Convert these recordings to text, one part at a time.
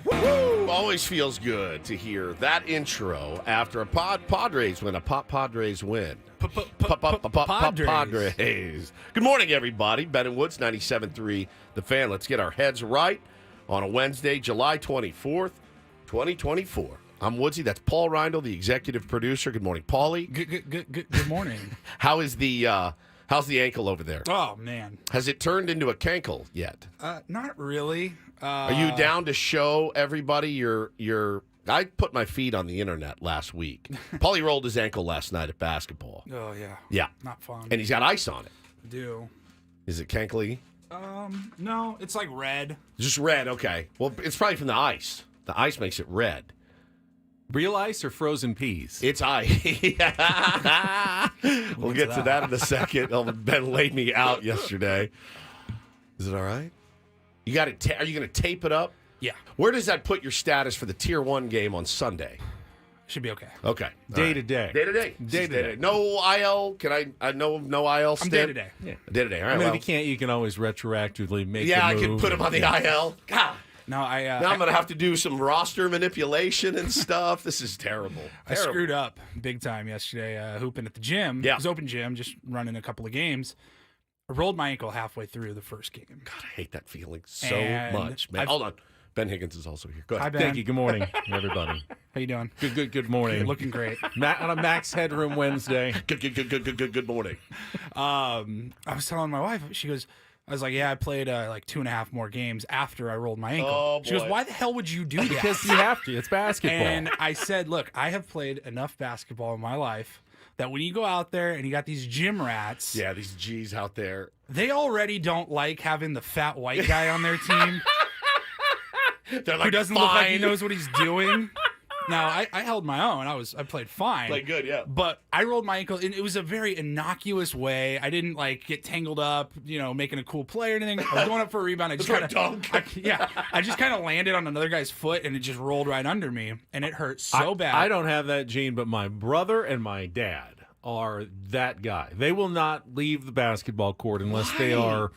Woo! Always feels good to hear that intro after a Padres win. Padres win. Padres. Good morning, everybody. Ben and Woods, 97.3 The Fan. Let's get our heads right on a Wednesday, July 24th, 2024. I'm Woodsy. That's Paul Reindl, the executive producer. Good morning, Paulie. Good morning. How's the ankle over there? Oh, man. Has it turned into a cankle yet? Not really. Are you down to show everybody your I put my feet on the internet last week. Paulie rolled his ankle last night at basketball. Oh, yeah. Yeah. Not fun. And he's got ice on it. I do. Is it cankly? No, it's like red. Just red, okay. Well, it's probably from the ice. The ice makes it red. Real ice or frozen peas? It's ice. We'll get to that in a second. Ben laid me out yesterday. Is it all right? You got it. Are you going to tape it up? Yeah. Where does that put your status for the Tier 1 game on Sunday? Should be okay. Okay. Day to day. Day to day. Day to day. No IL. Can I know no IL stint? I'm day to day. Yeah. Day to day. All right. I mean, well, if you can't, you can always retroactively make yeah, the I can move put him on the IL. God. No, Now I'm going to have to do some roster manipulation and stuff. This is terrible. I screwed up big time yesterday hooping at the gym. Yeah. It was open gym, just running a couple of games. I rolled my ankle halfway through the first game. God, I hate that feeling so And much, man. Hold on. Ben Higgins is also here. Go Hi, ahead. Ben. Thank you. Good morning, everybody. How you doing? Good morning. Looking great. On a Max Headroom Wednesday. Good morning. I was telling my wife, I was like, yeah, I played like 2.5 more games after I rolled my ankle. Oh, She goes, boy. why the hell would you do that? Because you have to. It's basketball. And I said, look, I have played enough basketball in my life that when you go out there and you got these gym rats, Yeah, these G's out there. they already don't like having the fat white guy on their team They're like, who doesn't look like he fine. knows what he's doing. Now, I held my own. I played fine. Play good, yeah. But I rolled my ankle, and it was a very innocuous way. I didn't like get tangled up, making a cool play or anything. I was going up for a rebound. I just For a kind dunk. I just kind of landed on another guy's foot, and it just rolled right under me, and it hurt so bad. I don't have that gene, but my brother and my dad are that guy. They will not leave the basketball court unless they are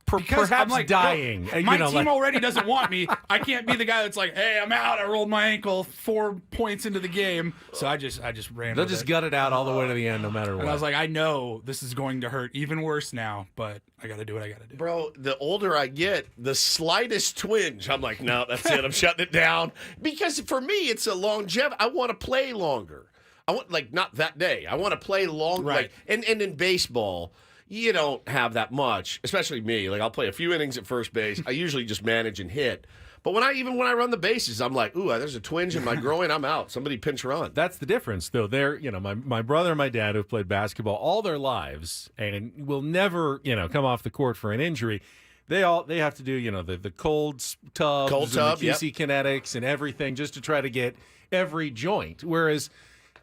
Because perhaps I'm like, dying. look, my team already doesn't want me. I can't be the guy that's like, hey, I'm out. I rolled my ankle 4 points into the game. So I just ran. They'll with just it. gut it out all the way to the end, no matter what. And I was like, I know this is going to hurt even worse now, but I got to do what I got to do. Bro, the older I get, the slightest twinge, I'm like, no, that's it. I'm shutting it down. Because for me, it's a longevity. I want to play longer. I want, not that day. I want to play longer. Right. And in baseball, you don't have that much, especially me. I'll play a few innings at first base. I usually just manage and hit. But when I run the bases, I'm like, ooh, there's a twinge in my groin. I'm out. Somebody pinch run. That's the difference, though. They're, my brother and my dad have played basketball all their lives and will never, come off the court for an injury. They have to do, the cold tubs, Cold tub, and the QC kinetics and everything just to try to get every joint. Whereas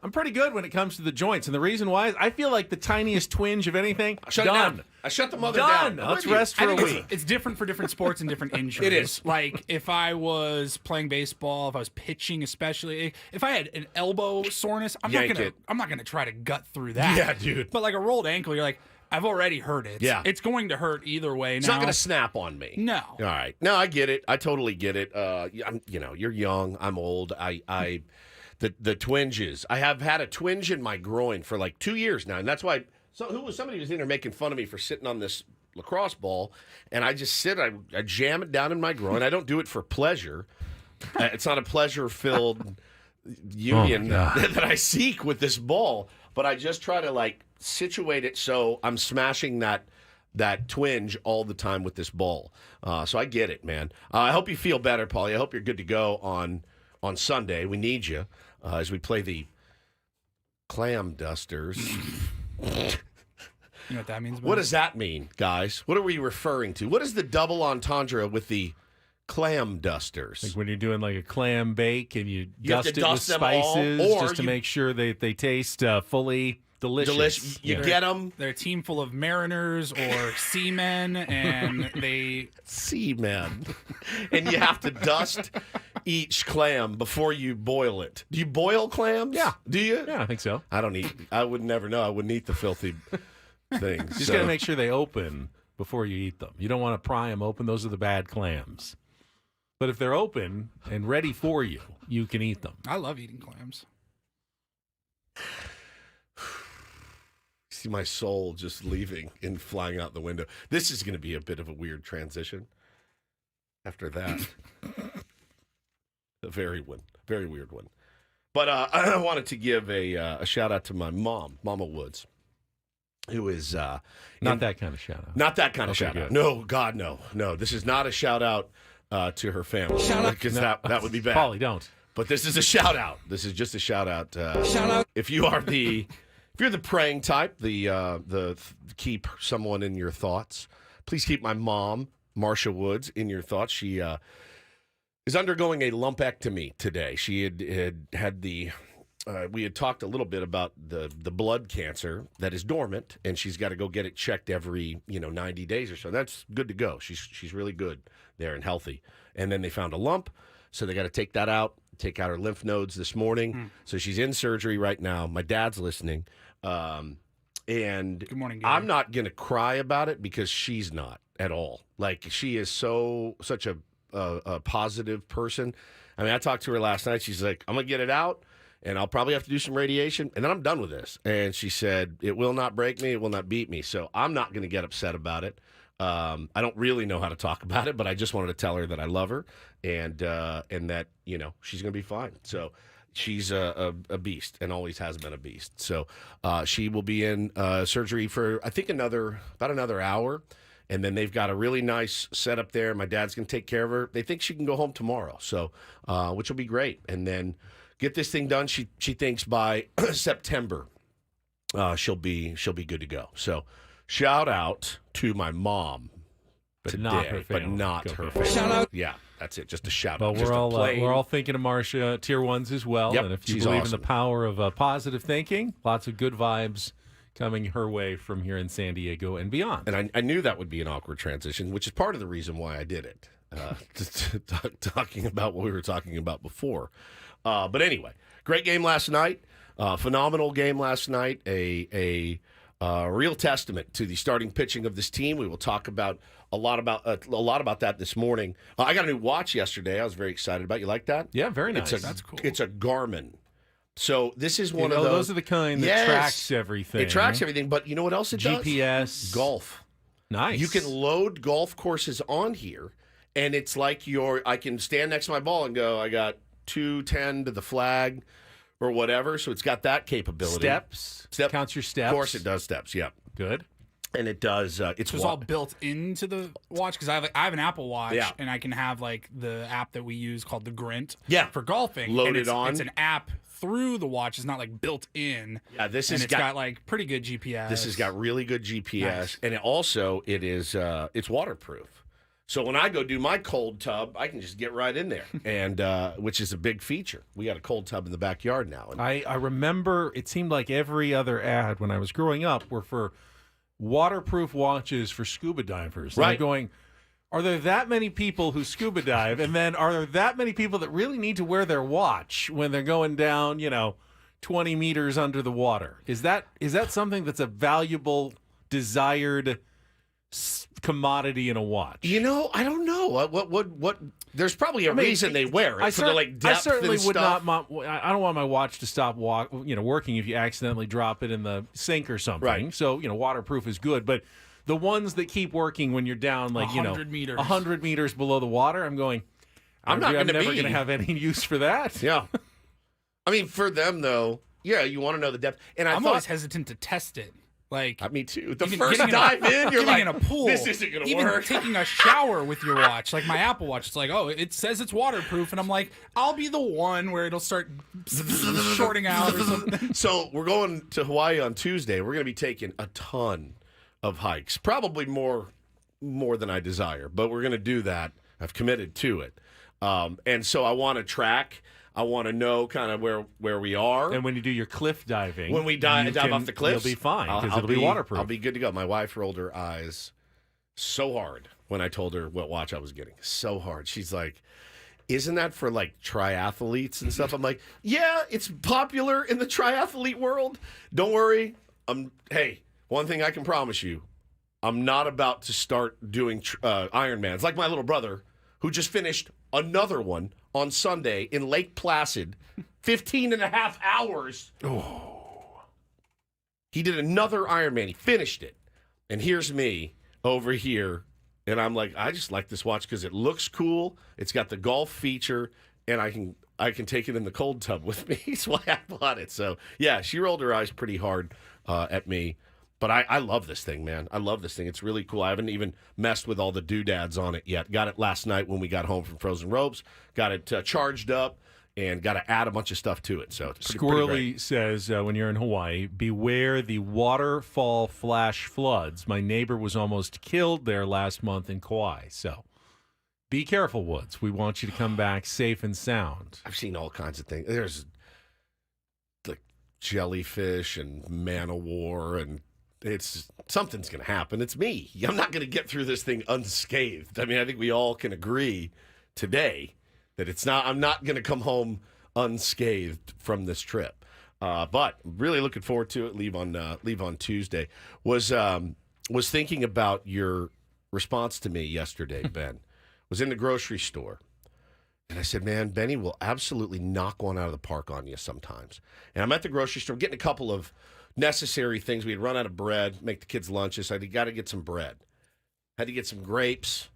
I'm pretty good when it comes to the joints, and the reason why is I feel like the tiniest twinge of anything, Shut it done. down. I shut the mother Done. down. Let's rest for a week. It's different for different sports and different injuries. It is. Like if I was playing baseball, if I was pitching, especially if I had an elbow soreness, I'm not gonna try to gut through that. Yeah, dude. But like a rolled ankle, you're like, I've already heard it. Yeah. It's going to hurt either way. It's not going to snap on me. No. All right. No, I get it. I totally get it. You're young. I'm old. The twinges. I have had a twinge in my groin for 2 years now, and that's why somebody was in there making fun of me for sitting on this lacrosse ball, and I just I jam it down in my groin. I don't do it for pleasure. It's not a pleasure-filled union that I seek with this ball, but I just try to situate it so I'm smashing that twinge all the time with this ball. So I get it, man. I hope you feel better, Paulie. I hope you're good to go on Sunday. We need you as we play the Clam Dusters. You know what that means? What does that mean, guys? What are we referring to? What is the double entendre with the Clam Dusters? Like when you're doing a clam bake and you have dust to it with dust them all, spices or just to make sure they taste fully delicious. You get them. They're a team full of mariners or seamen, and they Seamen. And you have to dust each clam before you boil it. Do you boil clams? Yeah. Do you? Yeah, I think so. I would never know. I wouldn't eat the filthy things. You just got to make sure they open before you eat them. You don't want to pry them open. Those are the bad clams. But if they're open and ready for you, you can eat them. I love eating clams. See my soul just leaving and flying out the window. This is going to be a bit of a weird transition after that. A very weird one. But I wanted to give a shout out to my mom, Mama Woods, who is not that kind of shout out. Not that kind of Okay, shout out. good. No, God, no. This is not a shout out to her family because that would be bad. Paulie, don't. But this is a shout out. This is just a shout out. Shout out. If you're the praying type, the keep someone in your thoughts. Please keep my mom, Marcia Woods, in your thoughts. She is undergoing a lumpectomy today. She had the. We had talked a little bit about the blood cancer that is dormant, and she's got to go get it checked every 90 days or so. That's good to go. She's really good there and healthy. And then they found a lump, so they got to take that out. Take out her lymph nodes this morning. So she's in surgery right now. My dad's listening. And Good morning, Gary. I'm not going to cry about it because she's not at all. Like, she is such a positive person. I mean, I talked to her last night. She's like, I'm going to get it out, and I'll probably have to do some radiation, and then I'm done with this. And she said, it will not break me. It will not beat me. So I'm not going to get upset about it. I don't really know how to talk about it, but I just wanted to tell her that I love her and that, she's going to be fine. So she's a beast and always has been a beast. So she will be in surgery for, I think, about another hour. And then they've got a really nice setup there. My dad's going to take care of her. They think she can go home tomorrow, so which will be great. And then get this thing done. She thinks by September she'll be good to go. So shout out to my mom today, not her family. but not Go her ahead. family. Shout out. Yeah, that's it. Just a shout Well, out. Just we're all thinking of Marcia, tier ones as well. Yep, And if you she's believe awesome. in the power of positive thinking, lots of good vibes coming her way from here in San Diego and beyond. And I knew that would be an awkward transition, which is part of the reason why I did it. Talking about what we were talking about before. But anyway, great game last night. Phenomenal game last night. A real testament to the starting pitching of this team. We will talk about a lot about that this morning. I got a new watch yesterday. I was very excited about. You like that? Yeah, very nice. That's cool. It's a Garmin. So this is one of those are the kind that Yes. tracks everything. It tracks everything, but you know what else it does? GPS. Golf. Nice. You can load golf courses on here, and it's like I can stand next to my ball and go, I got 210 to the flag or whatever. So it's got that capability. Steps. Counts your steps. Of course it does steps, yeah. Good. And it does. It's all built into the watch because I have an Apple Watch Yeah. and I can have like the app that we use called the Grint Yeah. for golfing. Load and it on. It's an app through the watch. It's not like built in. Yeah, this and has it's got like pretty good GPS. This has got really good GPS, Nice. and it's waterproof. So when I go do my cold tub, I can just get right in there, and which is a big feature. We got a cold tub in the backyard now. And I remember it seemed like every other ad when I was growing up were for waterproof watches for scuba divers. And I'm Right. going, are there that many people who scuba dive? And then are there that many people that really need to wear their watch when they're going down, 20 meters under the water? Is that something that's a valuable, desired commodody in a watch? I don't know. What? There's probably a reason they wear it for the depth I certainly and would stuff. not. I don't want my watch to stop working if you accidentally drop it in the sink or something. Right. So waterproof is good, but the ones that keep working when you're down 100 meters. 100 meters below the water, I'm going. I'm never going to have any use for that. Yeah. I mean, for them though, yeah, you want to know the depth. And I'm always hesitant to test it. Like me too. The even first getting dive in, you're getting like, in a pool. this isn't going to Even work. taking a shower with your watch, like my Apple Watch, it's like, oh, it says it's waterproof, and I'm like, I'll be the one where it'll start shorting out or something. So we're going to Hawaii on Tuesday. We're going to be taking a ton of hikes, probably more than I desire, but we're going to do that. I've committed to it, and so I want to track. I want to know kind of where we are. And when you do your cliff diving, When we dive off the cliffs, you'll be fine because it'll be waterproof. I'll be good to go. My wife rolled her eyes so hard when I told her what watch I was getting. So hard. She's like, isn't that for like triathletes and stuff? I'm like, yeah, it's popular in the triathlete world. Don't worry. Hey, one thing I can promise you, I'm not about to start doing Ironmans like my little brother who just finished another one on Sunday in Lake Placid, 15 and a half hours. Oh. He did another Ironman. He finished it. And here's me over here. And I'm like, I just like this watch because it looks cool. It's got the golf feature, and I can take it in the cold tub with me. That's why I bought it. So, yeah, she rolled her eyes pretty hard at me. But I love this thing, man. I love this thing. It's really cool. I haven't even messed with all the doodads on it yet. Got it last night when we got home from Frozen Ropes. Got it charged up and got to add a bunch of stuff to it. So it's pretty great. Says when you're in Hawaii, beware the waterfall flash floods. My neighbor was almost killed there last month in Kauai. So be careful, Woods. We want you to come back safe and sound. I've seen all kinds of things. There's like jellyfish and man-o-war, and something's going to happen. It's me. I'm not going to get through this thing unscathed. I mean, I think we all can agree today that I'm not going to come home unscathed from this trip. But really looking forward to it. Leave on Tuesday. Was thinking about your response to me yesterday, Ben. Was in the grocery store. And I said, man, Benny will absolutely knock one out of the park on you sometimes. And I'm at the grocery store getting a couple of necessary things. We had run out of bread, make the kids lunches. So I got to get some bread. Had to get some grapes.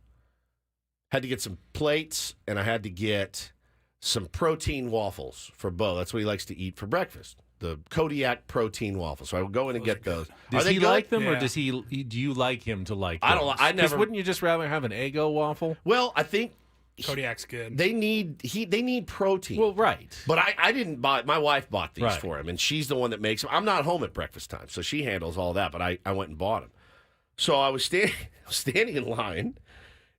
Had to get some plates. And I had to get some protein waffles for Bo. That's what he likes to eat for breakfast. The Kodiak protein waffles. So I will go in and get those. Does he like them, Yeah. or do you like him to like them? I don't. I never. Wouldn't you just rather have an Eggo waffle? Well, I think Kodiak's good. they need protein. Well, right. But I didn't buy. My wife bought these Right. for him, and she's the one that makes them. I'm not home at breakfast time, so she handles all that. But I went and bought them. So I was standing in line,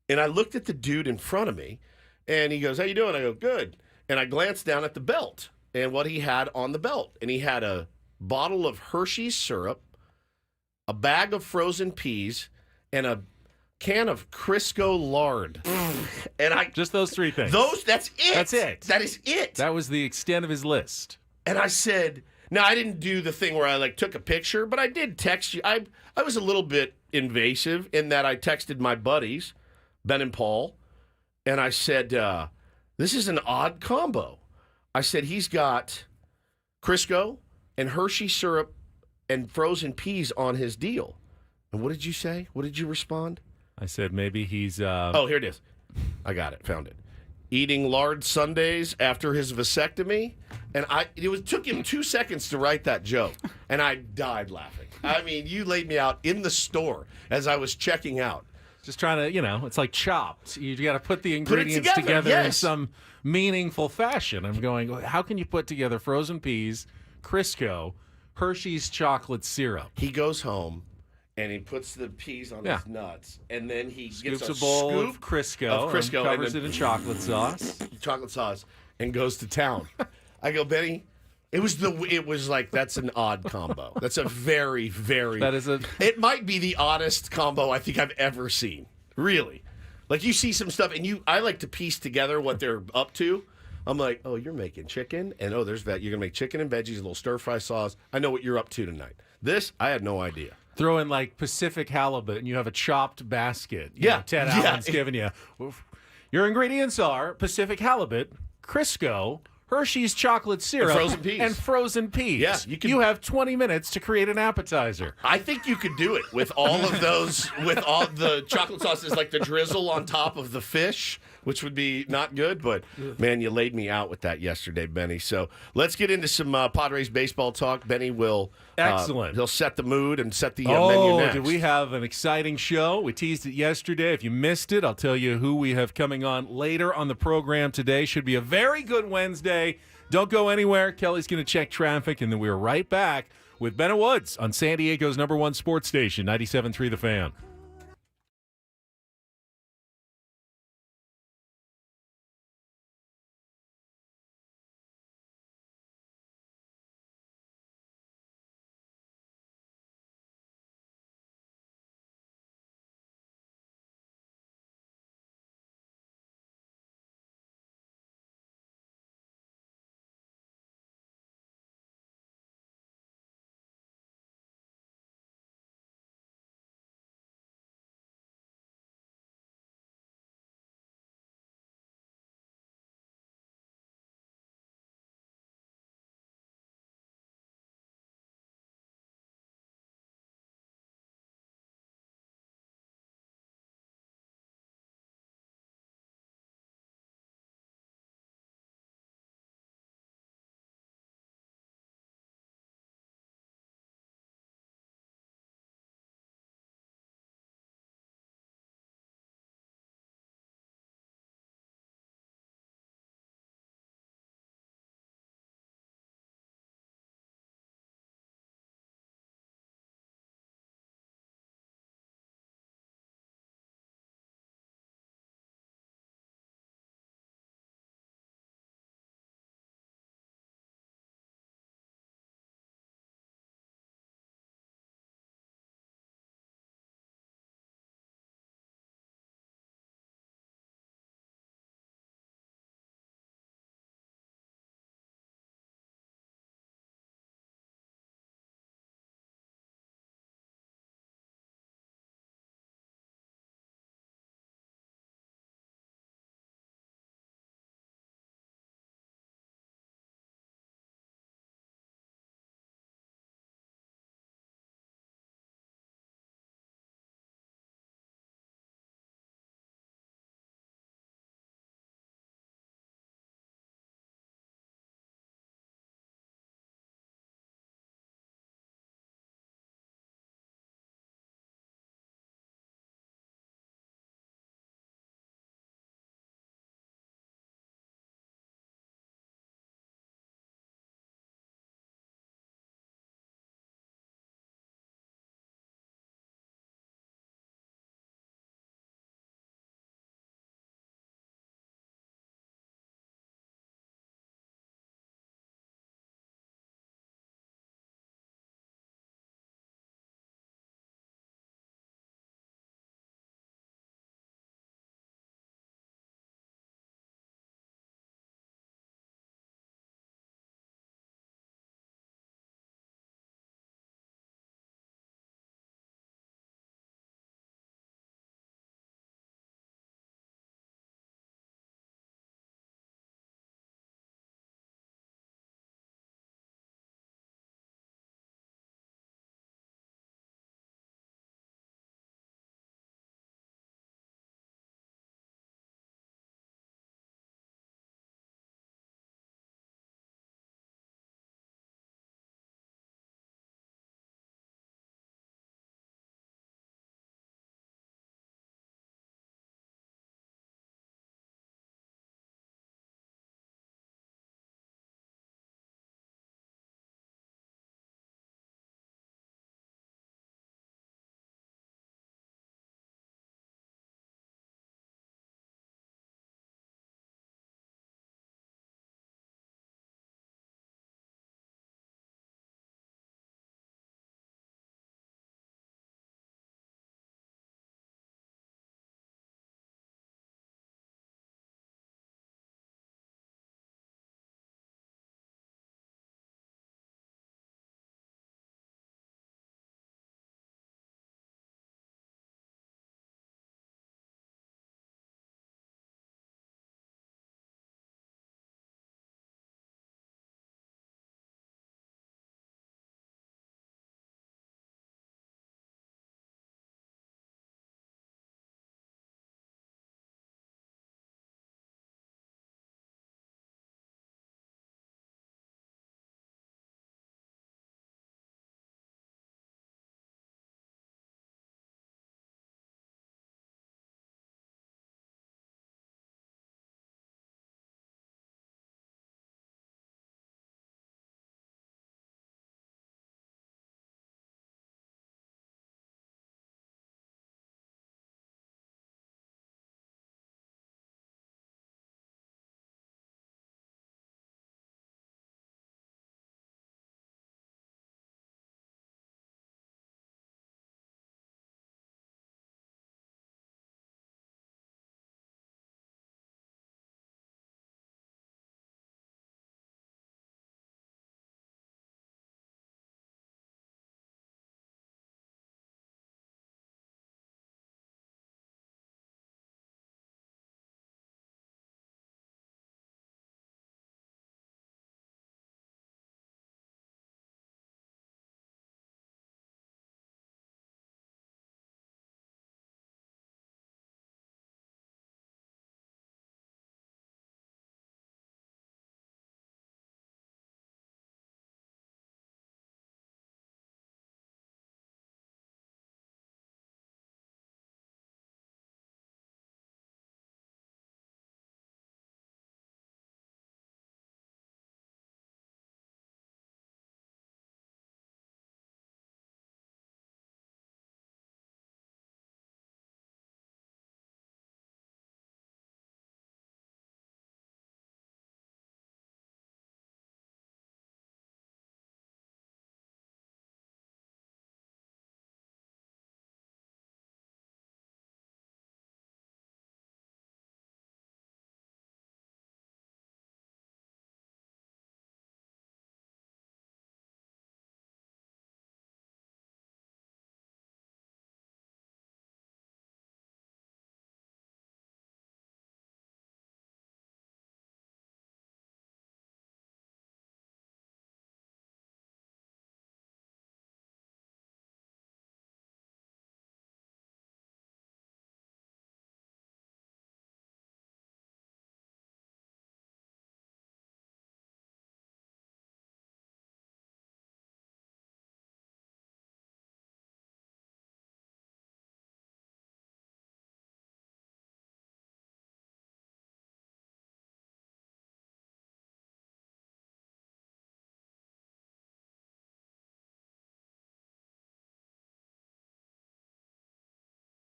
and I looked at the dude in front of me, and he goes, "How you doing?" I go, "Good." And I glanced down at the belt and what he had on the belt, and he had a bottle of Hershey's syrup, a bag of frozen peas, and a can of Crisco lard. And Just those three things. that's it. That's it. That is it. That was the extent of his list. And I said, now I didn't do the thing where I took a picture, but I did text you. I was a little bit invasive in that I texted my buddies, Ben and Paul, and I said, this is an odd combo. I said, he's got Crisco and Hershey syrup and frozen peas on his deal. And what did you say? What did you respond? I said maybe he's. Oh, here it is. I got it. Found it. Eating lard Sundays after his vasectomy. And it took him 2 seconds to write that joke. And I died laughing. I mean, you laid me out in the store as I was checking out. Just trying to, it's like Chopped. You got to put the ingredients together, in yes. some meaningful fashion. I'm going, how can you put together frozen peas, Crisco, Hershey's chocolate syrup? He goes home and he puts the peas on his nuts, and then he Scoops gets a bowl scoop of Crisco, and covers then it in chocolate sauce. chocolate sauce, and goes to town. I go, Benny. It was like, that's an odd combo. That's a very, very. It might be the oddest combo I think I've ever seen. Really, like you see some stuff, and I like to piece together what they're up to. I'm like, oh, you're making chicken, and there's that. You're gonna make chicken and veggies, a little stir fry sauce. I know what you're up to tonight. This, I had no idea. Throw in like Pacific halibut, and you have a chopped basket. Ted Yeah. Allen's giving you. Your ingredients are Pacific halibut, Crisco, Hershey's chocolate syrup, and frozen peas. Yeah, you have 20 minutes to create an appetizer. I think you could do it with all of those, with all the chocolate sauces, like the drizzle on top of the fish, which would be not good. But, man, you laid me out with that yesterday, Benny. So let's get into some Padres baseball talk. Benny will Excellent. He'll set the mood and set the menu next. Do we have an exciting show? We teased it yesterday. If you missed it, I'll tell you who we have coming on later on the program today. Should be a very good Wednesday. Don't go anywhere. Kelly's going to check traffic, and then we're right back with Ben and Woods on San Diego's #1 sports station, 97.3 The Fan.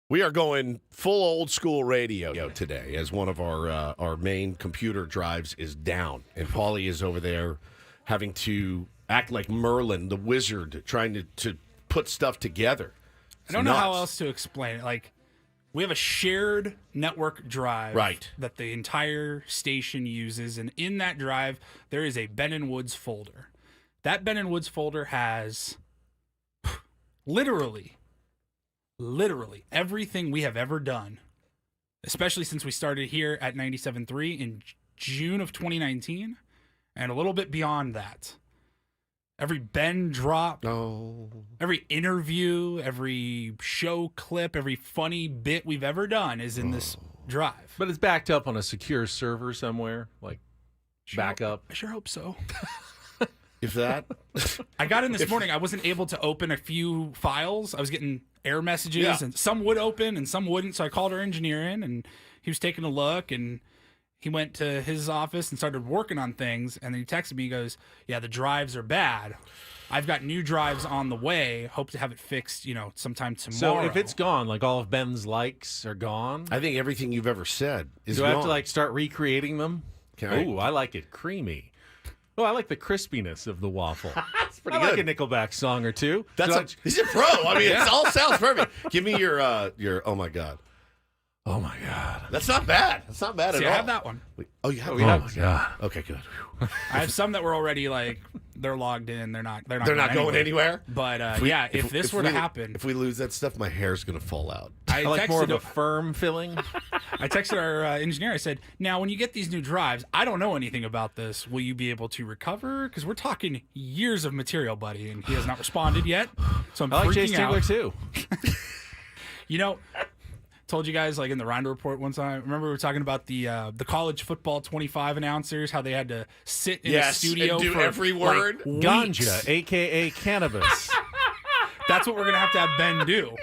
We are going full old school radio today as one of our main computer drives is down. And Paulie is over there having to act like Merlin, the wizard, trying to put stuff together. I don't know how else to explain it. Like, we have a shared network drive that the entire station uses. And in that drive, there is a Ben & Woods folder. That Ben & Woods folder has literally everything we have ever done, especially since we started here at 97.3 in June of 2019, and a little bit beyond that. Every Ben drop, every interview, every show clip, every funny bit we've ever done is in this drive. But it's backed up on a secure server somewhere, like backup. I sure hope so. If that. I got in this morning. I wasn't able to open a few files. I was getting error messages, and some would open and some wouldn't. So I called our engineer in, and he was taking a look, and he went to his office and started working on things. And then he texted me. He goes, "Yeah, the drives are bad. I've got new drives on the way. Hope to have it fixed, sometime tomorrow." So if it's gone, like all of Ben's likes are gone, I think everything you've ever said is do gone. I have to like start recreating them? Can I like it creamy. Oh, I like the crispiness of the waffle. That's pretty I good. like a Nickelback song or two. He's a pro. I mean, it all sounds perfect. Give me your oh my God. Oh my God. That's not bad. That's not bad at all. I have that one. Oh, you have Oh my God. Okay, good. I have some that were already like they're logged in. They're not Going anywhere. But if this were to happen, if we lose that stuff, my hair's gonna fall out. I like more of a firm filling. I texted our engineer. I said, "Now, when you get these new drives, I don't know anything about this. Will you be able to recover? Because we're talking years of material, buddy." And he has not responded yet. So I'm I like Jay freaking out. Stigler too. Told you guys like in the Reindl Report one time. Remember we were talking about the college football 25 announcers, how they had to sit in a studio and do for every word. Like, Ganja, aka cannabis. That's what we're gonna have Ben do.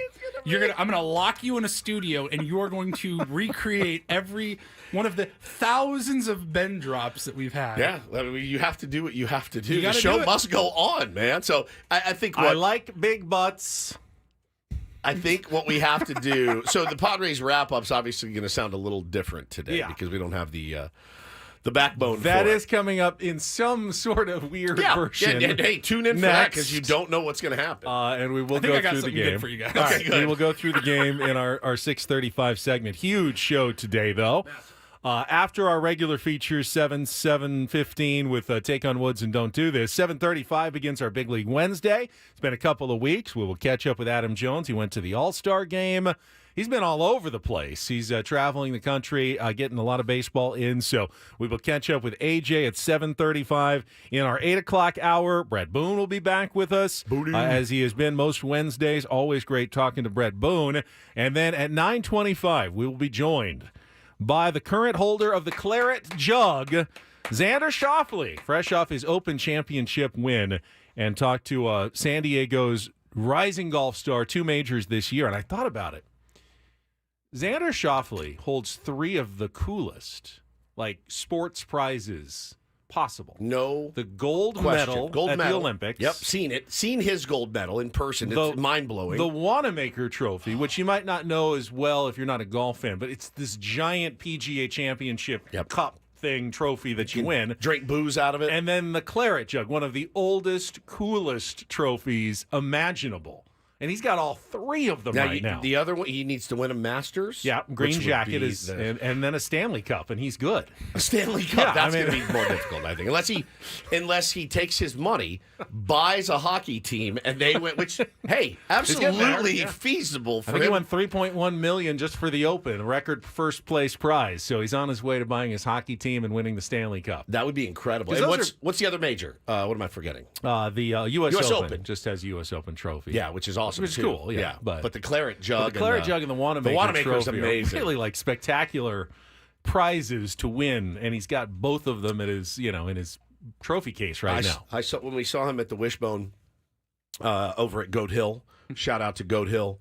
I'm gonna lock you in a studio, and you are going to recreate every one of the thousands of Ben drops that we've had. Yeah, I mean, you have to do what you have to do. The gotta show do it. must go on, man. So I think I like big butts. I think what we have to do. So the Padres wrap-up's obviously going to sound a little different today because we don't have the backbone. That for is coming up in some sort of weird version. Yeah, hey, tune in for that because you don't know what's going to happen. And we will I think go I got through the something game. good for you guys. All Okay, right, good. we will go through the game in our 6:35 segment. Huge show today, though. After our regular features, 7:15 with Take on Woods and Don't Do This. 7:35 begins our Big League Wednesday. It's been a couple of weeks. We will catch up with Adam Jones. He went to the All-Star game. He's been all over the place. He's traveling the country, getting a lot of baseball in. So we will catch up with AJ at 7:35. In our 8 o'clock hour, Bret Boone will be back with us, as he has been most Wednesdays. Always great talking to Bret Boone. And then at 9:25, we will be joined by the current holder of the Claret Jug, Xander Schauffele, fresh off his Open Championship win, and talk to San Diego's rising golf star, 2 majors this year. And I thought about it. Xander Schauffele holds 3 of the coolest, sports prizes possible. No, the gold question. medal Gold at medal. the Olympics. Yep, seen it. Seen his gold medal in person. It's mind-blowing. The Wanamaker Trophy, which you might not know as well if you're not a golf fan, but it's this giant PGA Championship cup thing, trophy that you win. Drink booze out of it. And then the Claret Jug, one of the oldest, coolest trophies imaginable. And he's got all 3 of them now. The other one, he needs to win a Masters. Yeah, green jacket is, and then a Stanley Cup, and he's good. A Stanley Cup. That's going to be more difficult, I think, unless he takes his money, buys a hockey team, and they win. Which, hey, absolutely feasible for I think him. he won $3.1 million just for the Open, a record first place prize. So he's on his way to buying his hockey team and winning the Stanley Cup. That would be incredible. And what's the other major? What am I forgetting? The U.S. US Open just has U.S. Open trophy. Yeah, which is awesome. Which is cool, yeah. But the Claret Jug, the Claret Jug and the Wanamaker is Trophy amazing. Are really spectacular prizes to win, and he's got both of them at his in his trophy case now. I saw when we saw him at the Wishbone over at Goat Hill. Shout out to Goat Hill.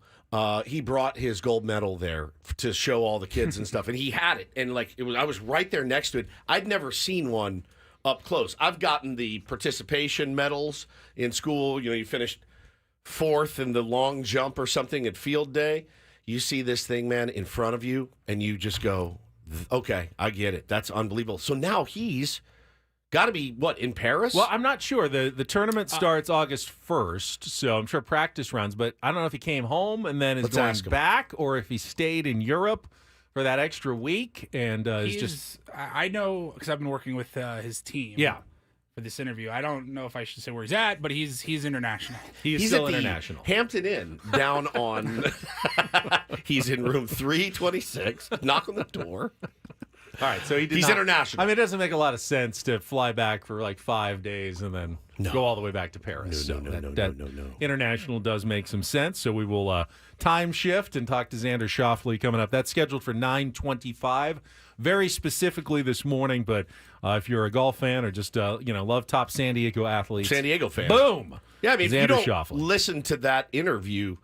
He brought his gold medal there to show all the kids and stuff, and he had it. And I was right there next to it. I'd never seen one up close. I've gotten the participation medals in school. You finished 4th in the long jump or something at field day. you see this thing, man, in front of you, and you just go, okay, I get it. That's unbelievable. So now he's got to be, what, in Paris? Well, I'm not sure. The tournament starts August 1st, so I'm sure practice runs, but I don't know if he came home and then is Let's going ask him. back or if he stayed in Europe for that extra week and is just... I know because I've been working with his team. Yeah. For this interview, I don't know if I should say where he's at, but he's international. He's still international. Hampton Inn down on. He's in room 326. Knock on the door. All right, so He's international. I mean, it doesn't make a lot of sense to fly back for like 5 days and then go all the way back to Paris. No. International does make some sense, so we will time shift and talk to Xander Schauffele coming up. That's scheduled for 9:25. Very specifically this morning, but if you're a golf fan or just love top San Diego athletes, San Diego fan. boom. Yeah, I mean, Xander if you don't Schauffele. listen to that interview,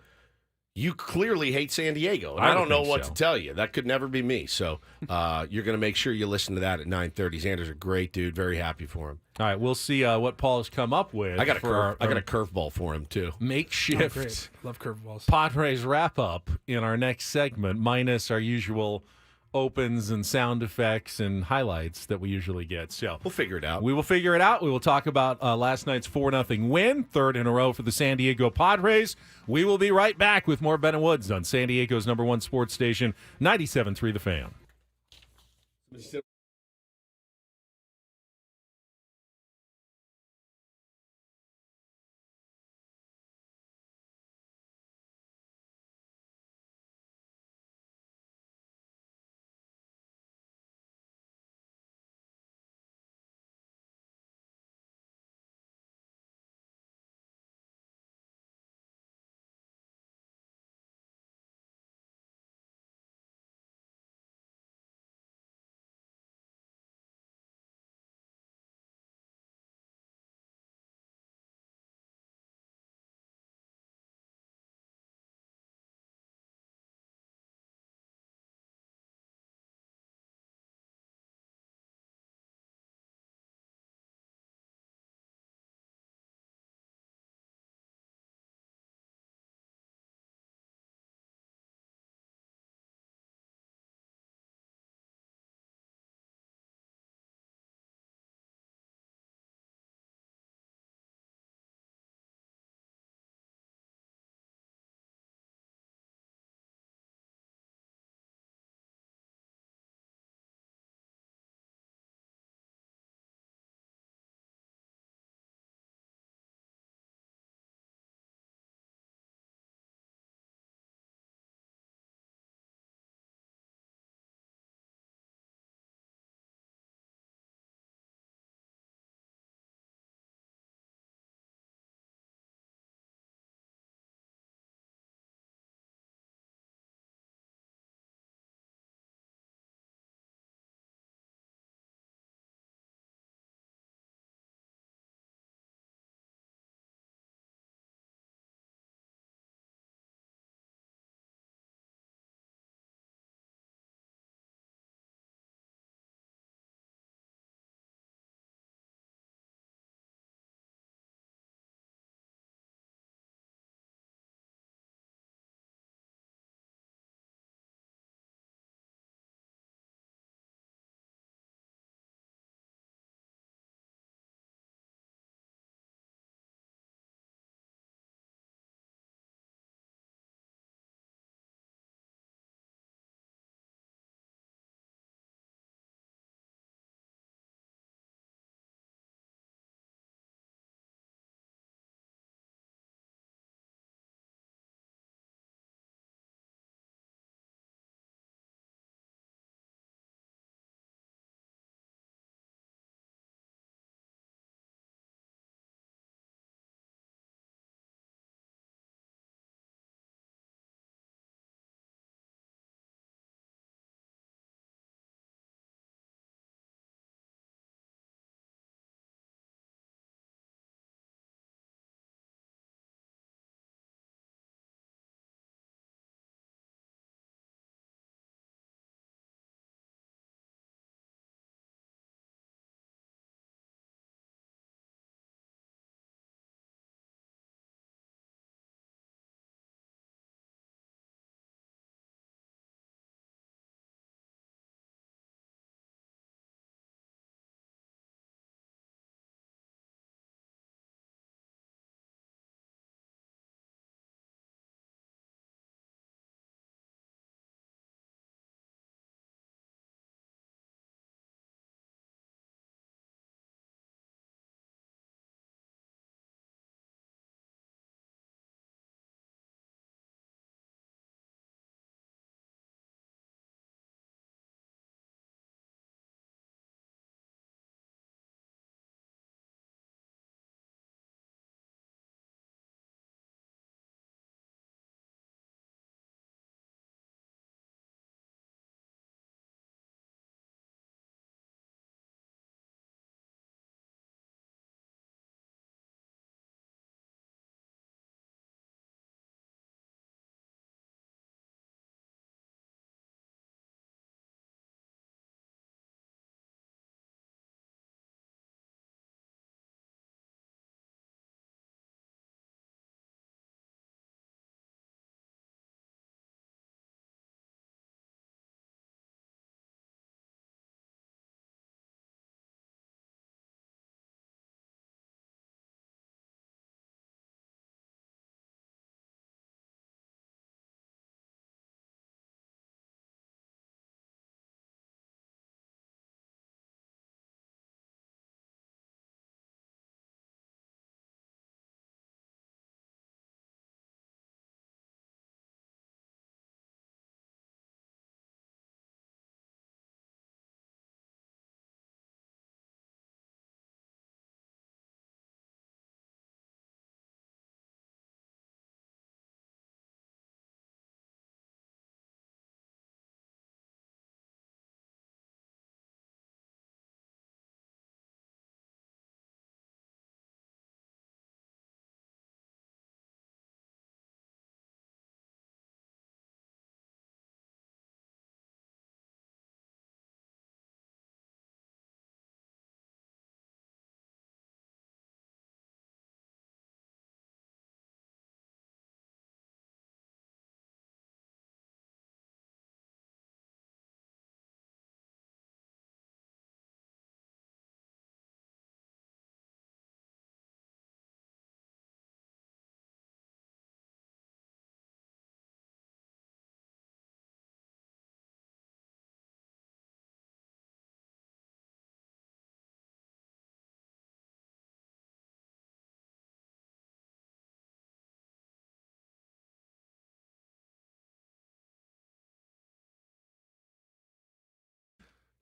you clearly hate San Diego. And I I don't would know think what so. to tell you. That could never be me. So you're going to make sure you listen to that at 9:30. Xander's a great dude. Very happy for him. All right, we'll see what Paul has come up with. I got a our curveball for him too. makeshift Great. Love curveballs. Padres wrap-up in our next segment, minus our usual opens and sound effects and highlights that we usually get. So We'll figure it out. we will figure it out. We will talk about last night's 4-0 win, third in a row for the San Diego Padres. We will be right back with more Ben and Woods on San Diego's #1 sports station, 97.3 The Fan.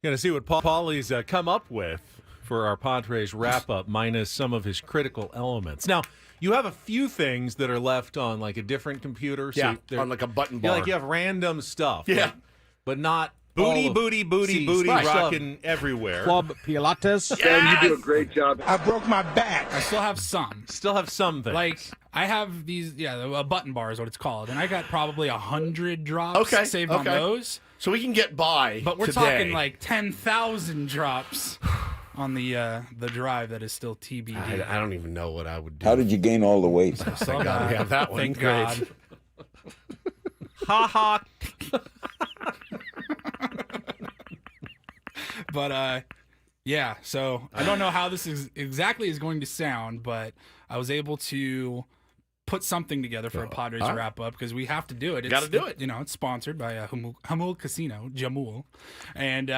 Going to see what Paulie's come up with for our Padres wrap-up, minus some of his critical elements. Now, you have a few things that are left on like a different computer. Yeah, so on like a button bar. Like you have random stuff. Yeah. But not Booty, all of- booty, Right. rocking everywhere. Club Pilates. Dan, you do a great job. I broke my back. I still have some. Still have some things. Like I have these, a button bar is what it's called, and I got probably 100 drops saved on those. So we can get by. But we're today. talking like 10,000 drops on the drive that is still TBD. I don't even know what I would do. How did you gain all the weight? Thank God we have that one. Thank Great. God. Ha ha. But yeah, so I don't know how this is exactly is going to sound, but I was able to put something together for a Padres wrap-up because we have to do it. Got to do it. It's sponsored by Hamul Casino, Jamul. And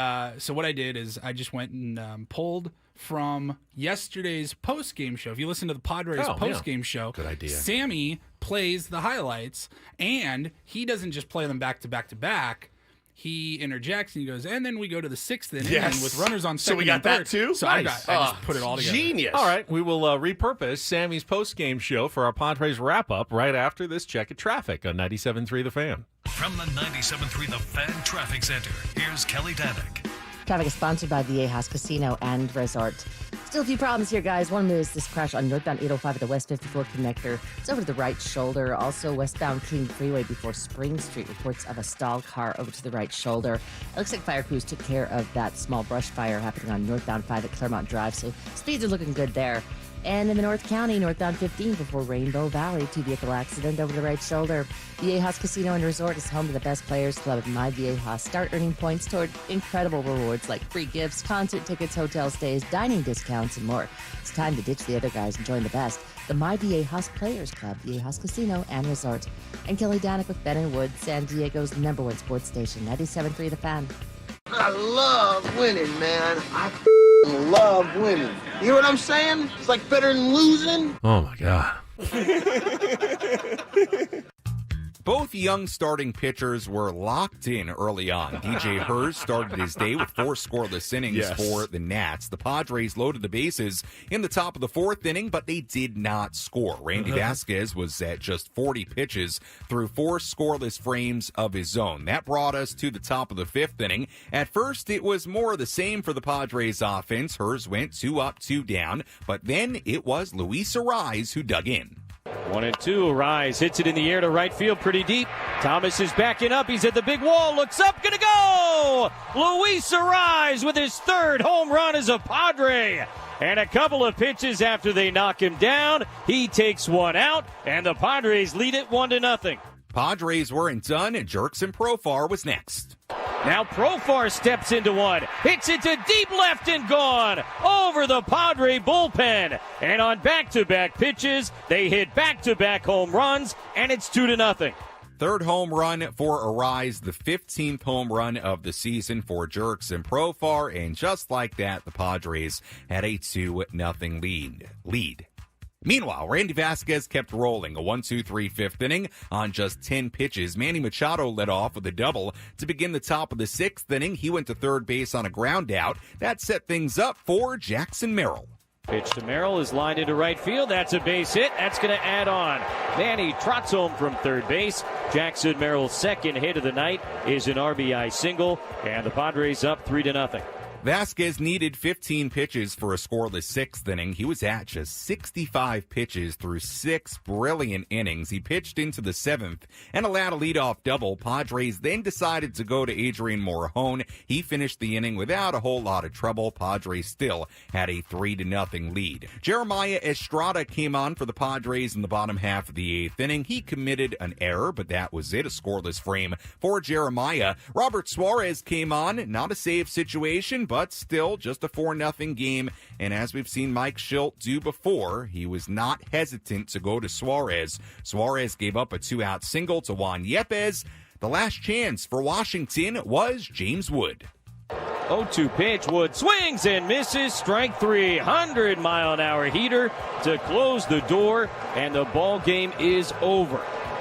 so what I did is I just went and pulled from yesterday's post-game show. If you listen to the Padres post-game show, good idea. Sammy plays the highlights, and he doesn't just play them back to back to back. He interjects and he goes, and then we go to the sixth inning, and with runners on second So we got and third. that too? So Nice. I just put it all together. Genius. All right, we will repurpose Sammy's post-game show for our Padres wrap-up right after this check of traffic on 97.3 The Fan. From the 97.3 The Fan Traffic Center, here's Kelly Danick. Traffic is sponsored by Viejas Casino and Resort. Still a few problems here, guys. One is this crash on northbound 805 at the West 54 connector. It's over to the right shoulder. Also, westbound King Freeway before Spring Street. Reports of a stalled car over to the right shoulder. It looks like fire crews took care of that small brush fire happening on northbound 5 at Claremont Drive, so speeds are looking good there. And in the North County, northbound 15 before Rainbow Valley, 2-vehicle accident over the right shoulder. Viejas Casino and Resort is home to the Best Players Club at My Viejas. Start earning points toward incredible rewards like free gifts, concert tickets, hotel stays, dining discounts, and more. It's time to ditch the other guys and join the best. The My Viejas Players Club, Viejas Casino and Resort. And Kelly Danick with Ben and Wood, San Diego's #1 sports station, 97.3 The Fan. I love winning, man. I love winning. You know what I'm saying? It's like better than losing. Oh, my God. Both young starting pitchers were locked in early on. DJ Hurst started his day with 4 scoreless innings for the Nats. The Padres loaded the bases in the top of the 4th inning, but they did not score. Randy Vasquez was at just 40 pitches through 4 scoreless frames of his own. That brought us to the top of the 5th inning. At first, it was more of the same for the Padres offense. Hurst went 2 up, 2 down, but then it was Luis Suarez who dug in. 1-2, Rise hits it in the air to right field pretty deep. Thomas is backing up. He's at the big wall. Looks up. Gonna go! Luis Rise with his 3rd home run as a Padre. And a couple of pitches after they knock him down, he takes one out, and the Padres lead it 1-0. Padres weren't done, and Jerkson Profar was next. Now Profar steps into one, hits it to deep left and gone over the Padre bullpen. And on back-to-back pitches, they hit back-to-back home runs, and it's 2-0. 3rd home run for Arise, the 15th home run of the season for Jerkson Profar, and just like that, the Padres had a 2-0 lead. Meanwhile, Randy Vasquez kept rolling. A 1-2-3 5th inning on just 10 pitches. Manny Machado led off with a double to begin the top of the 6th inning. He went to third base on a ground out. That set things up for Jackson Merrill. Pitch to Merrill is lined into right field. That's a base hit. That's going to add on. Manny trots home from third base. Jackson Merrill's 2nd hit of the night is an RBI single, and the Padres up 3-0. Vasquez needed 15 pitches for a scoreless 6th inning. He was at just 65 pitches through 6 brilliant innings. He pitched into the 7th and allowed a leadoff double. Padres then decided to go to Adrian Morejon. He finished the inning without a whole lot of trouble. Padres still had a 3-0 lead. Jeremiah Estrada came on for the Padres in the bottom half of the 8th inning. He committed an error, but that was it, a scoreless frame for Jeremiah. Robert Suarez came on, not a save situation, but still just a 4-0 game. And as we've seen Mike Shildt do before, he was not hesitant to go to Suarez. Suarez gave up a 2-out single to Juan Yepes. The last chance for Washington was James Wood. 0-2 pitch. Wood swings and misses. Strike 3. 100-mile-an-hour heater to close the door, and the ball game is over.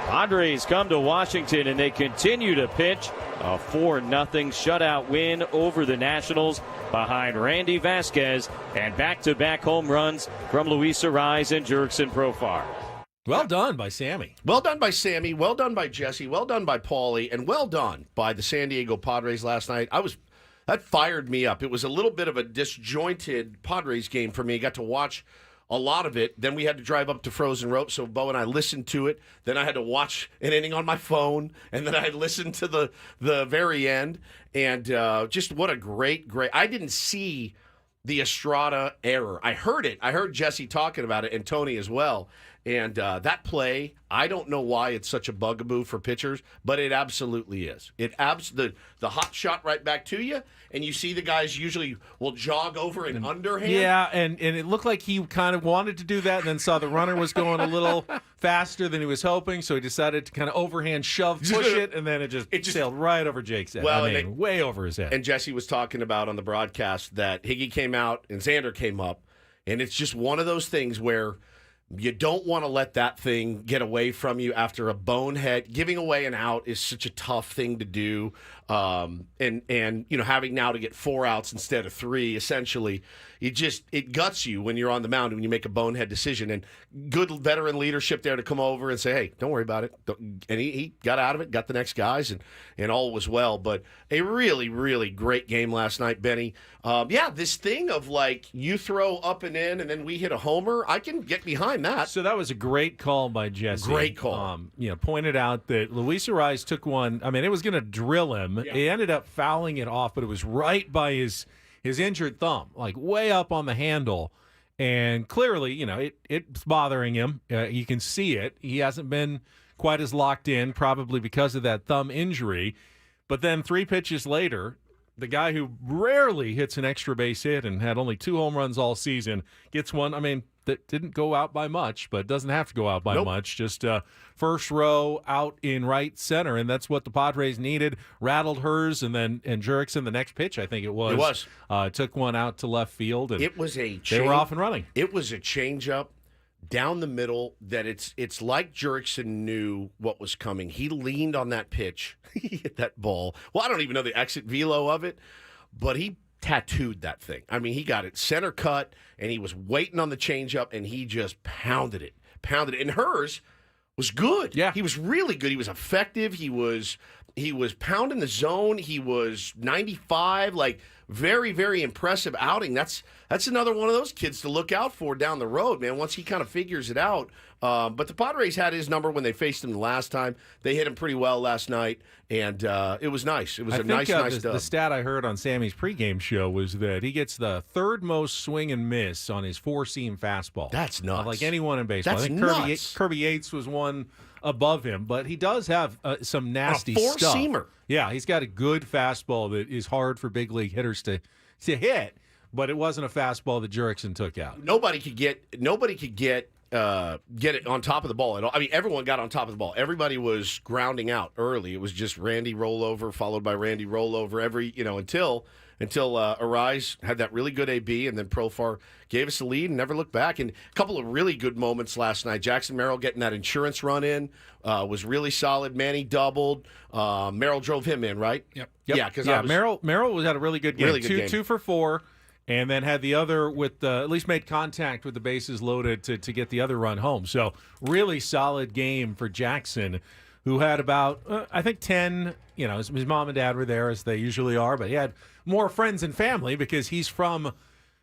Padres come to Washington and they continue to pitch a 4-0 shutout win over the Nationals behind Randy Vasquez and back-to-back home runs from Luis Suarez and Jurickson Profar. Well done by Sammy. Well done by Sammy. Well done by Jesse. Well done by Paulie. And well done by the San Diego Padres last night. That fired me up. It was a little bit of a disjointed Padres game for me. I got to watch a lot of it. Then we had to drive up to Frozen Rope, so Bo and I listened to it. Then I had to watch an inning on my phone, and then I listened to the very end. And just what a great. I didn't see the Estrada error. I heard it. I heard Jesse talking about it, and Tony as well. And that play, I don't know why it's such a bugaboo for pitchers, but it absolutely is. The hot shot right back to you, and you see the guys usually will jog over an underhand. Yeah, and it looked like he kind of wanted to do that and then saw the runner was going a little faster than he was hoping, so he decided to kind of overhand push it, and then it just sailed right over Jake's head. Well, way over his head. And Jesse was talking about on the broadcast that Higgy came out and Xander came up, and it's just one of those things where you don't want to let that thing get away from you after a bonehead. Giving away an out is such a tough thing to do. And having now to get 4 outs instead of 3, essentially, it guts you when you're on the mound when you make a bonehead decision. And good veteran leadership there to come over and say, hey, don't worry about it. And he got out of it, got the next guys, and all was well. But a really, really great game last night, Benny. This thing of you throw up and in and then we hit a homer, I can get behind that. So that was a great call by Jesse. Great call. Pointed out that Luis Suarez took one. I mean, it was going to drill him. Yeah. He ended up fouling it off, but it was right by his injured thumb, way up on the handle. And clearly, it's bothering him. You can see it. He hasn't been quite as locked in, probably because of that thumb injury. But then 3 pitches later, the guy who rarely hits an extra base hit and had only 2 home runs all season gets one. I mean, that didn't go out by much, but doesn't have to go out by much. Just first row out in right center, and that's what the Padres needed. Rattled hers, and Jurickson, the next pitch, I think it was. Took one out to left field, and it was they were off and running. It was a changeup down the middle that it's like Jurickson knew what was coming. He leaned on that pitch. He hit that ball. Well, I don't even know the exit velo of it, but he tattooed that thing. I mean, he got it center cut, and he was waiting on the changeup, and he just pounded it. And hers was good. Yeah. He was really good. He was effective. He was pounding the zone. He was 95, very, very impressive outing. That's another one of those kids to look out for down the road, man, once he kind of figures it out. But the Padres had his number when they faced him the last time. They hit him pretty well last night, and it was nice. It was nice dub. The stat I heard on Sammy's pregame show was that he gets the 3rd most swing and miss on his 4-seam fastball. That's nuts. Like anyone in baseball. That's I think nuts. Kirby Yates was one above him, but he does have some nasty stuff. 4-seamer. Yeah, he's got a good fastball that is hard for big league hitters to hit, but it wasn't a fastball that Jurickson took out. Nobody could get it on top of the ball at all. I mean, everyone got on top of the ball. Everybody was grounding out early. It was just Randy rollover followed by Randy rollover until Arise had that really good AB, and then Profar gave us a lead and never looked back. And a couple of really good moments last night. Jackson Merrill getting that insurance run in was really solid. Manny doubled. Merrill drove him in, right? Yep. Yeah, because Merrill had a really good game. Really good game. 2 for 4. And then had the other with at least made contact with the bases loaded to get the other run home. So really solid game for Jackson, who had about, I think 10, his mom and dad were there as they usually are, but he had more friends and family because he's from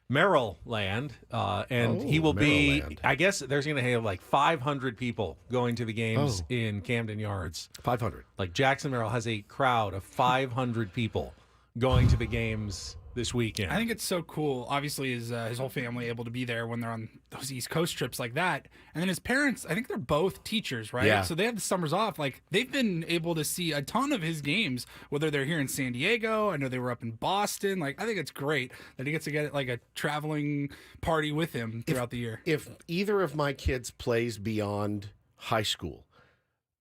Maryland, and he will be, I guess there's going to have 500 people going to the games in Camden Yards. 500. Jackson Merrill has a crowd of 500 people going to the games this weekend. I think it's so cool. Obviously, his whole family able to be there when they're on those East Coast trips like that. And then his parents, I think they're both teachers, right? Yeah. So they have the summers off. They've been able to see a ton of his games, whether they're here in San Diego. I know they were up in Boston. I think it's great that he gets to get a traveling party with him throughout the year. If either of my kids plays beyond high school,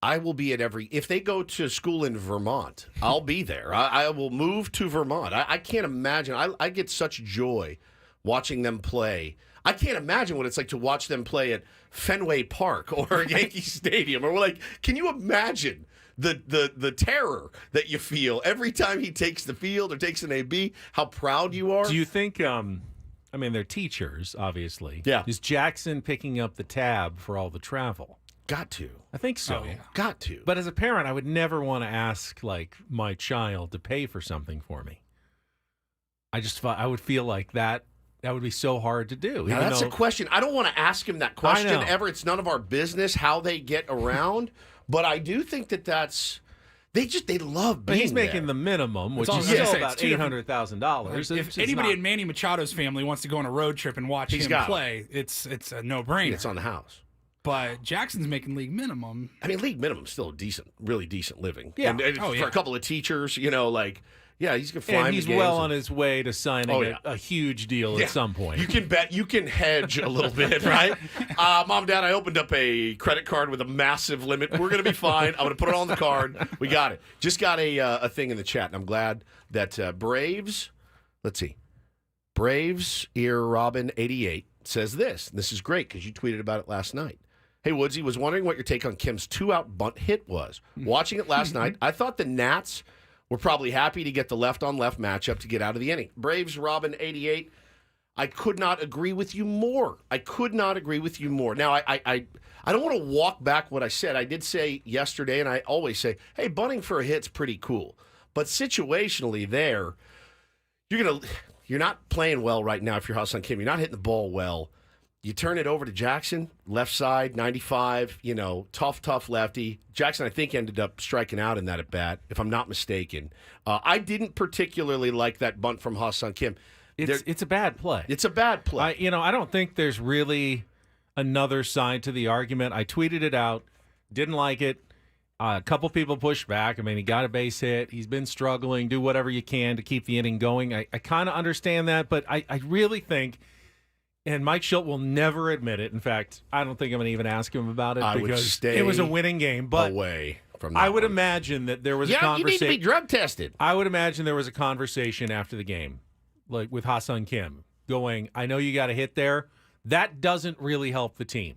I will be at if they go to school in Vermont, I'll be there. I will move to Vermont. I can't imagine. I get such joy watching them play. I can't imagine what it's like to watch them play at Fenway Park or Yankee Stadium. Or we're like, can you imagine the terror that you feel every time he takes the field or takes an AB? How proud you are? Do you think? I mean, they're teachers, obviously. Yeah. Is Jackson picking up the tab for all the travel? Got to. I think so. Oh, yeah. Got to. But as a parent, I would never want to ask like my child to pay for something for me. I would feel like that would be so hard to do. Now, that's a question. I don't want to ask him that question ever. It's none of our business how they get around. But I do think that's they love being He's making there. the minimum, which all is I was gonna still say, about it's two different- $800,000. If anybody in Manny Machado's family wants to go on a road trip and watch him play, it's a no-brainer. It's on the house. But Jackson's making league minimum. I mean, league minimum is still decent, really decent living. Yeah. And for a couple of teachers, he's going to fly him and he's to games well on his way to signing a huge deal Yeah. at some point. You can bet, you can hedge a little bit, right? Mom, Dad, I opened up a credit card with a massive limit. We're going to be fine. I'm going to put it on the card. We got it. Just got a thing in the chat, and I'm glad that Braves, let's see, Braves ear Robin 88 says this. This is great because you tweeted about it last night. Hey, Woodsy, was wondering what your take on Kim's 2-out bunt hit was. Watching it last night, I thought the Nats were probably happy to get the left-on-left matchup to get out of the inning. Braves, Robin, 88. I could not agree with you more. Now, I don't want to walk back what I said. I did say yesterday, and I always say, hey, bunting for a hit's pretty cool. But situationally there, you're not playing well right now if you're Ha-Seong Kim. You're not hitting the ball well. You turn it over to Jackson, left side, 95, tough lefty. Jackson, I think, ended up striking out in that at bat, if I'm not mistaken. I didn't particularly like that bunt from Ha-Seong Kim. It's a bad play. It's a bad play. I don't think there's really another side to the argument. I tweeted it out, didn't like it. A couple people pushed back. I mean, he got a base hit. He's been struggling. Do whatever you can to keep the inning going. I kind of understand that, but I really think. And Mike Shildt will never admit it. In fact, I don't think I'm going to even ask him about it because it was a winning game. But away from that I would imagine that there was a conversation. You need to be drug tested. I would imagine there was a conversation after the game, like with Ha-Seong Kim, going, I know you got a hit there. That doesn't really help the team.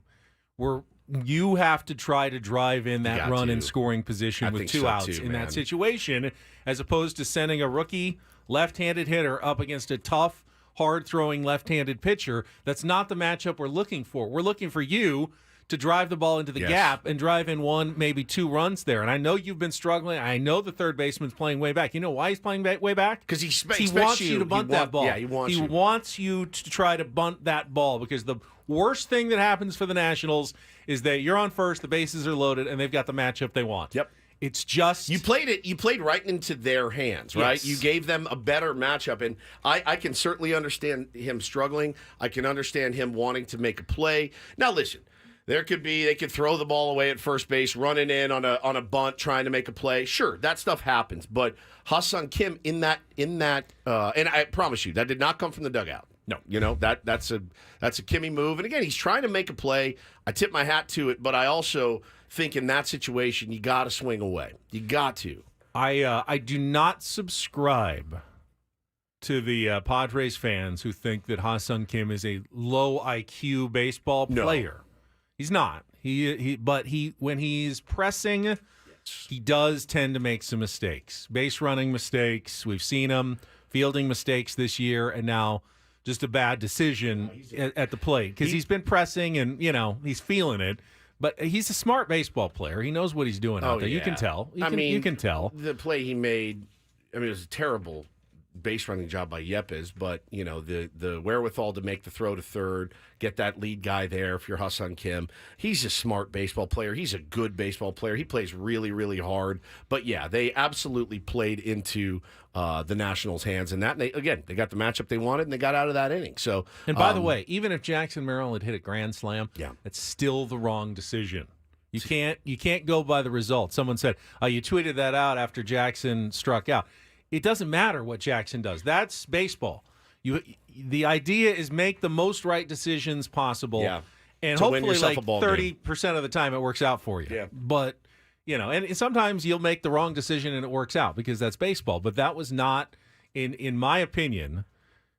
You have to try to drive in that run in scoring position with 2 outs in that situation, as opposed to sending a rookie left-handed hitter up against a tough, hard-throwing left-handed pitcher. That's not the matchup we're looking for. We're looking for you to drive the ball into the gap and drive in 1, maybe 2 runs there. And I know you've been struggling. I know the third baseman's playing way back. You know why he's playing way back? Because he wants you to bunt that ball. Yeah, he wants you to try to bunt that ball, because the worst thing that happens for the Nationals is that you're on first, the bases are loaded, and they've got the matchup they want. Yep. It's just you played right into their hands, right? Yes. You gave them a better matchup, and I can certainly understand him struggling. I can understand him wanting to make a play. Now, listen, they could throw the ball away at first base, running in on a bunt, trying to make a play. Sure, that stuff happens, but Ha-Seong Kim in that, and I promise you, that did not come from the dugout. No, that's a Kimmy move, and again, he's trying to make a play. I tip my hat to it, but I also think in that situation, you got to swing away. You got to. I do not subscribe to the Padres fans who think that Ha-Seong Kim is a low IQ baseball player. He's not. But when he's pressing, he does tend to make some mistakes. Base running mistakes. We've seen him fielding mistakes this year, and now just a bad decision at the plate because he's been pressing and he's feeling it. But he's a smart baseball player. He knows what he's doing out there. You can tell. You can tell. The play he made, it was a terrible base running job by Yepes, but the wherewithal to make the throw to third, get that lead guy there if you're Ha-Seong Kim. He's a smart baseball player. He's a good baseball player. He plays really, really hard. But yeah, they absolutely played into the Nationals' hands, and they got the matchup they wanted, and they got out of that inning. So, and by the way, even if Jackson Merrill had hit a grand slam, that's still the wrong decision. You can't go by the result. Someone said, you tweeted that out after Jackson struck out. It doesn't matter what Jackson does. That's baseball. The idea is make the most right decisions possible. Yeah. And hopefully like 30% of the time it works out for you. Yeah. But, and sometimes you'll make the wrong decision and it works out because that's baseball. But that was not, in my opinion,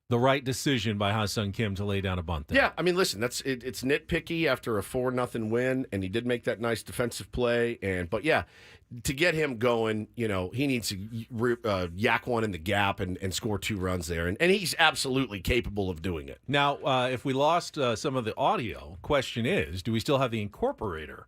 the right decision by Ha-Seong Kim to lay down a bunt there. Yeah, I mean, listen, it's nitpicky after a 4-0 win, and he did make that nice defensive play. But yeah, to get him going, he needs to yak one in the gap and score 2 runs there, and he's absolutely capable of doing it. Now, if we lost some of the audio, question is, do we still have the incorporator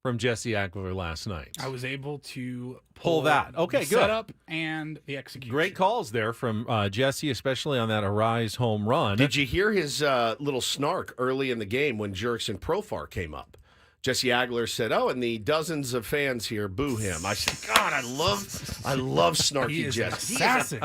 from Jesse Agler last night? I was able to pull that. Okay, the good. Setup and the execution. Great calls there from Jesse, especially on that Arise home run. Did you hear his little snark early in the game when Jurickson Profar came up? Jesse Agler said, and the dozens of fans here boo him. I said, God, I love snarky He is an Jesse. assassin.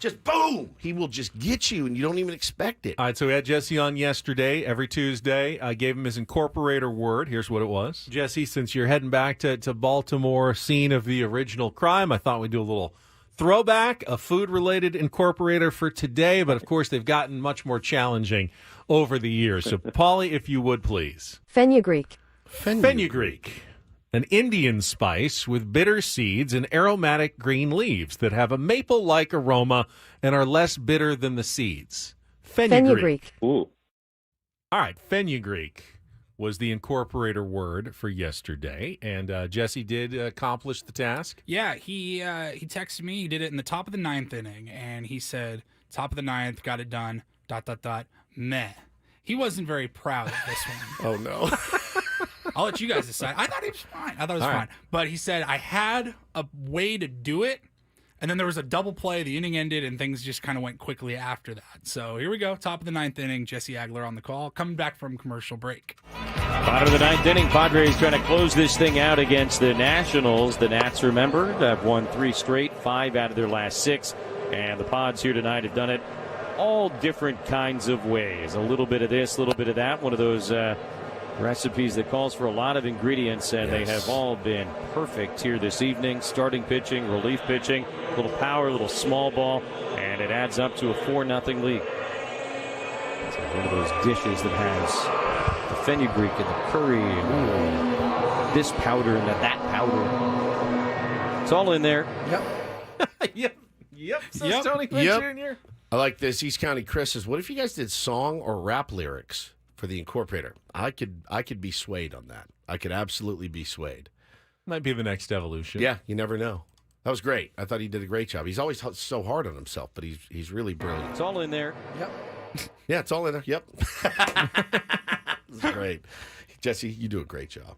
Just boom. He will just get you, and you don't even expect it. All right, so we had Jesse on yesterday, every Tuesday. I gave him his incorporator word. Here's what it was. Jesse, since you're heading back to Baltimore, scene of the original crime, I thought we'd do a little throwback, a food-related incorporator for today, but of course they've gotten much more challenging over the years. So, Paulie, if you would, please. Fenugreek. Fenugreek, an Indian spice with bitter seeds and aromatic green leaves that have a maple-like aroma and are less bitter than the seeds. Fenugreek. Ooh. All right, fenugreek was the incorporator word for yesterday, and Jesse did accomplish the task. Yeah, he texted me. He did it in the top of the 9th inning, and he said, top of the 9th, got it done, ... meh. He wasn't very proud of this one. Oh, no. I'll let you guys decide. I thought he was fine. Fine. But he said, I had a way to do it, and then there was a double play. The inning ended, and things just kind of went quickly after that. So here we go. Top of the 9th inning. Jesse Agler on the call. Coming back from commercial break. Bottom of the 9th inning. Padres trying to close this thing out against the Nationals. The Nats, remember, have won 3 straight, 5 out of their last 6. And the Pods here tonight have done it all different kinds of ways. A little bit of this, a little bit of that. One of those recipes that calls for a lot of ingredients, and they have all been perfect here this evening. Starting pitching, relief pitching, a little power, a little small ball, and it adds up to a 4-0 lead. It's one of those dishes that has the fenugreek and the curry and this powder and that powder. It's all in there. Yep. Says Tony Quinn Jr. I like this. East County Chris says, what if you guys did song or rap lyrics for the incorporator? I could be swayed on that. I could absolutely be swayed. Might be the next evolution. Yeah, you never know. That was great. I thought he did a great job. He's always so hard on himself, but he's really brilliant. It's all in there. Yep. Yeah, it's all in there. Yep. That's great. Jesse, you do a great job.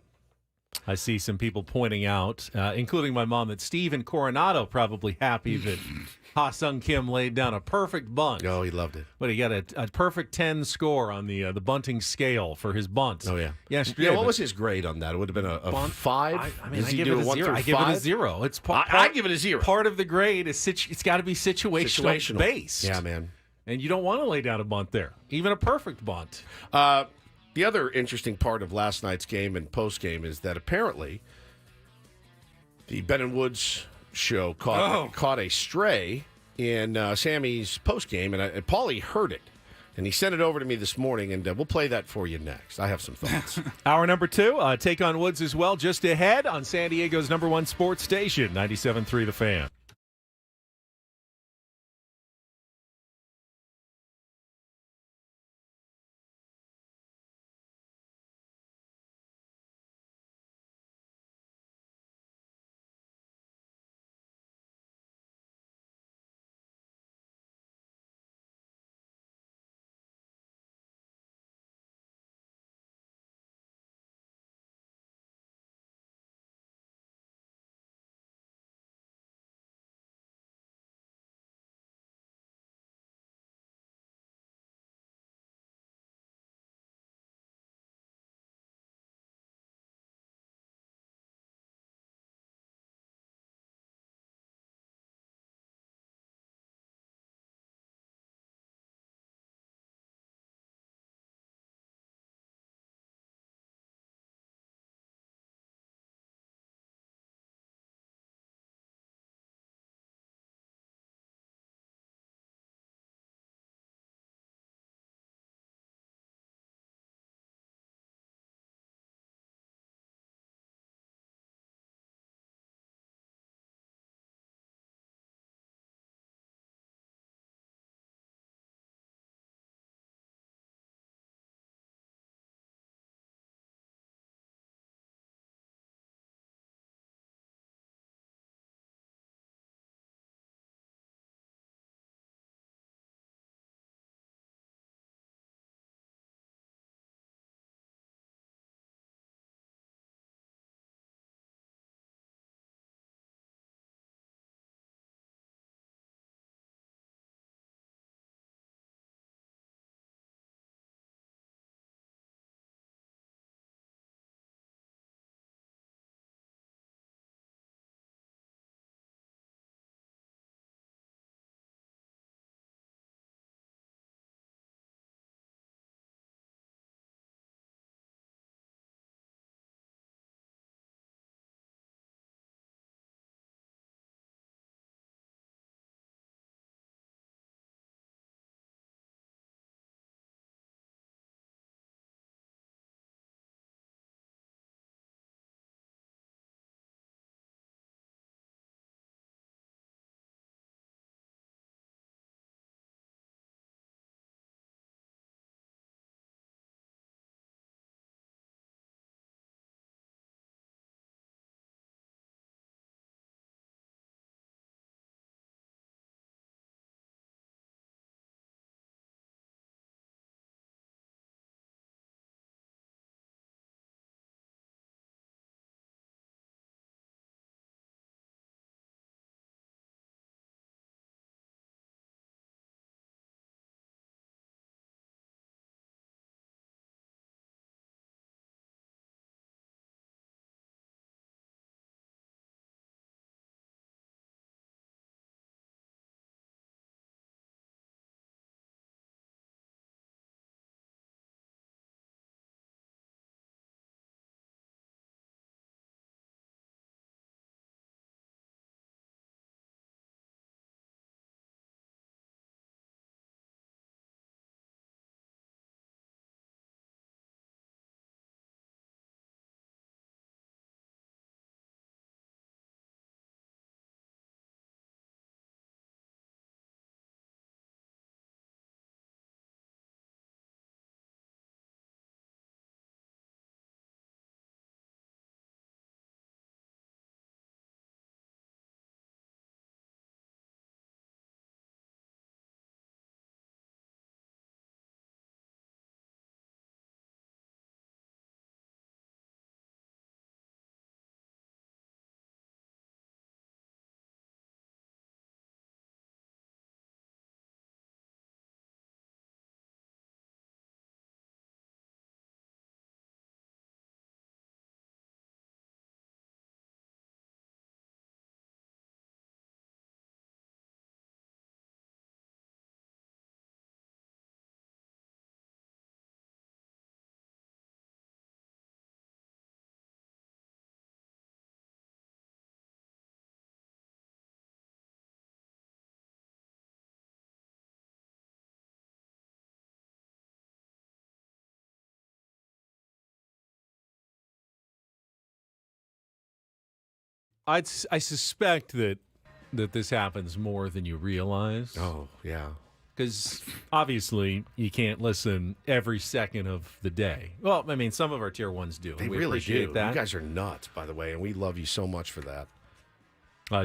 I see some people pointing out, including my mom, that Steve in Coronado probably happy that Ha-Seong Kim laid down a perfect bunt. Oh, he loved it. But he got a perfect 10 score on the bunting scale for his bunt. Oh, yeah. Yesterday. Yeah, what was his grade on that? It would have been a 5? I give it a 0. I give it a 0. It's I give it a 0. Part of the grade is it's got to be situational based. Yeah, man. And you don't want to lay down a bunt there, even a perfect bunt. The other interesting part of last night's game and postgame is that apparently the Ben and Woods show caught a stray in Sammy's postgame, and Paulie heard it, and he sent it over to me this morning, and we'll play that for you next. I have some thoughts. Hour number 2, take on Woods as well, just ahead on San Diego's #1 sports station, 97.3 The Fan. I suspect that this happens more than you realize. Oh, yeah. Because obviously you can't listen every second of the day. Well, I mean, some of our tier ones do. They we really appreciate do. that. You guys are nuts, by the way, and we love you so much for that.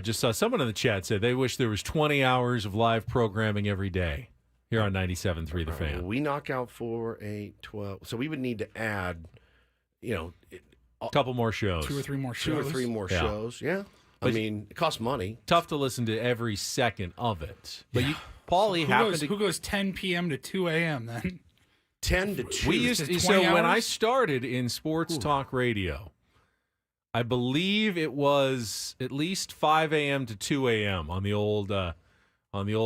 Just saw someone in the chat said they wish there was 20 hours of live programming every day here on 97.3 The Fan. We knock out 4, 8, 12. So we would need to add, a couple more shows. 2 or 3 more Two shows. or three more shows. Yeah. I mean, it costs money. Tough to listen to every second of it. But Paulie happened to... Who goes 10 p.m. to 2 a.m. then? 10 to 2. We used to, so when I started in sports talk radio, I believe it was at least 5 a.m. to 2 a.m. on the old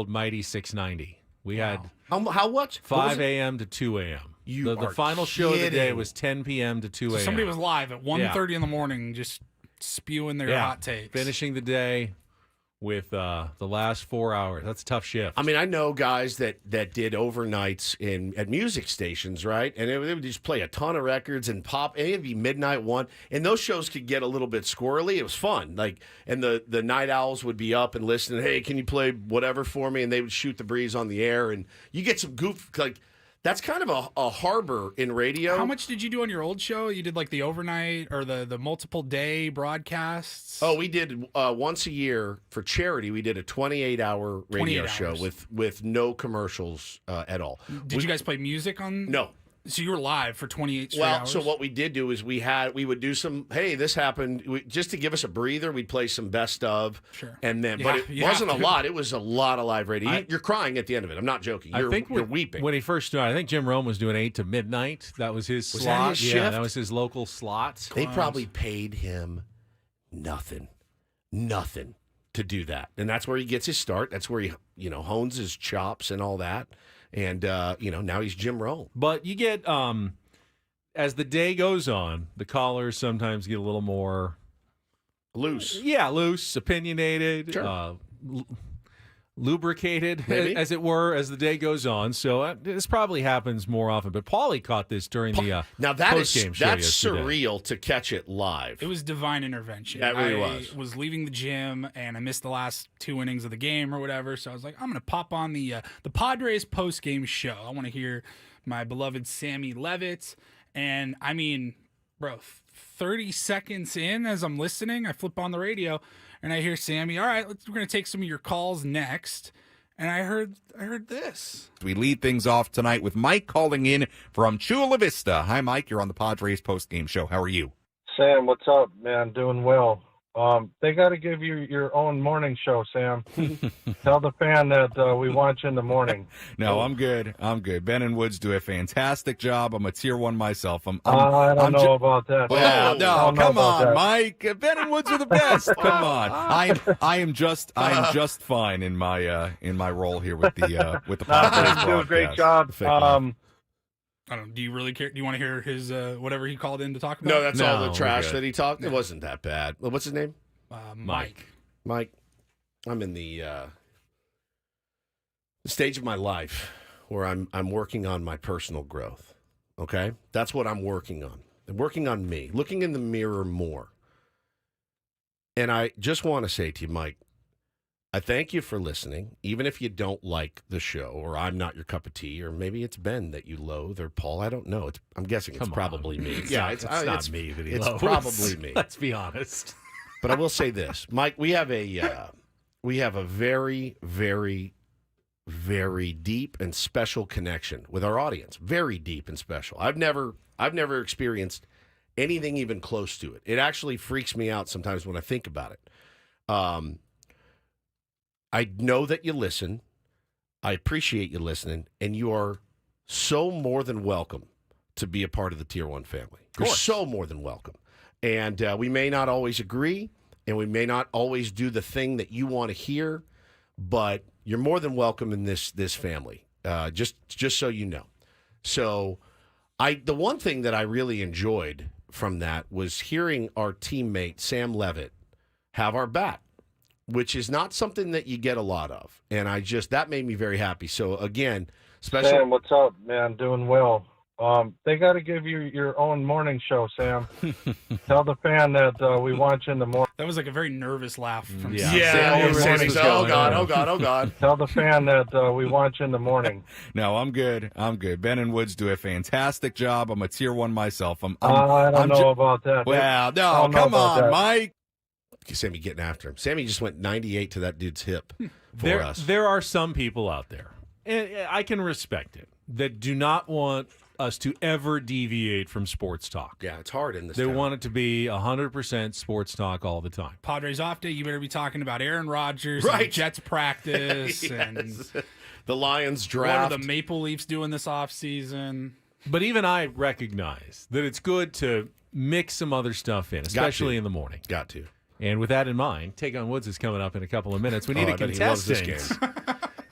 mighty 690. We had how much? 5 a.m. to 2 a.m. The final show of the day was 10 p.m. to 2 a.m. So somebody was live at 1:30 in the morning, just spewing their hot takes, finishing the day with the last 4 hours. That's a tough shift. I mean, I know guys that did overnights at music stations, right? And they would just play a ton of records and pop. It'd be midnight one, and those shows could get a little bit squirrely. It was fun, and the night owls would be up and listening. Hey, can you play whatever for me? And they would shoot the breeze on the air, and you get some goof like. That's kind of a harbor in radio. How much did you do on your old show? You did like the overnight or the multiple day broadcasts? Oh, we did once a year for charity. We did a 28-hour radio show with no commercials at all. Did you guys play music on? No. So you were live for 28 straight hours? So what we did do is we would do some, hey, this happened, just to give us a breather, we'd play some best of. Sure. And then, but it wasn't a lot. It was a lot of live radio. You're crying at the end of it. I'm not joking. You're weeping. When he first started, I think Jim Rome was doing 8 to midnight. That was his slot. That his shift? That was his local slot. They probably paid him nothing to do that. And that's where he gets his start. That's where he, hones his chops and all that. And, now he's Jim Rome. But you get, as the day goes on, the callers sometimes get a little more... Loose. Yeah, loose, opinionated, sure. Lubricated, as it were, as the day goes on. So this probably happens more often. But Paulie caught this during the now postgame show that's yesterday. surreal to catch it live. It was divine intervention. That really I was. was leaving the gym and I missed the last 2 innings of the game or whatever. So I was like, I'm going to pop on the Padres postgame show. I want to hear my beloved Sammy Levitt. And I mean, bro, 30 seconds in as I'm listening, I flip on the radio. And I hear Sammy, all right, we're going to take some of your calls next. And I heard this. We lead things off tonight with Mike calling in from Chula Vista. Hi, Mike. You're on the Padres postgame show. How are you? Sam, what's up, man? Doing well. They got to give you your own morning show, Sam. Tell the fan that we want you in the morning. No, I'm good. Ben and Woods do a fantastic job. I'm a tier 1 myself. I don't know about that. Well, no, come on, Mike. Ben and Woods are the best. Come on. I am just fine in my role here with the Padres. Do a great job. I don't know. Do you really care? Do you want to hear his whatever he called in to talk about? No, that's all the trash that he talked. It wasn't that bad. What's his name? Mike. Mike. I'm in the stage of my life where I'm working on my personal growth. Okay, that's what I'm working on. I'm working on me, looking in the mirror more. And I just want to say to you, Mike, I thank you for listening, even if you don't like the show, or I'm not your cup of tea, or maybe it's Ben that you loathe, or Paul. I don't know. I'm guessing it's probably me. It's not me that he it's loathes. Probably me. Let's be honest. But I will say this, Mike. We have a very, very, very deep and special connection with our audience. Very deep and special. I've never experienced anything even close to it. It actually freaks me out sometimes when I think about it. I know that you listen. I appreciate you listening, and you are so more than welcome to be a part of the Tier 1 family. You're so more than welcome. And we may not always agree, and we may not always do the thing that you want to hear, but you're more than welcome in this family, just so you know. So the one thing that I really enjoyed from that was hearing our teammate, Sam Levitt, have our back, which is not something that you get a lot of. And that made me very happy. So again, Sam, what's up, man? Doing well. They got to give you your own morning show, Sam. Tell the fan that we want you in the morning. That was like a very nervous laugh from Yeah. Sam. Sammy's, oh God. Tell the fan that we want you in the morning. No, I'm good. Ben and Woods do a fantastic job. I'm a tier 1 myself. I don't know about that. Well, I no, don't know come about on, that. Mike. Sammy getting after him. Sammy just went 98 to that dude's hip for us. There are some people out there, and I can respect it, that do not want us to ever deviate from sports talk. Yeah, it's hard in this They town. want it to be 100% sports talk all the time. Padres off day, you better be talking about Aaron Rodgers, Right. and Jets practice, Yes. and The Lions what draft. are the Maple Leafs doing this offseason? But even I recognize that it's good to mix some other stuff in, especially in the morning. Got to. And with that in mind, Take on Woods is coming up in a couple of minutes. We need I a bet he loves this contestant. game.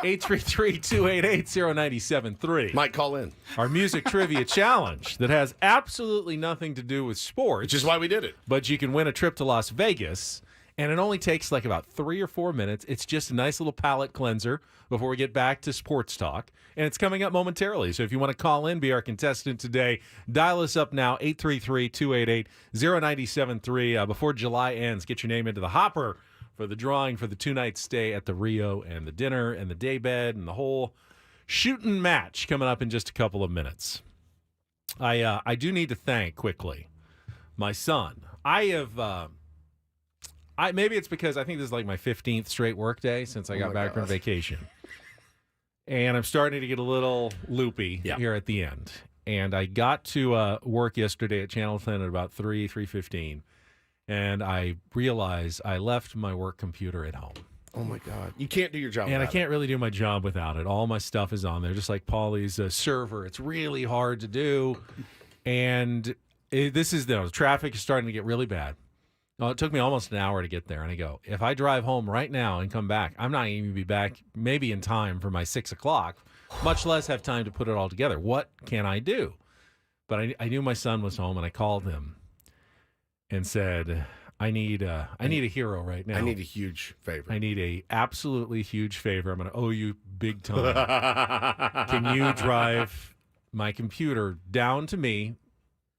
833-288-0973. Mike, call in. Our music trivia challenge that has absolutely nothing to do with sports. Which is why we did it. But you can win a trip to Las Vegas, and it only takes like about 3 or 4 minutes. It's just a nice little palate cleanser before we get back to sports talk. And it's coming up momentarily. So if you want to call in, be our contestant today, dial us up now, 833-288-0973. Before July ends, get your name into the hopper for the drawing for the 2-night stay at the Rio and the dinner and the day bed and the whole shooting match coming up in just a couple of minutes. I do need to thank quickly my son. Maybe it's because I think this is like my 15th straight work day since I got back from vacation. And I'm starting to get a little loopy here at the end. And I got to work yesterday at Channel 10 at about 3:15. And I realized I left my work computer at home. Oh, my God. You can't do your job And I without can't really do my job without it. All my stuff is on there, just like Paulie's server. It's really hard to do. And the traffic is starting to get really bad. Well, it took me almost an hour to get there. And I go, if I drive home right now and come back, I'm not even going to be back maybe in time for my 6 o'clock, much less have time to put it all together. What can I do? But I knew my son was home, and I called him and said, I need a hero right now. I need a huge favor. I need a absolutely huge favor. I'm going to owe you big time. Can you drive my computer down to me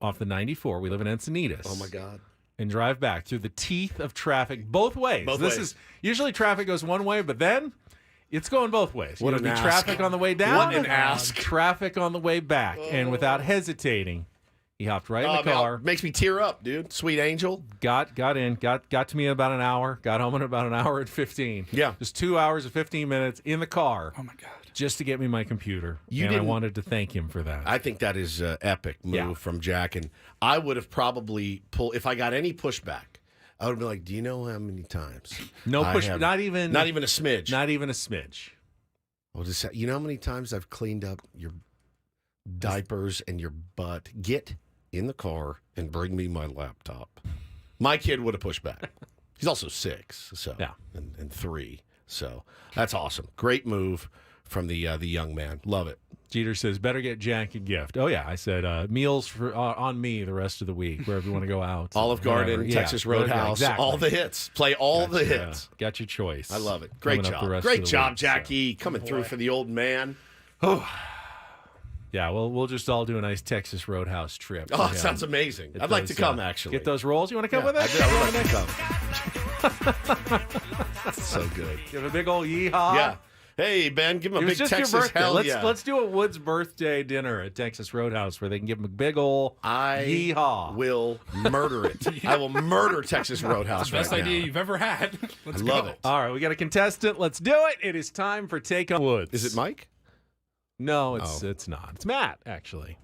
off the 94? We live in Encinitas. Oh, my God. And drive back through the teeth of traffic both ways. Both This ways. is usually traffic goes one way, but then it's going both ways. What It'll an be ask. traffic on the way down. What an ask. Traffic on the way back. And without hesitating, he hopped right in the car. Makes me tear up, dude. Sweet angel. Got in, got to me in about an hour, got home in about an hour and 15. Yeah. Just 2 hours and 15 minutes in the car. Oh, my God. Just to get me my computer. And I wanted to thank him for that. I think that is an epic move from Jack. And I would have probably pulled, if I got any pushback, I would be like, do you know how many times? No I push, have- not even a smidge. Not even a smidge. Well, just you know how many times I've cleaned up your diapers and your butt? Get in the car and bring me my laptop. My kid would have pushed back. He's also 6, so and 3, so that's awesome. Great move from the young man. Love it. Jeter says, better get Jack a gift. Oh, yeah. I said, meals for on me the rest of the week, wherever you want to go out. Olive Garden, Whatever. Texas Yeah, Roadhouse, exactly. all the hits. Play all the hits. Got your choice. I love it. Great Coming up the job. rest Great of the job, week, Jackie. Coming through for the old man. Yeah, well, we'll just all do a nice Texas Roadhouse trip. Oh, it sounds amazing. I'd like to come, actually. Get those rolls. You want to come with us? I would like to come. So good. Give a big old yeehaw. Yeah. Hey, Ben, give him a It was big just Texas your birthday. hell Let's yeah. let's do a Woods birthday dinner at Texas Roadhouse where they can give him a big old yeehaw. Will murder it. I will murder Texas Roadhouse Best right idea now. you've ever had. Let's I love it. All right, we got a contestant. Let's do it. It is time for Take on Woods. Is it Mike? No, it's not. It's Matt, actually.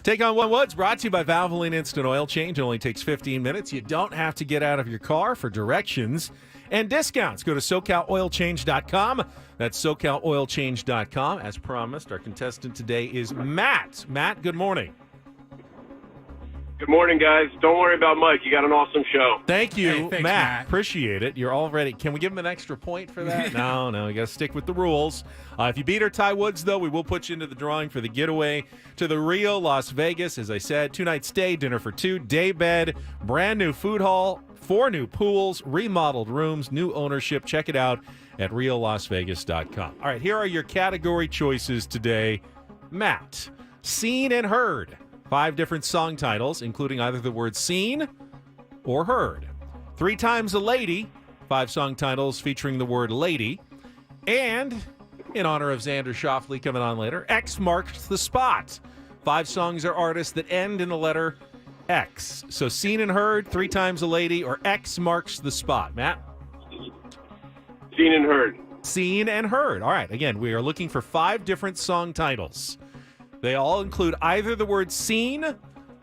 Take on One Woods, brought to you by Valvoline Instant Oil Change. It only takes 15 minutes. You don't have to get out of your car for directions and discounts. Go to SoCalOilChange.com. That's SoCalOilChange.com. As promised, our contestant today is Matt. Matt, good morning. Good morning, guys. Don't worry about Mike. You got an awesome show. Thank you, Hey, thanks, Matt. Matt. Appreciate it. You're all ready. Can we give him an extra point for that? No, you got to stick with the rules. If you beat or tie Woods, though, we will put you into the drawing for the getaway to the Rio, Las Vegas. As I said, 2-night stay, dinner for 2, day bed, brand new food hall 4 new pools, remodeled rooms, new ownership. Check it out at reallasvegas.com. All right, here are your category choices today. Matt, seen and heard. 5 different song titles, including either the word seen or heard. 3 Times a Lady. 5 song titles featuring the word lady. And in honor of Xander Schauffele coming on later, X marks the spot. 5 songs or artists that end in the letter X. So seen and heard, 3 Times a Lady, or X marks the spot. Matt? Seen and heard. Seen and heard. All right. Again, we are looking for 5 different song titles. They all include either the word seen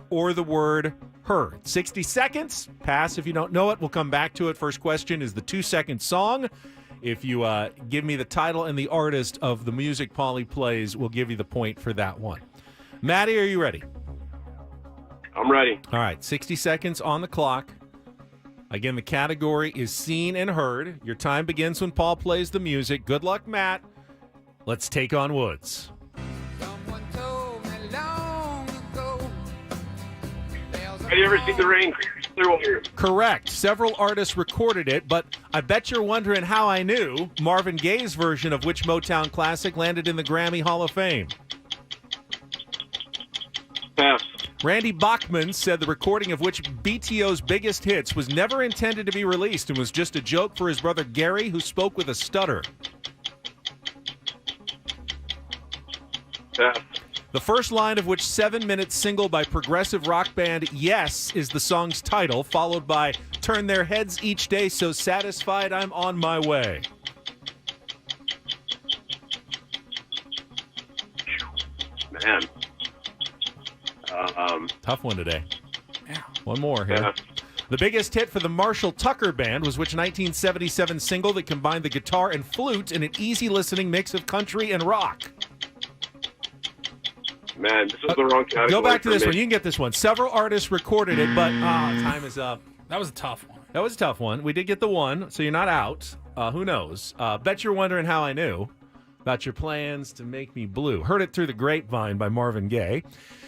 or the word heard. 60 seconds. Pass if you don't know it. We'll come back to it. First question is the 2-second song. If you give me the title and the artist of the music Paulie plays, we'll give you the point for that one. Maddie, are you ready? I'm ready. All right. 60 seconds on the clock. Again, the category is seen and heard. Your time begins when Paul plays the music. Good luck, Matt. Let's take on Woods. Have you ever seen the rain? Correct. Several artists recorded it, but I bet you're wondering how I knew Marvin Gaye's version of which Motown classic landed in the Grammy Hall of Fame. Pass. Randy Bachman said the recording of which BTO's biggest hits was never intended to be released and was just a joke for his brother Gary, who spoke with a stutter. Pass. The first line of which 7-minute single by progressive rock band Yes is the song's title, followed by Turn Their Heads Each Day So Satisfied I'm On My Way. Man. Tough one today. Yeah. One more here. Yeah. The biggest hit for the Marshall Tucker Band was which 1977 single that combined the guitar and flute in an easy listening mix of country and rock? Man, this is the wrong category. Go back to for this me. one. You can get this one. Several artists recorded it, but time is up. That was a tough one. That was a tough one. We did get the one, so you're not out. Who knows? Bet you're wondering how I knew about your plans to make me blue. Heard it through the grapevine by Marvin Gaye.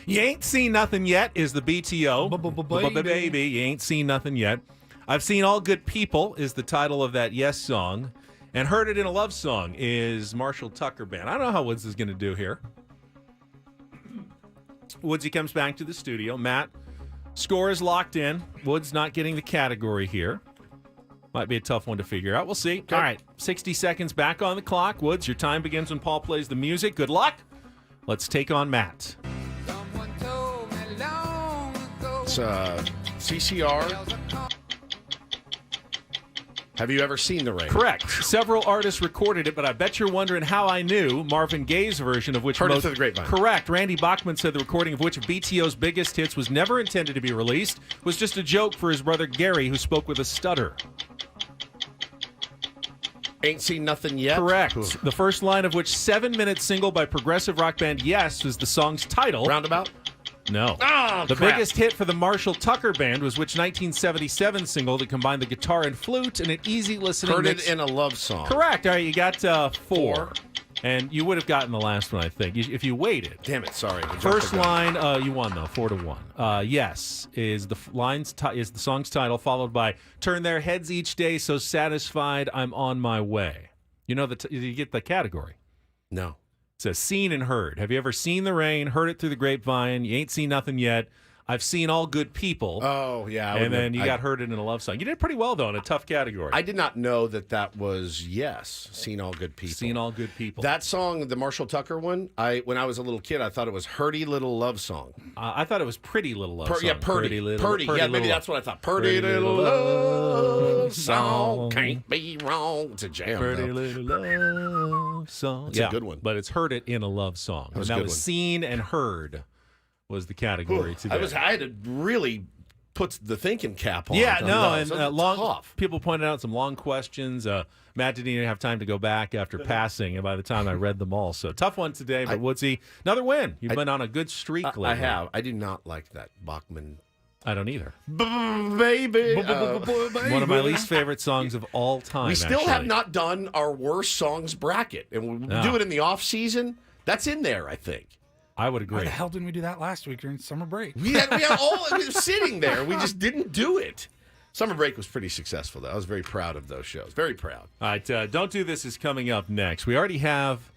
You ain't seen nothing yet is the BTO. Baby, you ain't seen nothing yet. I've seen all good people is the title of that Yes song. And Heard It in a Love Song is Marshall Tucker Band. I don't know how Woods is going to do here. Woodsy comes back to the studio. Matt, score is locked in. Woods not getting the category here. Might be a tough one to figure out. We'll see. Okay. All right, 60 seconds back on the clock. Woods, your time begins when Paul plays the music. Good luck. Let's take on Matt. It's CCR. Have you ever seen the rain? Correct. Several artists recorded it, but I bet you're wondering how I knew Marvin Gaye's version of which... Heard it through the grapevine. Correct. Randy Bachman said the recording of which of BTO's biggest hits was never intended to be released, was just a joke for his brother Gary, who spoke with a stutter. Ain't seen nothing yet? Correct. Ooh. The first line of which 7-minute single by progressive rock band Yes was the song's title. Roundabout? No. Oh, the crap. biggest hit for the Marshall Tucker Band was which 1977 single that combined the guitar and flute in an easy listening Heard mix. it in a love song. Correct. All right, you got 4. And you would have gotten the last one, I think, if you waited. Damn it, sorry. First line, you won though, 4-1. Yes is the is the song's title, followed by "Turn Their Heads Each Day So Satisfied I'm On My Way." You know you get the category. No. It says seen and heard. Have you ever seen the rain? Heard it through the grapevine? You ain't seen nothing yet. I've seen all good people. Oh, yeah. And then you got heard it in a love song. You did pretty well, though, in a tough category. I did not know that was Yes, Seen All Good People. Seen all good people. That song, the Marshall Tucker one, when I was a little kid, I thought it was Hurdy Little Love Song. I thought it was Pretty Little Love Song. Yeah, Purdy. Little, Yeah, maybe that's what I thought. Purdy Little Love Song. Can't be wrong. It's a jam. Pretty though. Little Love Song. It's a good one. But it's Heard It in a Love Song. That was and a that good was one. Seen and Heard was the category today. I had to really put the thinking cap on. Yeah, on no, those. and Those are tough. people pointed out some long questions. Matt didn't even have time to go back after passing, and by the time I read them all. So tough one today, but Woodsy, another win. You've been on a good streak lately. I have. I do not like that Bachman. I don't either. Baby. One of my least favorite songs of all time. We still actually. have not done our worst songs bracket, and we'll do it in the off season. That's in there, I think. I would Why agree. the hell didn't we do that last week during summer break? We were sitting there. We just didn't do it. Summer break was pretty successful, though. I was very proud of those shows. Very proud. All right, Don't Do This is coming up next. We already have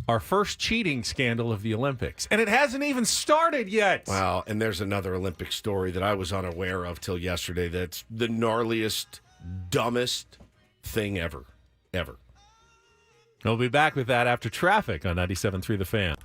our first cheating scandal of the Olympics, and it hasn't even started yet. Wow, and there's another Olympic story that I was unaware of till yesterday that's the gnarliest, dumbest thing ever. We'll be back with that after traffic on 97.3 The Fan.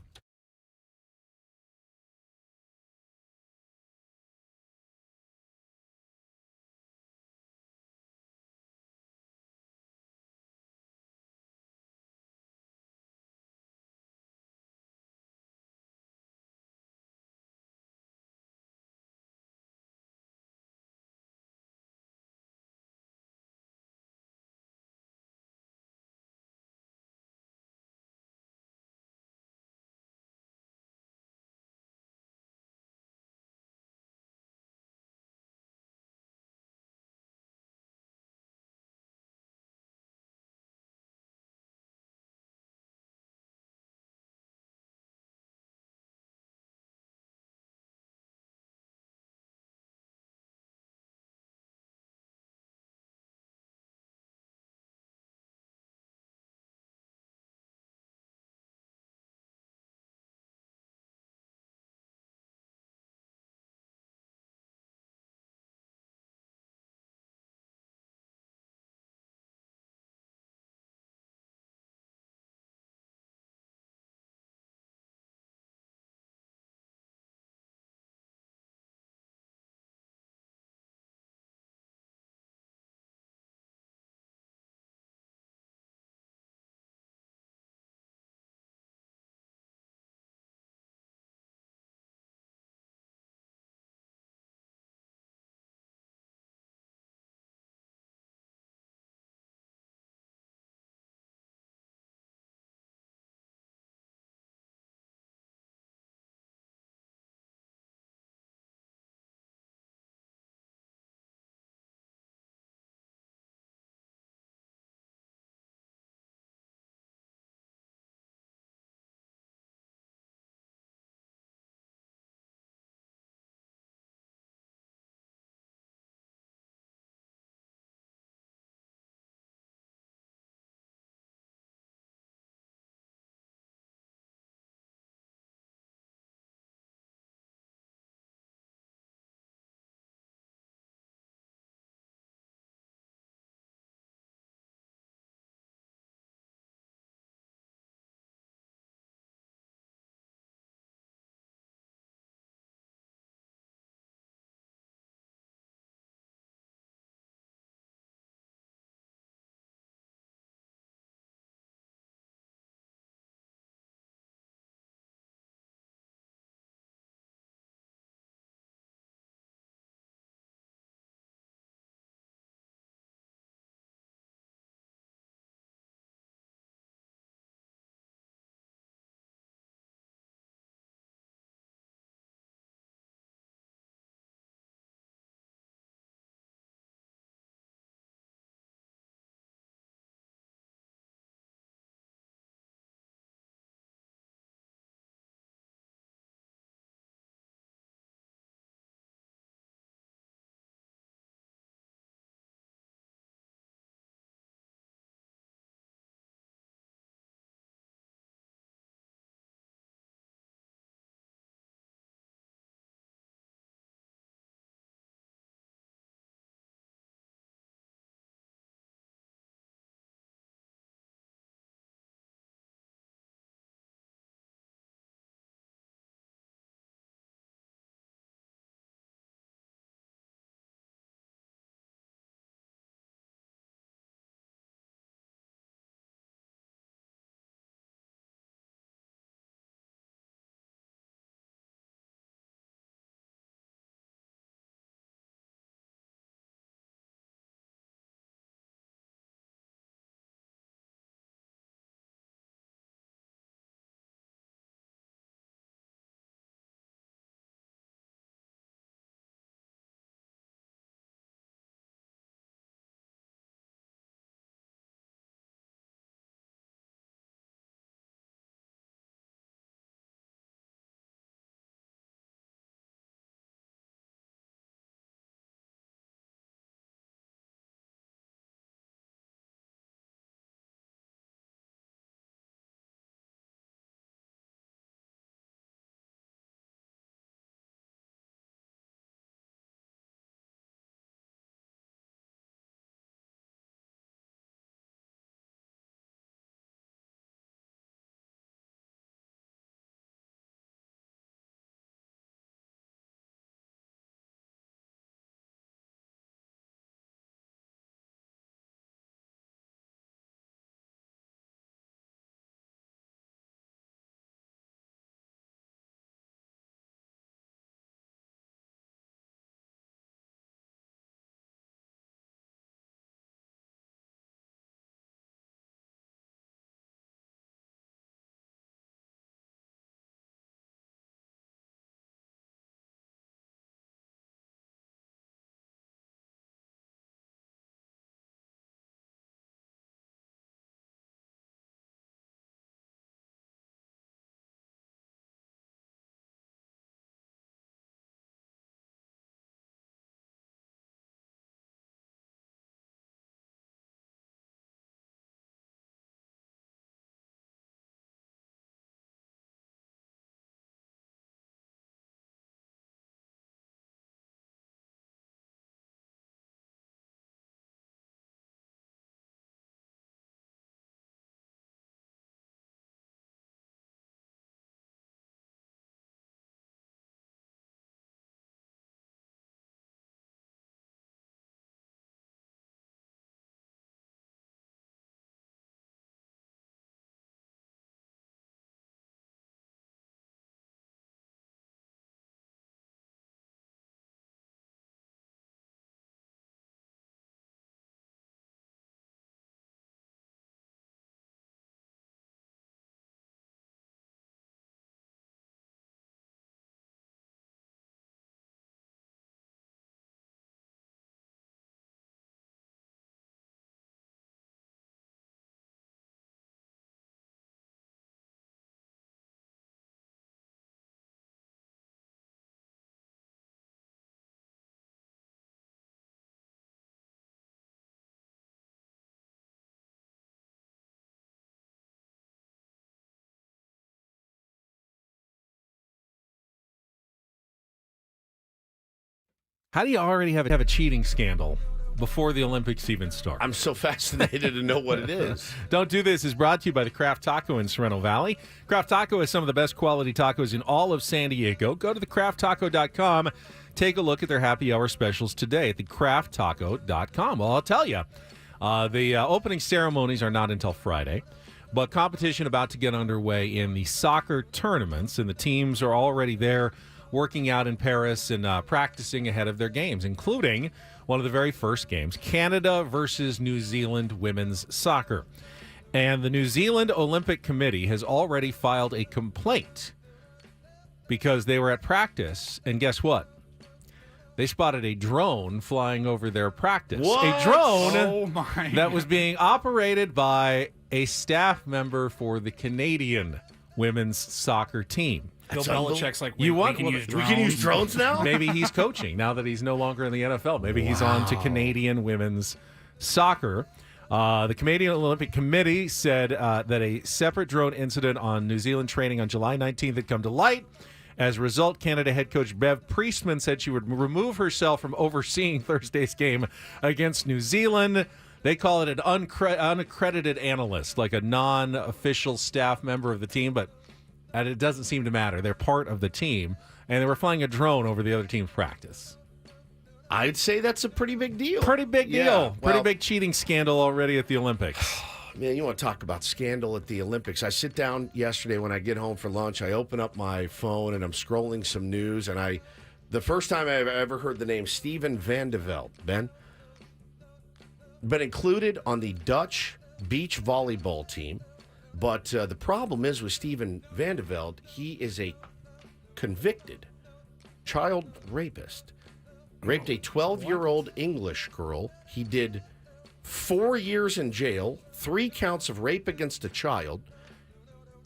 How do you already have a cheating scandal before the Olympics even start? I'm so fascinated to know what it is. Don't Do This is brought to you by the Craft Taco in Sorrento Valley. Craft Taco has some of the best quality tacos in all of San Diego. Go to thecrafttaco.com. Take a look at their happy hour specials today at thecrafttaco.com. Well, I'll tell you, the opening ceremonies are not until Friday, but competition about to get underway in the soccer tournaments, and the teams are already there working out in Paris and practicing ahead of their games, including one of the very first games, Canada versus New Zealand women's soccer. And the New Zealand Olympic Committee has already filed a complaint because they were at practice, and guess what? They spotted a drone flying over their practice. What? A drone Oh, my that was being operated by a staff member for the Canadian women's soccer team. Bill Belichick's like, You we want- can use We drones. can use drones now? Maybe he's coaching now that he's no longer in the NFL. Maybe he's on to Canadian women's soccer. The Canadian Olympic Committee said that a separate drone incident on New Zealand training on July 19th had come to light. As a result, Canada head coach Bev Priestman said she would remove herself from overseeing Thursday's game against New Zealand. They call it an unaccredited analyst, like a non-official staff member of the team, but it doesn't seem to matter. They're part of the team, and they were flying a drone over the other team's practice. I'd say that's a pretty big deal. Pretty big deal. Yeah, Pretty well- big cheating scandal already at the Olympics. Man, you want to talk about scandal at the Olympics. I sit down yesterday when I get home for lunch. I open up my phone and I'm scrolling some news. And the first time I've ever heard the name Steven Van de Velde, Ben, been included on the Dutch beach volleyball team. But the problem is with Steven Van de Velde, he is a convicted child rapist. Raped a 12-year-old English girl. He did 4 years in jail, 3 counts of rape against a child.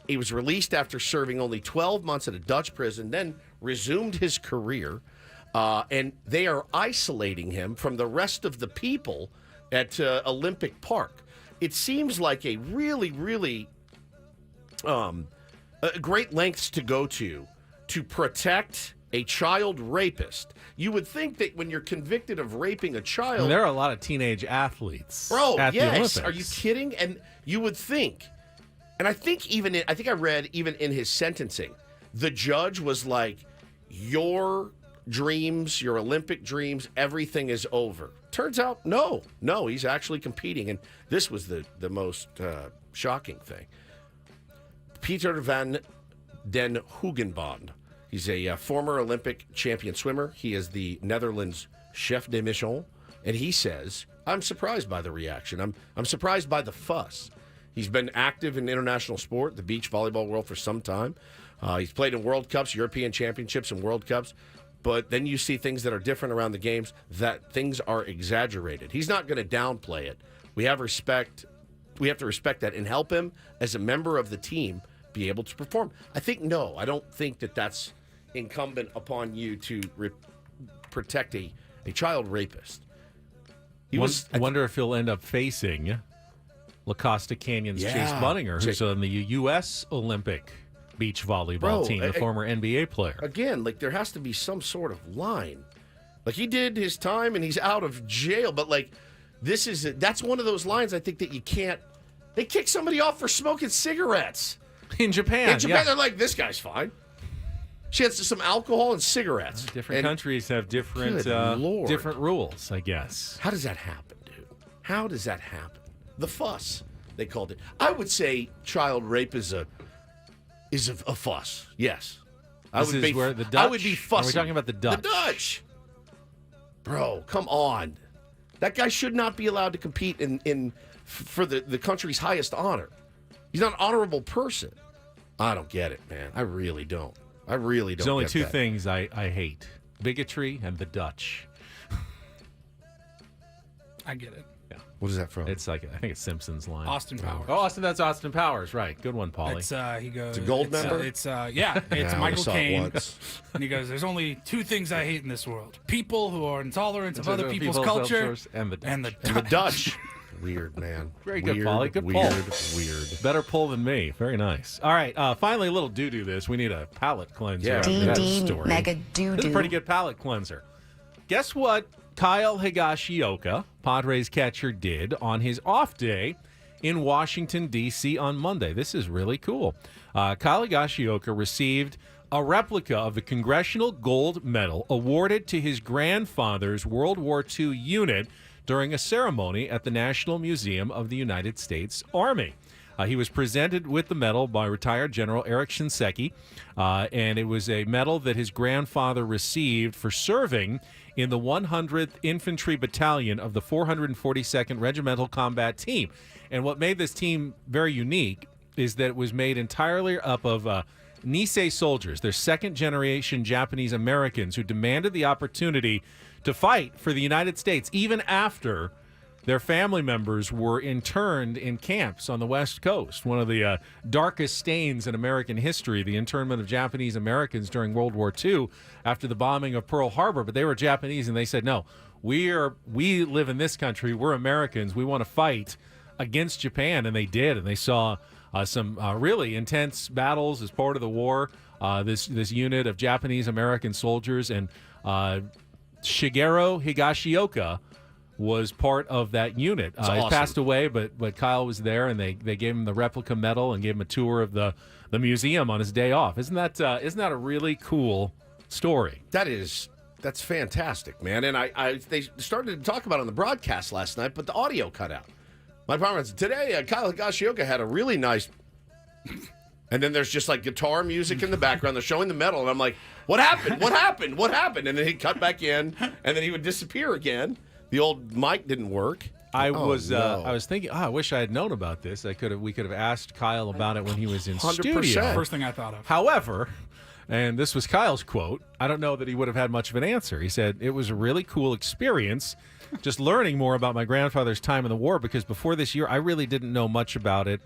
He was released after serving only 12 months at a Dutch prison, then resumed his career. And they are isolating him from the rest of the people at Olympic Park. It seems like a really, really great lengths to go to protect a child rapist. You would think that when you're convicted of raping a child... There are a lot of teenage athletes Bro, at the yes. Olympics. Are you kidding? And you would think, and I think I read even in his sentencing, the judge was like, your dreams, your Olympic dreams, everything is over. Turns out, no, he's actually competing. And this was the most shocking thing. Peter van den Hoogenbond. He's a former Olympic champion swimmer. He is the Netherlands chef de mission. And he says, I'm surprised by the reaction. I'm surprised by the fuss. He's been active in international sport, the beach volleyball world, for some time. He's played in World Cups, European Championships, and World Cups. But then you see things that are different around the games, that things are exaggerated. He's not going to downplay it. We have to respect that and help him as a member of the team be able to perform. I don't think that that's incumbent upon you to protect a child rapist. I wonder if he'll end up facing La Costa Canyon's Chase Bunninger, who's on the U.S. Olympic beach volleyball team, the former NBA player. Again, like there has to be some sort of line. Like he did his time and he's out of jail, but like that's one of those lines I think that you can't. They kick somebody off for smoking cigarettes In Japan, they're like, this guy's fine. She has some alcohol and cigarettes. Different countries have different different rules, I guess. How does that happen, dude? How does that happen? The fuss, they called it. I would say child rape is a fuss. Yes. I would be fussing. Are we talking about the Dutch? The Dutch. Bro, come on. That guy should not be allowed to compete for the country's highest honor. He's not an honorable person. I don't get it, man. I really don't. There's only get two that. things I hate: bigotry and the Dutch. I get it. Yeah. What is that from? It's like I think it's Simpsons line. Austin Powers. Oh, that's Austin Powers, right? Good one, Paulie. It's he goes. It's a gold member? It's Yeah, I Michael saw it Caine, once. and he goes, "There's only 2 things I hate in this world: people who are intolerant of other people's people's culture, cultures, and the Dutch. and the And the Dutch. Weird, man. Very good, weird, Paulie. Good weird, pull. Weird. Better pull than me. Very nice. All right, finally, a little doo-doo this. We need a palate cleanser. Yeah. after that story. mega This is doo-doo. a pretty good palate cleanser. Guess what Kyle Higashioka, Padres catcher, did on his off day in Washington, D.C. on Monday. This is really cool. Kyle Higashioka received a replica of the Congressional Gold Medal awarded to his grandfather's World War II unit during a ceremony at the National Museum of the United States Army. He was presented with the medal by retired General Eric Shinseki, and it was a medal that his grandfather received for serving in the 100th Infantry Battalion of the 442nd Regimental Combat Team. And what made this team very unique is that it was made entirely up of Nisei soldiers. They're second-generation Japanese Americans who demanded the opportunity to fight for the United States even after their family members were interned in camps on the West Coast. One of the darkest stains in American history, the internment of Japanese Americans during World War II after the bombing of Pearl Harbor. But they were Japanese, and they said, no, we live in this country. We're Americans. We want to fight against Japan, and they did. And they saw some really intense battles as part of the war. This unit of Japanese American soldiers, and Shigeru Higashioka was part of that unit. He awesome. passed away, but Kyle was there, and they gave him the replica medal and gave him a tour of the museum on his day off. Isn't that a really cool story? That's fantastic, man. And they started to talk about it on the broadcast last night, but the audio cut out. My problem is today, Kyle Higashioka had a really nice. And then there's just like guitar music in the background. They're showing the medal, and I'm like, what happened? What happened? What happened? And then he'd cut back in, and then he would disappear again. The old mic didn't work. I was thinking, I wish I had known about this. We could have asked Kyle about it when he was in 100%. studio. First thing I thought of. However, and this was Kyle's quote, I don't know that he would have had much of an answer. He said, it was a really cool experience just learning more about my grandfather's time in the war, because before this year, I really didn't know much about it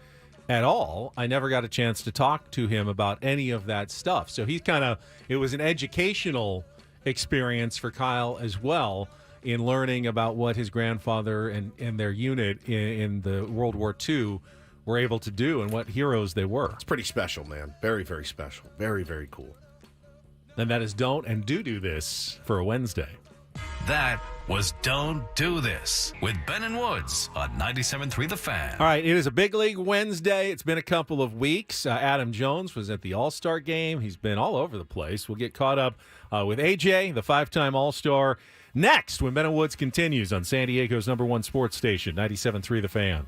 at all. I never got a chance to talk to him about any of that stuff. So it was an educational experience for Kyle as well, in learning about what his grandfather and their unit in the World War II were able to do and what heroes they were. It's pretty special, man. Very, very special. Very, very cool. And that is Don't and Do This for a Wednesday. That was Don't Do This with Ben and Woods on 97.3 The Fan. All right, it is a Big League Wednesday. It's been a couple of weeks. Adam Jones was at the All-Star game. He's been all over the place. We'll get caught up with AJ, the five-time All-Star, next when Ben and Woods continues on San Diego's #1 sports station, 97.3 The Fan.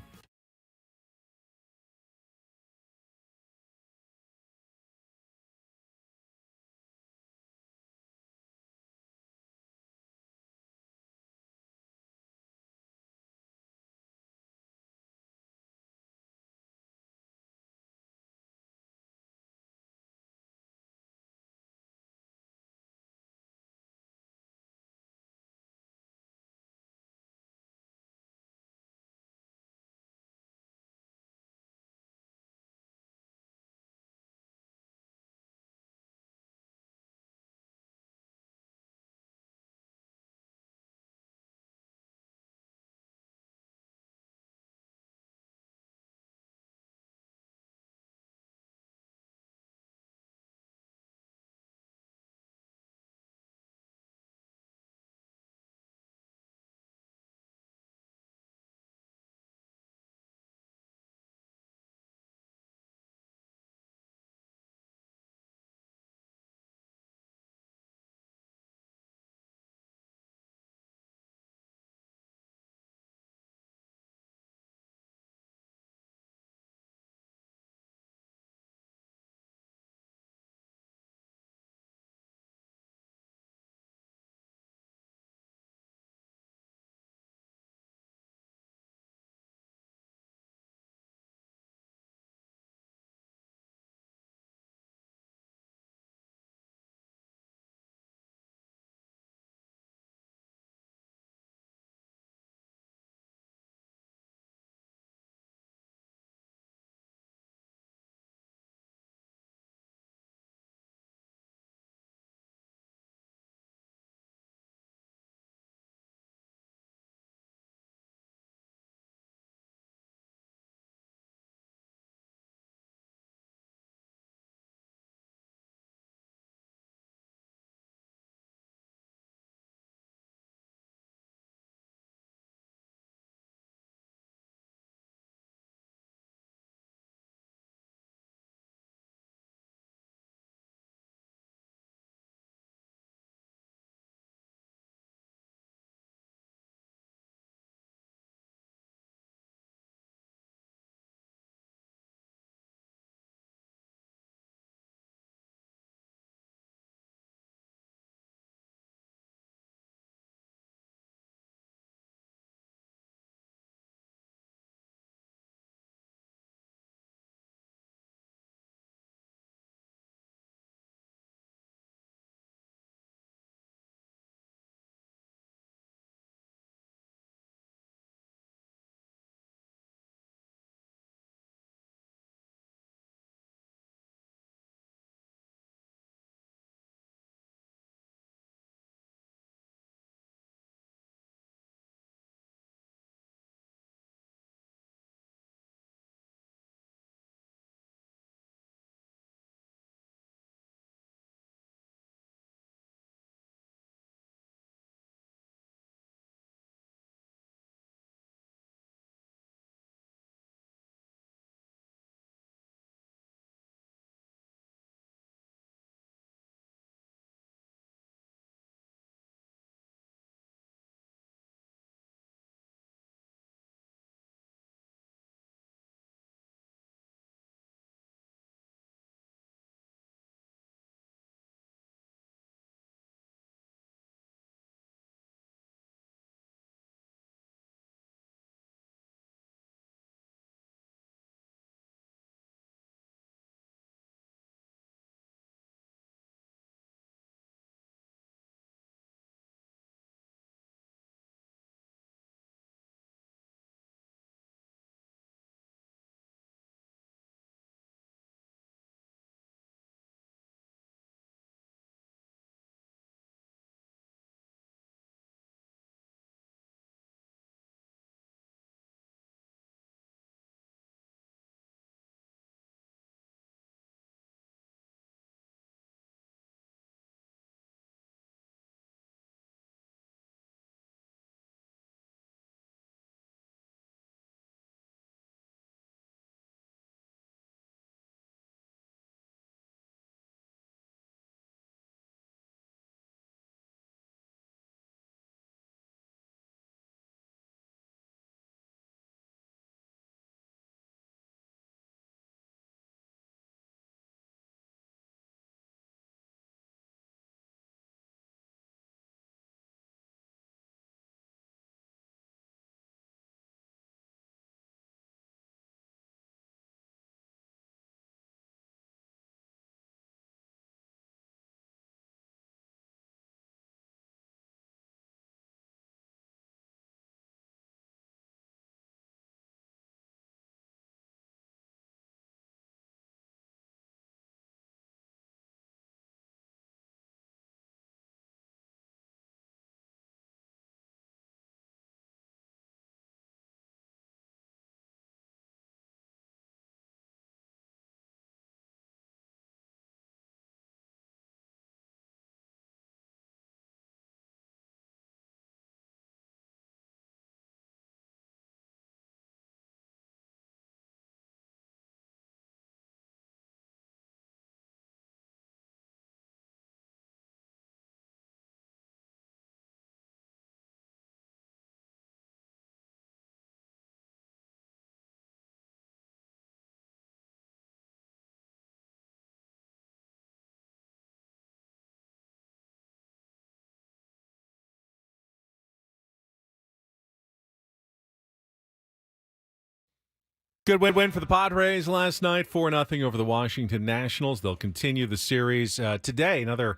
Good win for the Padres last night, 4-0 over the Washington Nationals. They'll continue the series today. Another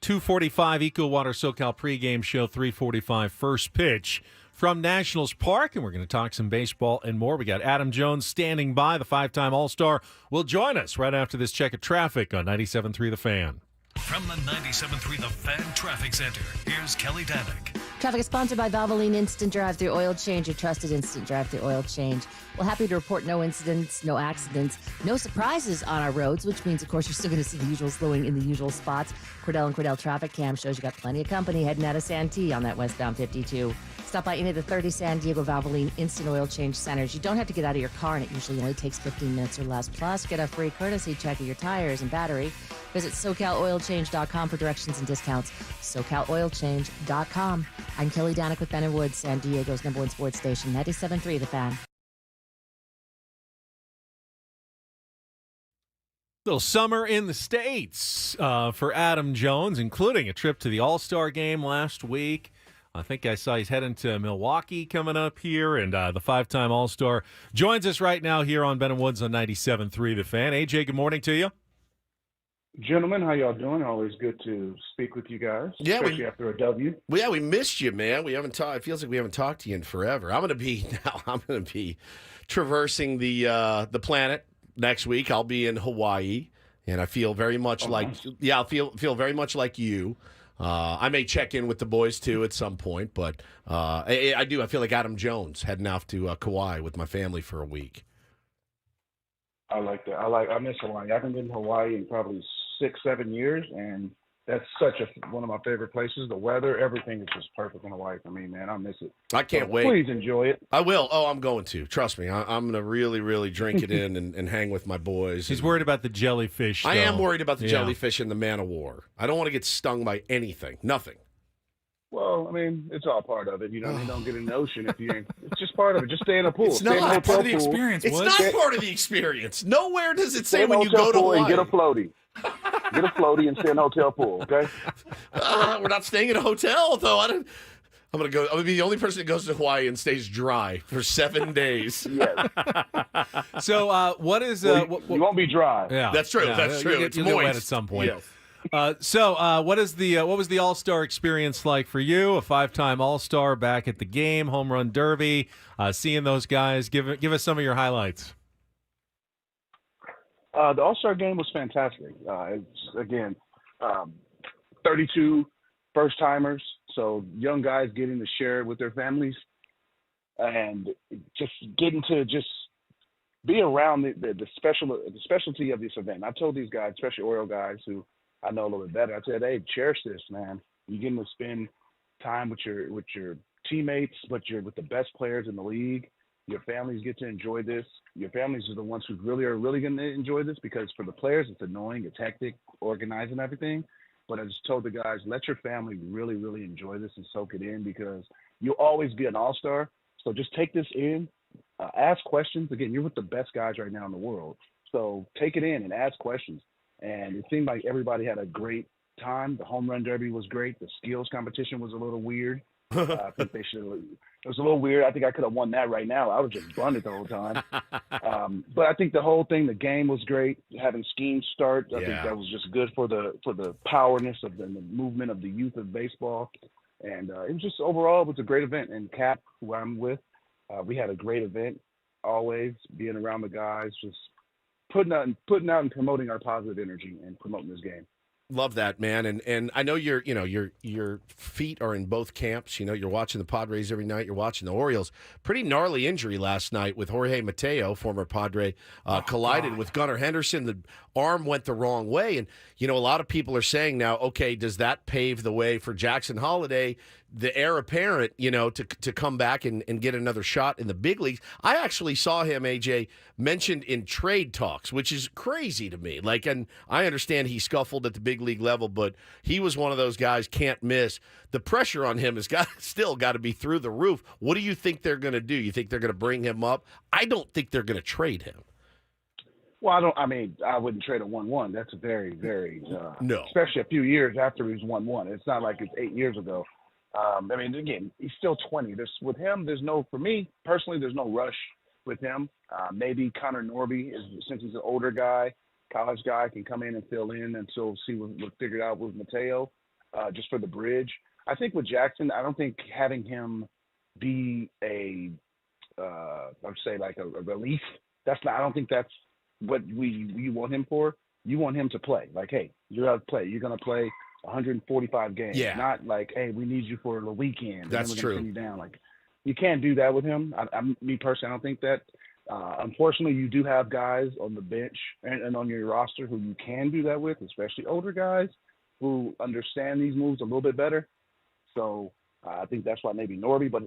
2:45 Eco Water SoCal pregame show, 3:45 first pitch from Nationals Park, and we're going to talk some baseball and more. We got Adam Jones standing by. The 5-time All-Star will join us right after this check of traffic on 97.3 The Fan. From the 97.3 The Fan Traffic Center, here's Kelly Danick. Traffic is sponsored by Valvoline Instant Drive-Thru Oil Change, your trusted instant drive-thru oil change. Well, happy to report no incidents, no accidents, no surprises on our roads, which means, of course, you're still going to see the usual slowing in the usual spots. Cordell and Cordell Traffic Cam shows you got plenty of company heading out of Santee on that westbound 52. Stop by any of the 30 San Diego Valvoline Instant Oil Change centers. You don't have to get out of your car, and it usually only takes 15 minutes or less. Plus, get a free courtesy check of your tires and battery. Visit SoCalOilChange.com for directions and discounts. SoCalOilChange.com. I'm Kelly Danick with Ben & Woods, San Diego's #1 sports station, 97.3 The Fan. Little summer in the States for Adam Jones, including a trip to the All-Star game last week. I think I saw he's heading to Milwaukee coming up here, and the 5-time All-Star joins us right now here on Ben & Woods on 97.3 The Fan. AJ, good morning to you. Gentlemen, how y'all doing? Always good to speak with you guys, especially after a W. Well, yeah, we missed you, man. We haven't talked. It feels like we haven't talked to you in forever. I'm going to be traversing the planet next week. I'll be in Hawaii, and I feel very much I'll feel very much like you. I may check in with the boys too at some point, but I do. I feel like Adam Jones heading off to Kauai with my family for a week. I like that. I miss Hawaii. I haven't been to Hawaii in probably 6-7 years, and that's one of my favorite places. The weather, everything is just perfect in Hawaii for me, man. I miss it. I can't wait. Please enjoy it. I will. Oh, I'm going to. Trust me. I'm going to really, really drink it in and hang with my boys. He's worried about the jellyfish, though. I am worried about the jellyfish and the man of war. I don't want to get stung by anything. Nothing. Well, I mean, it's all part of it. You know, you don't get in the ocean if you ain't. It's just part of it. Just stay in a pool. It's not part of the experience. It's not part of the experience. Nowhere does it say when you go to Hawaii. And get a floaty. Get a floaty and stay in a hotel pool, okay? We're not staying in a hotel, though. I'm going to be the only person that goes to Hawaii and stays dry for 7 days. Yes. So, what is... you won't be dry. Yeah, that's true. That's true. It's you'll moist. get wet at some point. Yes. What was the All-Star experience like for you? A 5-time All-Star back at the game, home run derby, seeing those guys. Give us some of your highlights. The All-Star game was fantastic. It's, again, 32 first-timers, so young guys getting to share it with their families and just getting to just be around the specialty of this event. I told these guys, especially Oriole guys who I know a little bit better, I said, hey, cherish this, man. You're getting to spend time with your teammates, but you're with the best players in the league. Your families get to enjoy this. Your families are the ones who are really going to enjoy this, because for the players, it's annoying, it's hectic, organizing everything. But I just told the guys, let your family really, really enjoy this and soak it in, because you'll always be an all-star. So just take this in, ask questions. Again, you're with the best guys right now in the world. So take it in and ask questions. And it seemed like everybody had a great time. The home run derby was great. The skills competition was a little weird. I think it was a little weird. I think I could have won that right now. I was just bunted the whole time. But I think the whole thing, the game was great. Having schemes start, I think that was just good for the powerness of the movement of the youth of baseball. And it was just overall, it was a great event. And Cap, who I'm with, we had a great event. Always being around the guys, just putting out and promoting our positive energy and promoting this game. Love that, man. And I know your feet are in both camps. You know, you're watching the Padres every night. You're watching the Orioles. Pretty gnarly injury last night with Jorge Mateo, former Padre, collided with Gunnar Henderson. The arm went the wrong way. And, you know, a lot of people are saying now, okay, does that pave the way for Jackson Holliday, the heir apparent, you know, to come back and get another shot in the big leagues? I actually saw him, AJ, mentioned in trade talks, which is crazy to me. Like, and I understand he scuffled at the big league level, but he was one of those guys, can't miss. The pressure on him has still got to be through the roof. What do you think they're going to do? You think they're going to bring him up? I don't think they're going to trade him. Well, I wouldn't trade a 1-1. That's very, very no. Especially a few years after he was 1-1. It's not like it's 8 years ago. I mean, again, he's still 20. For me personally, there's no rush with him. Maybe Connor Norby, since he's an older guy, college guy, can come in and fill in until see what figured out with Mateo, just for the bridge. I think with Jackson, I don't think having him be I would say like a relief. I don't think that's what you want him for. You want him to play. Like, hey, you're going to play. You're going to play 145 games. Yeah. Not like, hey, we need you for the weekend. That's and then we're true. gonna send you down. Like, you can't do that with him. Me personally, I don't think that. Unfortunately, you do have guys on the bench and on your roster who you can do that with, especially older guys who understand these moves a little bit better. So I think that's why maybe Norby. But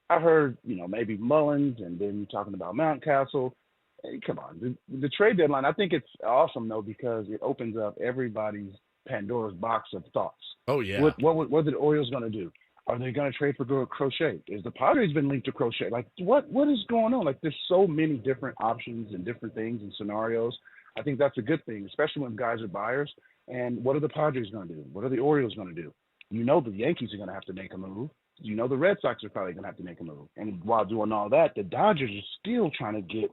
I heard, maybe Mullins, and then you're talking about Mountcastle. Hey, come on. The trade deadline, I think it's awesome, though, because it opens up everybody's Pandora's box of thoughts. Oh, yeah. What are the Orioles going to do? Are they going to trade for Crochet? Is the Padres been linked to Crochet? Like, what is going on? Like, there's so many different options and different things and scenarios. I think that's a good thing, especially when guys are buyers. And what are the Padres going to do? What are the Orioles going to do? The Yankees are going to have to make a move. The Red Sox are probably going to have to make a move. And while doing all that, the Dodgers are still trying to get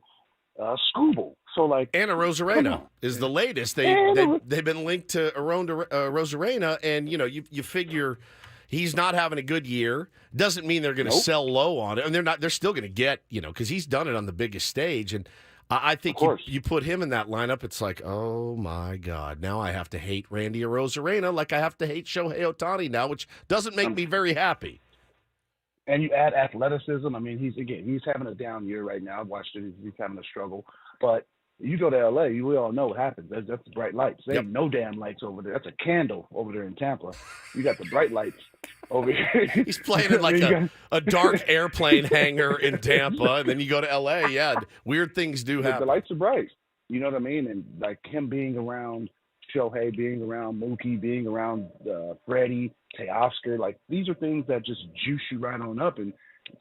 Scooble. So, like, Anna Rosarena is the latest. They've been linked to Rosarena, and you figure he's not having a good year. Doesn't mean they're going to sell low on it, and they're not. They're still going to get because he's done it on the biggest stage, and I think you put him in that lineup. It's like, oh my God, now I have to hate Randy Rosarena like I have to hate Shohei Ohtani now, which doesn't make me very happy. And you add athleticism. I mean, he's having a down year right now. I've watched it. He's having a struggle. But you go to L.A., we all know what happens. That's the bright lights. There ain't no damn lights over there. That's a candle over there in Tampa. You got the bright lights over here. He's playing in like a dark airplane hangar in Tampa, and then you go to L.A., yeah, weird things do happen. The lights are bright. You know what I mean? And, like, him being around Shohei, being around Mookie, being around Freddie, Teoscar, like, these are things that just juice you right on up. And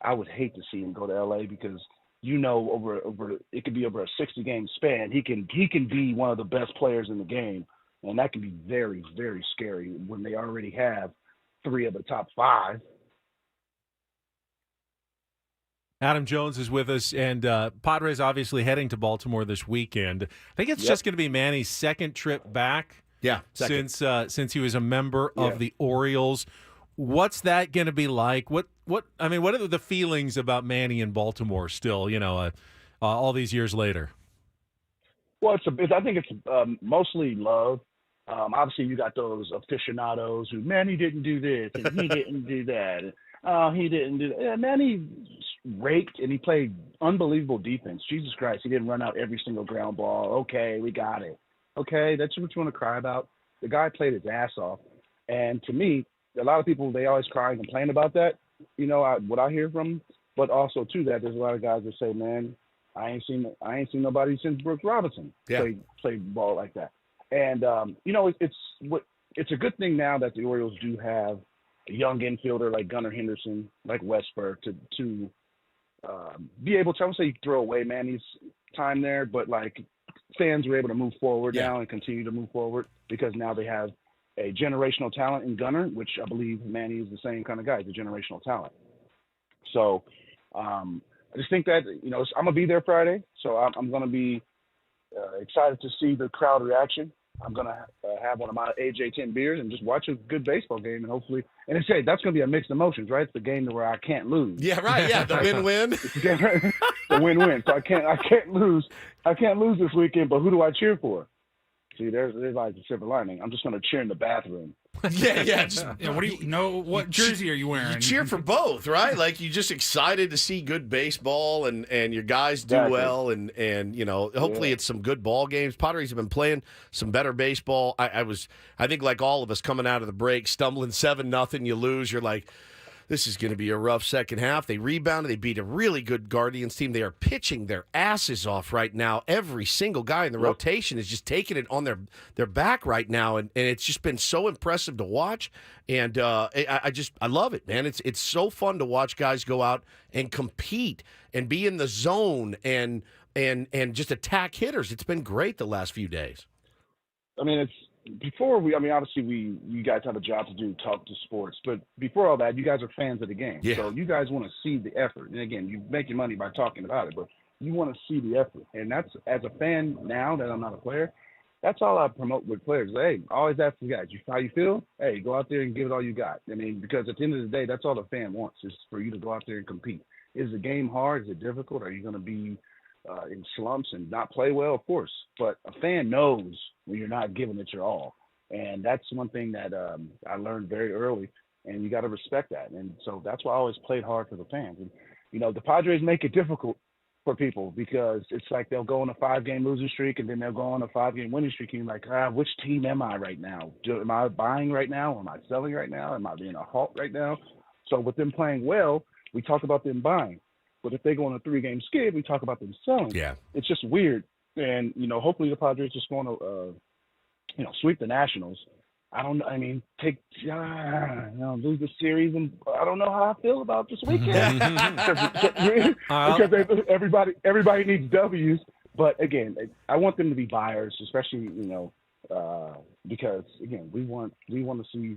I would hate to see him go to L.A. because over it could be over a 60-game span. He can be one of the best players in the game, and that can be very, very scary when they already have 3 of the top 5. Adam Jones is with us, and Padres obviously heading to Baltimore this weekend. I think it's just going to be Manny's second trip back. Yeah, since he was a member of the Orioles. What's that going to be like? What are the feelings about Manny in Baltimore still? All these years later. Well, I think it's mostly love. Obviously, you got those aficionados who Manny didn't do this and he didn't do that. He didn't do that. Yeah, Manny raked and he played unbelievable defense. Jesus Christ, he didn't run out every single ground ball. Okay, we got it. Okay, that's what you want to cry about. The guy played his ass off, and to me, a lot of people, they always cry and complain about that. What I hear from them, but also to that, there's a lot of guys that say, "Man, I ain't seen nobody since Brooks Robinson play ball like that." And it's a good thing now that the Orioles do have a young infielder like Gunnar Henderson, like Westberg, to be able to. I would say throw away Manny's time there, but like fans were able to move forward now and continue to move forward because now they have a generational talent in Gunnar, which I believe Manny is the same kind of guy. He's a generational talent. So I just think that, I'm going to be there Friday, so I'm going to be excited to see the crowd reaction. I'm going to have one of my AJ10 beers and just watch a good baseball game, and hopefully – and that's going to be a mixed emotions, right? It's the game where I can't lose. Yeah, right, yeah, the win-win. The win-win. So I can't lose. I can't lose this weekend, but who do I cheer for? See, there's like the silver lining. I'm just going to cheer in the bathroom. Yeah. What do you know? What jersey are you wearing? You cheer for both, right? Like you're just excited to see good baseball and your guys do well, and hopefully it's some good ball games. Padres have been playing some better baseball. I think like all of us coming out of the break, stumbling 7-0, you lose. You're like, this is going to be a rough second half. They rebounded. They beat a really good Guardians team. They are pitching their asses off right now. Every single guy in the rotation is just taking it on their back right now, and it's just been so impressive to watch. And I love it, man. It's so fun to watch guys go out and compete and be in the zone and just attack hitters. It's been great the last few days. I mean, obviously you guys have a job to do, talk to sports, but before all that, you guys are fans of the game. Yeah. So you guys want to see the effort. And again, you're making money by talking about it, but you want to see the effort. And that's, as a fan now that I'm not a player, that's all I promote with players. Hey, always ask the guys, how you feel? Hey, go out there and give it all you got. I mean, because at the end of the day, that's all the fan wants, is for you to go out there and compete. Is the game hard? Is it difficult? Are you going to be in slumps and not play well? Of course. But a fan knows when you're not giving it your all. And that's one thing that I learned very early, and you got to respect that. And so that's why I always played hard for the fans. And, the Padres make it difficult for people, because it's like they'll go on a 5-game losing streak, and then they'll go on a 5-game winning streak, and you're like, which team am I right now? Am I buying right now? Am I selling right now? Am I being a halt right now? So with them playing well, we talk about them buying. But if they go on a 3-game skid, we talk about them selling. Yeah. It's just weird. And, hopefully the Padres just going to, sweep the Nationals. I don't know. I mean, lose the series, and I don't know how I feel about this weekend because everybody needs W's. But again, I want them to be buyers, especially because again, we want to see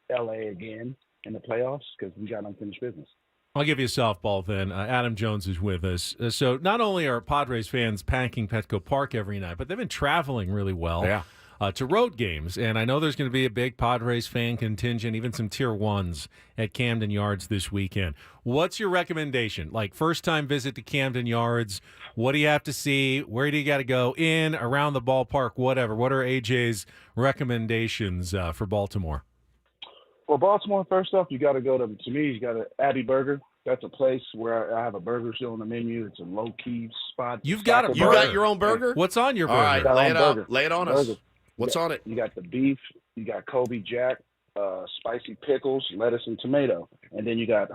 LA again in the playoffs because we got unfinished business. I'll give you a softball then. Adam Jones is with us. So not only are Padres fans packing Petco Park every night, but they've been traveling really well. Yeah. To road games, and I know there's going to be a big Padres fan contingent, even some Tier 1s at Camden Yards this weekend. What's your recommendation? Like, first-time visit to Camden Yards, what do you have to see? Where do you got to go? In, around the ballpark, whatever. What are AJ's recommendations for Baltimore? Well, Baltimore, first off, you got to go to me, you got to Abbey Burger. That's a place where I have a burger still on the menu. It's a low-key spot. You got your own burger? What's on your burger? All right, lay it on us. What's on it? You got the beef, you got Kobe Jack, spicy pickles, lettuce, and tomato, and then you got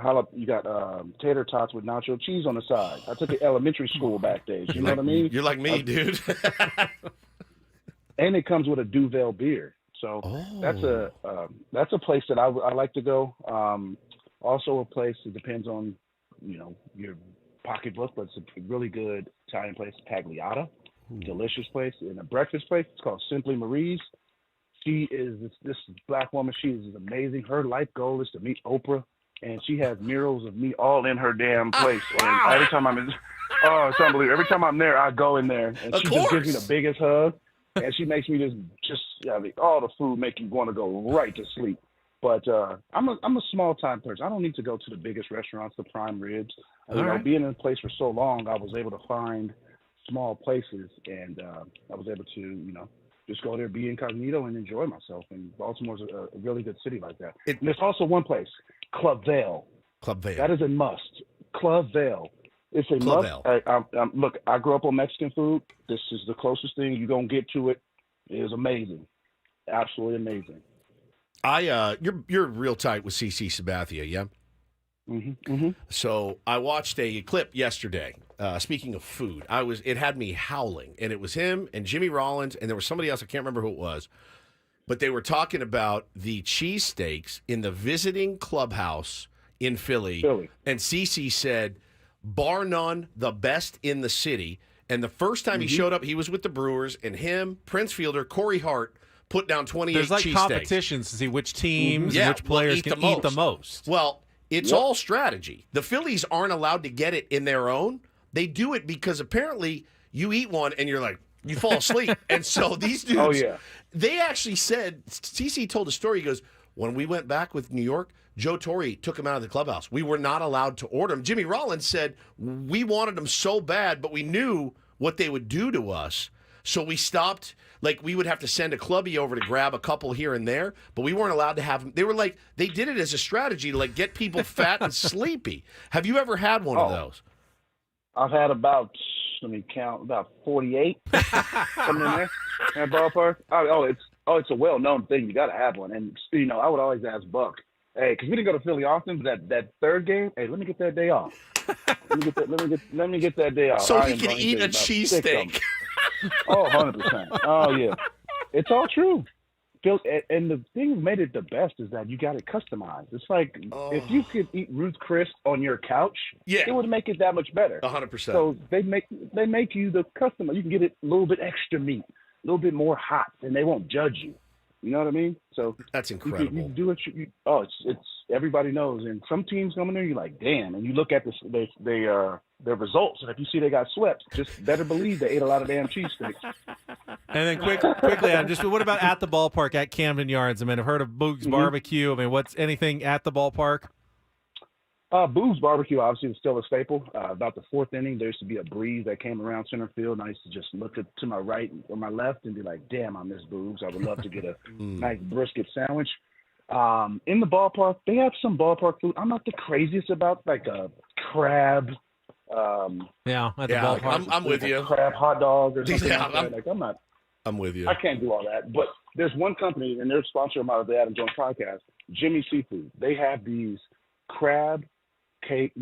tater tots with nacho cheese on the side. I took it elementary school back days. You know what I mean? You're like me, dude. And it comes with a Duvel beer, so that's a place that I like to go. Also, a place that depends on your pocketbook, but it's a really good Italian place, Tagliata. Delicious place. In a breakfast place, it's called Simply Marie's. She is this black woman. She is amazing. Her life goal is to meet Oprah, and she has murals of me all in her damn place. And every time it's unbelievable. Every time I'm there, I go in there, and she just gives me the biggest hug, and she makes me all the food make you want to go right to sleep. But I'm a small time person. I don't need to go to the biggest restaurants, the prime ribs. Being in a place for so long, I was able to find small places, and I was able to, just go there, be incognito, and enjoy myself. And Baltimore's a really good city like that. And there's also one place, Club Vale. Club Vale. That is a must. Club Vale. It's a Club must. Vale. Look, I grew up on Mexican food. This is the closest thing you're going to get to it. It is amazing. Absolutely amazing. You're real tight with CC Sabathia, yeah? Mm-hmm. Mm-hmm. So I watched a clip yesterday. Speaking of food, it had me howling, and it was him and Jimmy Rollins, and there was somebody else, I can't remember who it was, but they were talking about the cheesesteaks in the visiting clubhouse in Philly. And CC said, bar none, the best in the city. And the first time he showed up, he was with the Brewers, and him, Prince Fielder, Corey Hart, put down 28 There's like cheesesteaks. Competitions to see which teams and which players can eat the most. Well, it's all strategy. The Phillies aren't allowed to get it in their own. They do it because apparently you eat one and you're like, you fall asleep. And so these dudes, they actually said, CC told a story. He goes, when we went back with New York, Joe Torre took him out of the clubhouse. We were not allowed to order them. Jimmy Rollins said, we wanted them so bad, but we knew what they would do to us. So we stopped. Like, we would have to send a clubby over to grab a couple here and there, but we weren't allowed to have them. They were like, they did it as a strategy to, like, get people fat and sleepy. Have you ever had one of those? I've had about 48 coming in there in that ballpark. It's a well-known thing. You got to have one. And, I would always ask Buck, hey, because we didn't go to Philly often, but that third game, hey, let me get that day off. Let me get that day off. So he can eat a cheesesteak. 100%. Oh, yeah. It's all true. And the thing that made it the best is that you got it customized. It's like if you could eat Ruth Chris on your couch, it would make it that much better. 100%. So they make you the customer. You can get it a little bit extra meat, a little bit more hot, and they won't judge you. You know what I mean? So that's incredible. You do it. It's everybody knows. And some teams come in there, you're like, damn. And you look at this, they their results. And if you see they got swept, just better believe they ate a lot of damn cheesesteaks. And then quickly, Adam, just what about at the ballpark at Camden Yards? I mean, I've heard of Boog's Barbecue. I mean, what's anything at the ballpark? Boog's Barbecue obviously is still a staple. About the fourth inning, there used to be a breeze that came around center field, and I used to just look to my right or my left and be like, damn, I miss Boog's. I would love to get a nice brisket sandwich. In the ballpark, they have some ballpark food. I'm not the craziest about, like a crab. At the ballpark. I'm with you. Crab hot dog or something like that. I'm with you. I can't do all that. But there's one company, and they're a sponsor of the Adam Jones podcast, Jimmy Seafood. They have these crab cake.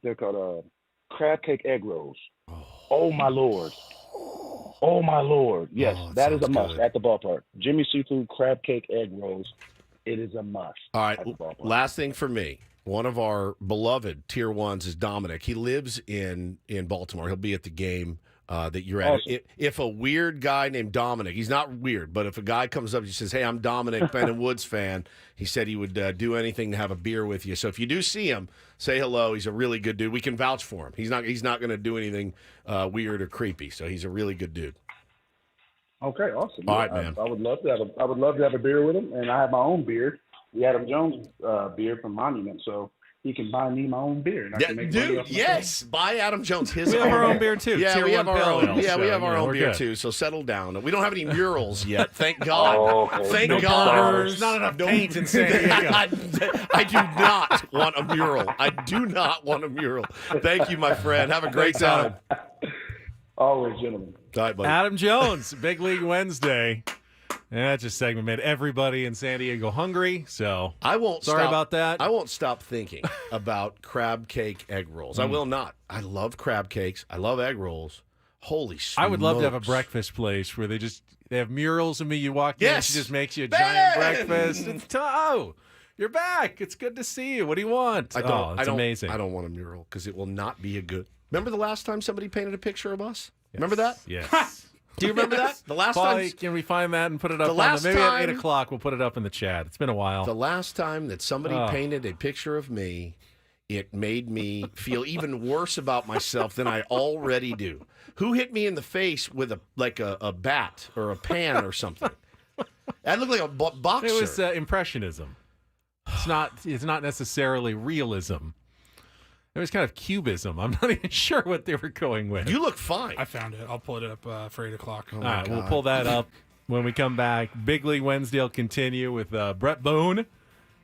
They're called crab cake egg rolls. Oh my lord! Oh my lord! Yes, that is a must at the ballpark. Jimmy Seafood crab cake egg rolls. It is a must. All right. Last thing for me. One of our beloved Tier 1s is Dominic. He lives in Baltimore. He'll be at the game that you're at. Awesome. If a weird guy named Dominic, he's not weird, but if a guy comes up and says, hey, I'm Dominic, Ben and Woods fan, he said he would do anything to have a beer with you. So if you do see him, say hello. He's a really good dude. We can vouch for him. He's not going to do anything weird or creepy. So he's a really good dude. Okay, awesome. All right, man. I would love to have a beer with him, and I have my own beer, the Adam Jones beer from Monument, so he can buy me my own beer. And I can make money off yes, buy Adam Jones his. We have our own beer too. Yeah, Tier we have 1 our own. pale ale, Yeah, we so, have our own we're beer good. too. So settle down. We don't have any murals yet, thank God. okay. Thank No God. There's not enough paint in San Diego. I do not want a mural. I do not want a mural. Thank you, my friend. Have a great time. Always, gentlemen. All right, buddy. Adam Jones, Big League Wednesday. And that just segment made everybody in San Diego hungry. So I won't. Sorry stop, about that. I won't stop thinking about crab cake egg rolls. I will not. I love crab cakes. I love egg rolls. Holy smokes. I would love to have a breakfast place where they have murals of me. You walk in, Yes. she just makes you a Ben! giant breakfast. Oh, you're back. It's good to see you. What do you want? It's amazing. I don't want a mural because it will not be a good. Remember the last time somebody painted a picture of us? Remember that? Yes. Do you remember that? The last Paulie, time. can we find that and put it up? The last maybe time- at 8 o'clock we'll put it up in the chat. It's been a while. The last time that somebody painted a picture of me, it made me feel even worse about myself than I already do. Who hit me in the face with a bat or a pan or something? I looked like a boxer. It was impressionism. It's not necessarily realism. It was kind of cubism. I'm not even sure what they were going with. You look fine. I found it. I'll pull it up for 8 o'clock. All right, we'll pull that up when we come back. Big League Wednesday will continue with Bret Boone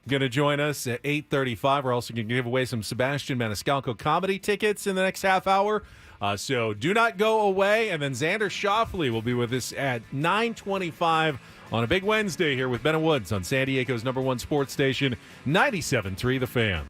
going to join us at 8:35. We're also going to give away some Sebastian Maniscalco comedy tickets in the next half hour. So do not go away. And then Xander Schauffele will be with us at 9:25 on a big Wednesday here with Ben and Woods on San Diego's #1 sports station, 97.3 The Fan.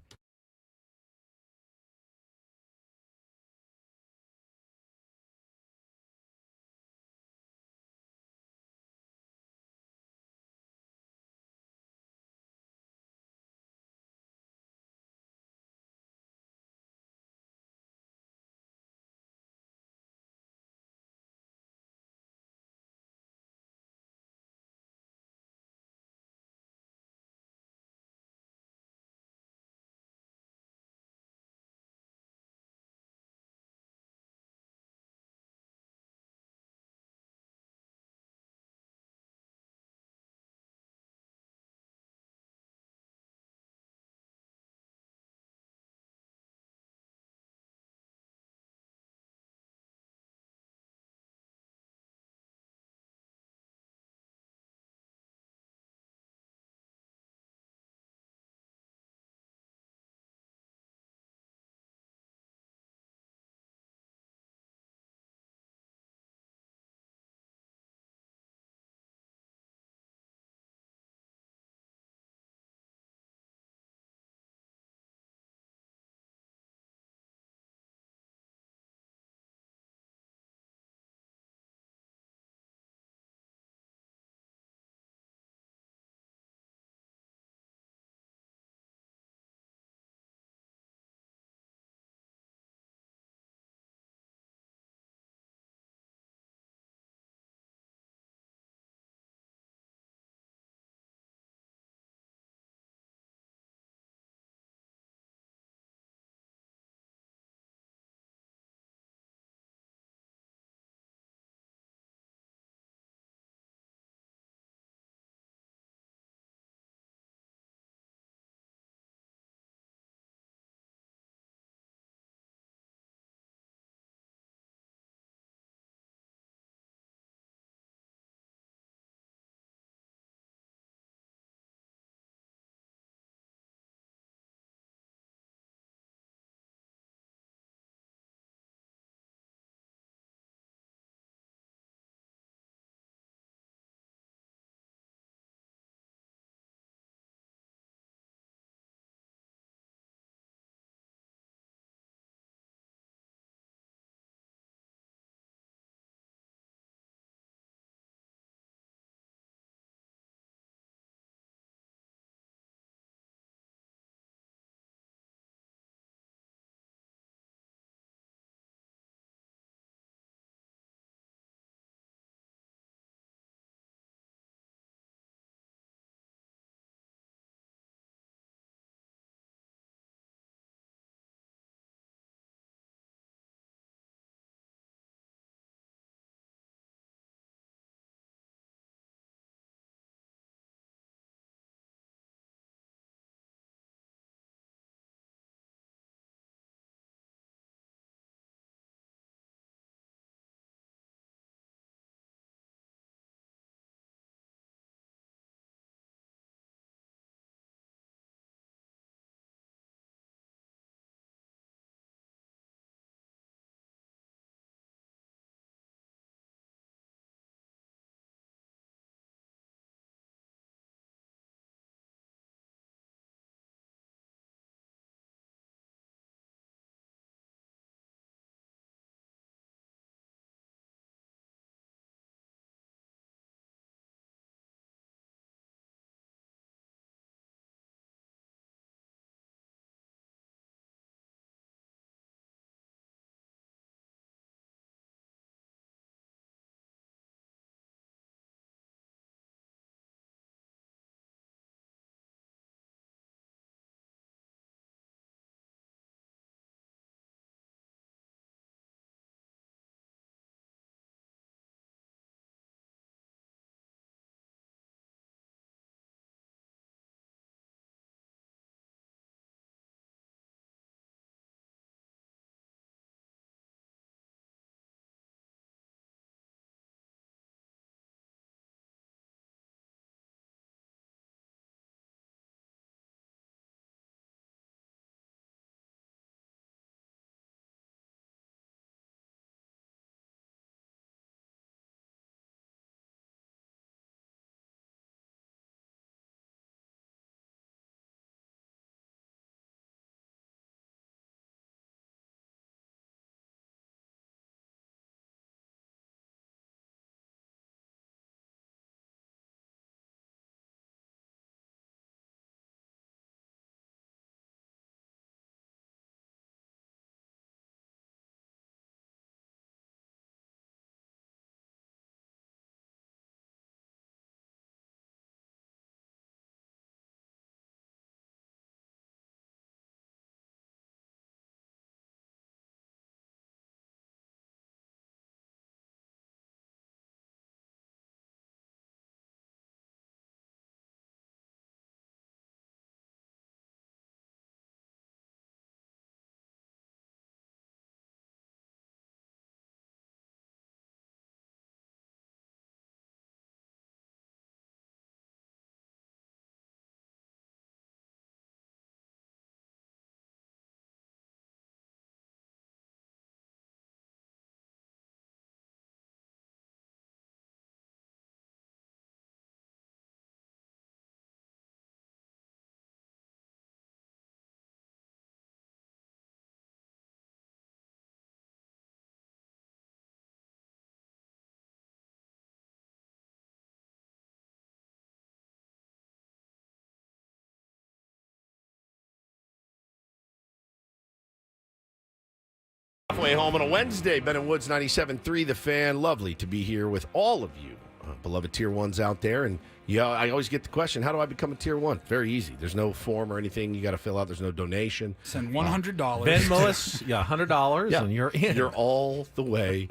Halfway home on a Wednesday, Ben and Woods 97.3, The Fan. Lovely to be here with all of you, beloved Tier 1s out there. And yeah, I always get the question, how do I become a Tier 1? Very easy. There's no form or anything you got to fill out. There's no donation. Send $100. Venmo us, $100, and you're in. You're all the way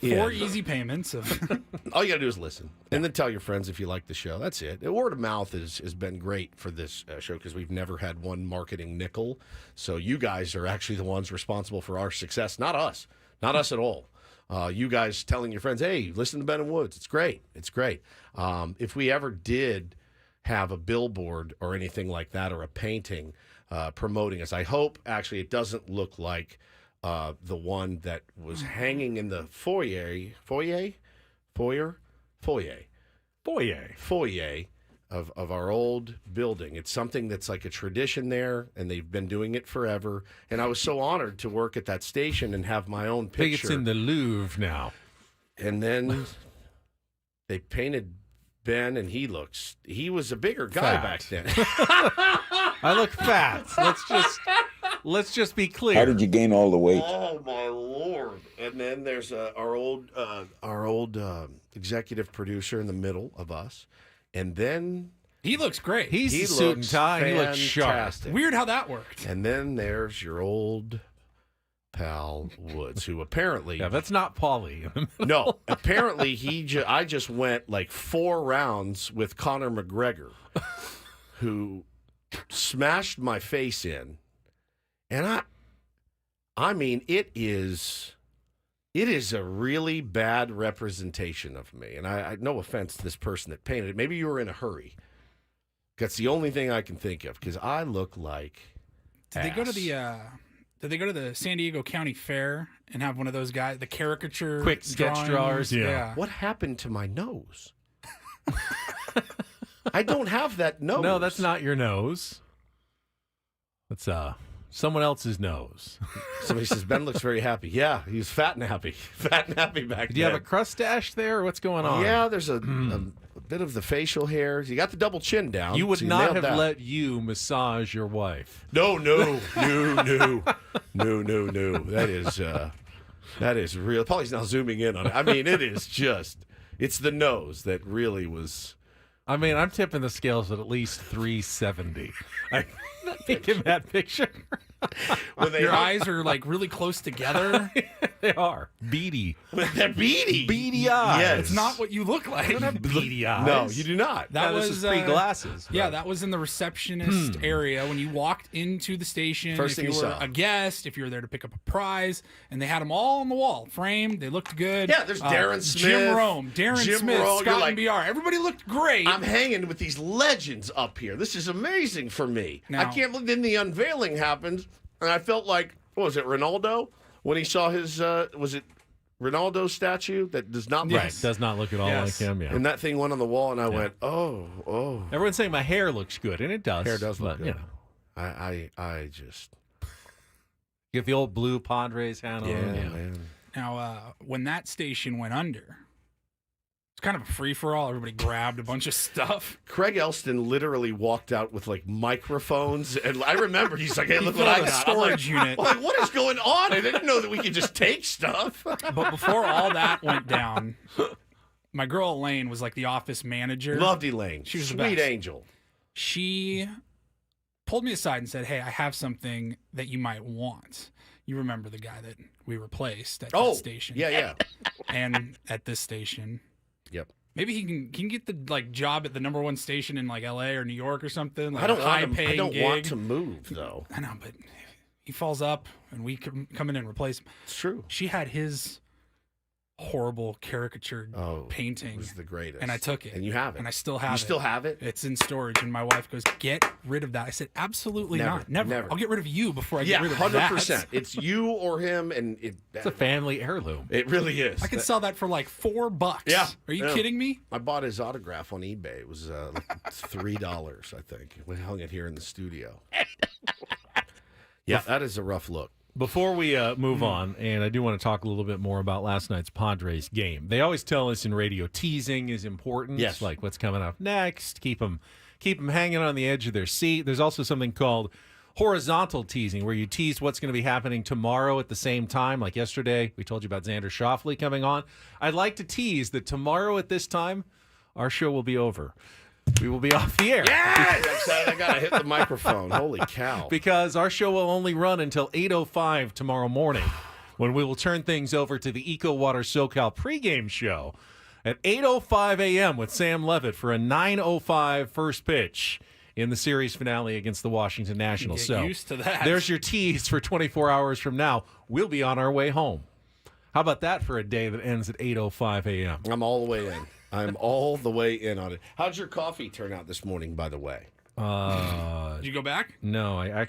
in. 4 easy payments. All you got to do is listen. And then tell your friends if you like the show. That's it. Word of mouth has been great for this show because we've never had one marketing nickel. So you guys are actually the ones responsible for our success, not us. Not us at all. You guys telling your friends, hey, listen to Ben and Woods. It's great. It's great. If we ever did have a billboard or anything like that or a painting promoting us, I hope actually it doesn't look like the one that was hanging in the foyer of our old building. It's something that's like a tradition there, and they've been doing it forever. And I was so honored to work at that station and have my own picture. I think it's in the Louvre now. And then they painted Ben, and he was a bigger guy back then. I look fat. Let's just be clear. How did you gain all the weight? Oh my Lord! And then there's our old executive producer in the middle of us, and then he looks great. He suit and tie. He looks sharp. Weird how that worked. And then there's your old pal Woods, who apparently that's not Paulie. No, apparently I just went like 4 rounds with Conor McGregor, who smashed my face in. And I mean, it is a really bad representation of me. And I no offense to this person that painted it. Maybe you were in a hurry. That's the only thing I can think of, because I look like Did they go to the San Diego County Fair and have one of those guys, the caricature quick sketch drawers? Yeah. What happened to my nose? I don't have that nose. No, that's not your nose. That's someone else's nose. Somebody says, Ben looks very happy. Yeah, he was fat and happy. Fat and happy back then. Do you have a crustache there, or what's going on? Yeah, there's a bit of the facial hars. You got the double chin down. You would so not have let you massage your wife. No. That is real. Paulie's now zooming in on it. I mean, it's the nose that really was. I mean, I'm tipping the scales at least 370. I think in that picture. Your eyes are like really close together. They are. Beady. They're beady. Beady eyes. Yes. It's not what you look like. You don't have beady eyes. No, you do not. This is pre-glasses. Yeah, that was in the receptionist area when you walked into the station. First thing if you you were saw. a guest, if you were there to pick up a prize, and they had them all on the wall, framed. They looked good. Yeah, there's Darren Smith, Jim Rome, Darren Smith, Rome. Scott You're and BR. Everybody looked great. I'm hanging with these legends up here. This is amazing for me. Now- I can't believe then the unveiling happened, and I felt like, what was it, Ronaldo? When he saw his, was it Ronaldo's statue that does not look Right, does not look at all like him. Yeah. And that thing went on the wall, and I went, oh. Everyone's saying my hair looks good, and it does. Hair does look but, good. You know, I just. get the old blue Padres hat on. Yeah, man. Now, when that station went under, it's kind of a free-for-all. Everybody grabbed a bunch of stuff. Craig Elston literally walked out with like microphones, and I remember he's like, "Hey, look what I got!" Storage unit. I'm like, what is going on? I didn't know that we could just take stuff. But before all that went down, my girl Elaine was like the office manager. Loved Elaine. She was the sweet best. angel. She pulled me aside and said, "Hey, I have something that you might want." You remember the guy that we replaced at that station? Yeah. And at this station. Yep. Maybe he can get the job at the #1 station in like LA or New York or something. Like I don't a high-paying I don't gig. want to move though. I know, but he falls up and we come in and replace him. It's true. She had his horrible caricature painting. It was the greatest. And I took it. And you have it. And I still have it. You still have it? It's in storage. And my wife goes, "Get rid of that." I said, "Absolutely not. Never. I'll get rid of you before I get rid of that." 100%. It's you or him, and It's a family heirloom. It really is. I could sell that for like $4. Yeah. Are you kidding me? I bought his autograph on eBay. It was like $3, I think. We hung it here in the studio. Yeah, that is a rough look. Before we move on, and I do want to talk a little bit more about last night's Padres game. They always tell us in radio teasing is important. Yes. Like what's coming up next. Keep them hanging on the edge of their seat. There's also something called horizontal teasing, where you tease what's going to be happening tomorrow at the same time. Like yesterday, we told you about Xander Schauffele coming on. I'd like to tease that tomorrow at this time, our show will be over. We will be off the air. Yes! I got to hit the microphone. Holy cow. Because our show will only run until 8:05 tomorrow morning, when we will turn things over to the Eco Water SoCal pregame show at 8:05 a.m. with Sam Levitt for a 9:05 first pitch in the series finale against the Washington Nationals. Get used to that. There's your tease for 24 hours from now. We'll be on our way home. How about that for a day that ends at 8:05 a.m.? I'm all the way in. I'm all the way in on it. How'd your coffee turn out this morning, by the way? Did you go back? No, I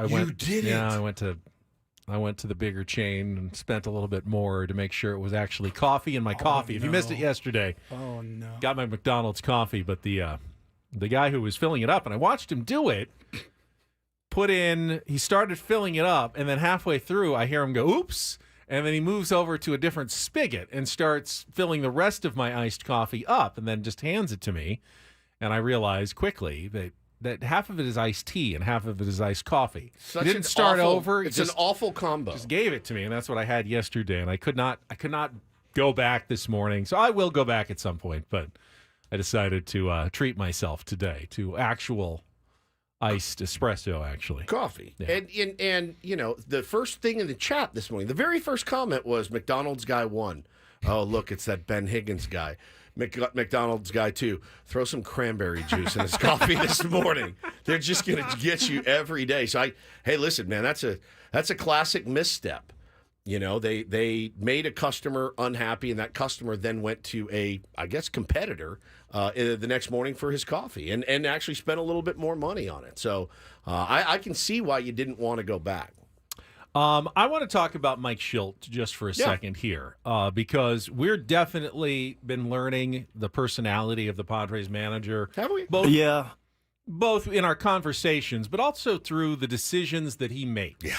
went. You didn't? Yeah, I went to the bigger chain and spent a little bit more to make sure it was actually coffee in my coffee. If you missed it yesterday, got my McDonald's coffee, but the guy who was filling it up, and I watched him do it, he started filling it up, and then halfway through, I hear him go, oops, and then he moves over to a different spigot and starts filling the rest of my iced coffee up, and then just hands it to me, and I realize quickly that half of it is iced tea and half of it is iced coffee. He didn't start over. It's an awful combo. Just gave it to me, and that's what I had yesterday, and I could not go back this morning, so I will go back at some point, but I decided to treat myself today to actual iced espresso, actually. Coffee. Yeah. And you know, the first thing in the chat this morning, the very first comment was McDonald's guy 1. Oh, look, it's that Ben Higgins guy. McDonald's guy 2. Throw some cranberry juice in his coffee this morning. They're just going to get you every day. So hey, listen, man, that's a classic misstep. You know, they made a customer unhappy, and that customer then went to a, I guess, competitor the next morning for his coffee and actually spent a little bit more money on it. So I can see why you didn't want to go back. I want to talk about Mike Shildt just for a second here, because we're definitely been learning the personality of the Padres manager. Have we? Both in our conversations, but also through the decisions that he makes. Yeah.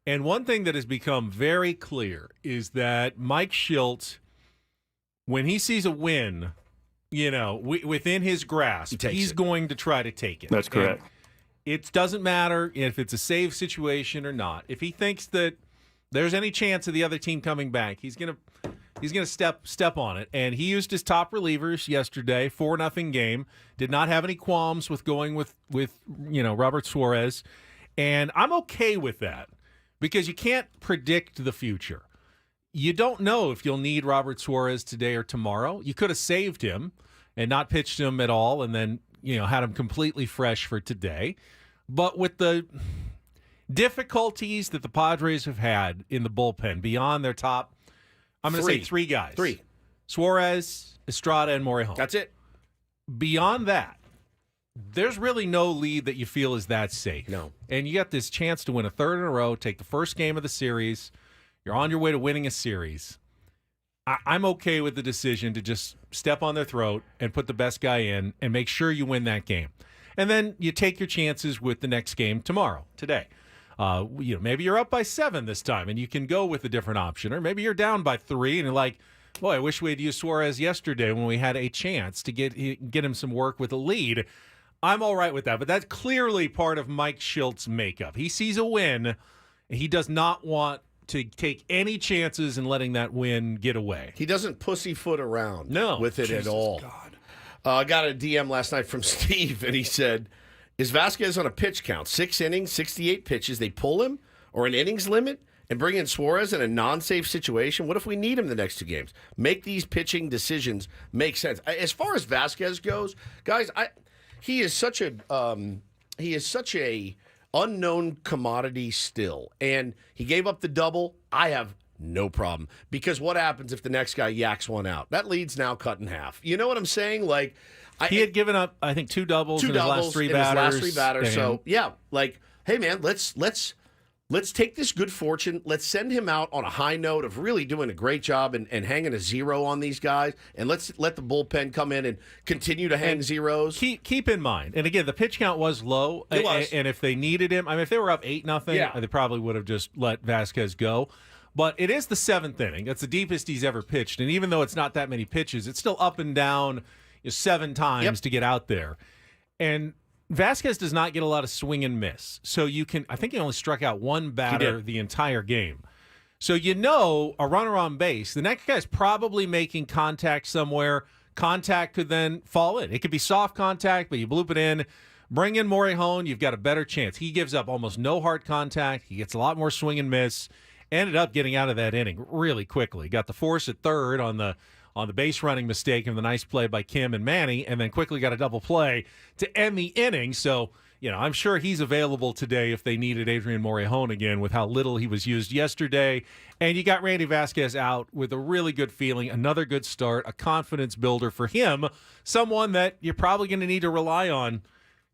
And one thing that has become very clear is that Mike Shildt, when he sees a win, you know, within his grasp, he's going to try to take it. That's correct. And it doesn't matter if it's a save situation or not. If he thinks that there's any chance of the other team coming back, he's gonna step on it. And he used his top relievers yesterday, 4-0 game. Did not have any qualms with going with Robert Suarez, and I'm okay with that. Because you can't predict the future. You don't know if you'll need Robert Suarez today or tomorrow. You could have saved him and not pitched him at all and then, had him completely fresh for today. But with the difficulties that the Padres have had in the bullpen beyond their top, I'm going to say 3 guys. 3. Suarez, Estrada, and Morejon. That's it. Beyond that, there's really no lead that you feel is that safe. No. And you got this chance to win a third in a row, take the first game of the series. You're on your way to winning a series. I'm okay with the decision to just step on their throat and put the best guy in and make sure you win that game. And then you take your chances with the next game today. Maybe you're up by 7 this time and you can go with a different option. Or maybe you're down by 3 and you're like, boy, I wish we had used Suarez yesterday when we had a chance to get him some work with a lead. I'm all right with that, but that's clearly part of Mike Shildt's makeup. He sees a win, and he does not want to take any chances in letting that win get away. He doesn't pussyfoot around with it Jesus at all. God. I got a DM last night from Steve, and he said, is Vasquez on a pitch count? 6 innings, 68 pitches. They pull him or an innings limit and bring in Suarez in a non-safe situation? What if we need him the next 2 games? Make these pitching decisions make sense. As far as Vasquez goes, guys, he is such a unknown commodity still. And he gave up the double. I have no problem. Because what happens if the next guy yaks one out? That lead's now cut in half. You know what I'm saying? Like, he had given up, I think, 2 doubles in his last 3 batters. So, yeah, like, hey, man, let's take this good fortune. Let's send him out on a high note of really doing a great job and hanging a 0 on these guys. And let's let the bullpen come in and continue to hang zeros. Keep in mind, and again, the pitch count was low. It was. And if they needed him, if they were up 8-0, they probably would have just let Vasquez go. But it is the 7th inning. That's the deepest he's ever pitched. And even though it's not that many pitches, it's still up and down 7 times to get out there. And Vasquez does not get a lot of swing and miss. So I think he only struck out one batter the entire game. So a runner on base, the next guy's probably making contact somewhere. Contact could then fall in. It could be soft contact, but you bloop it in. Bring in Morejon, you've got a better chance. He gives up almost no hard contact. He gets a lot more swing and miss. Ended up getting out of that inning really quickly. Got the force at third on the base running mistake and the nice play by Kim and Manny, and then quickly got a double play to end the inning. So, I'm sure he's available today if they needed Adrian Morejon again with how little he was used yesterday. And you got Randy Vasquez out with a really good feeling, another good start, a confidence builder for him, someone that you're probably going to need to rely on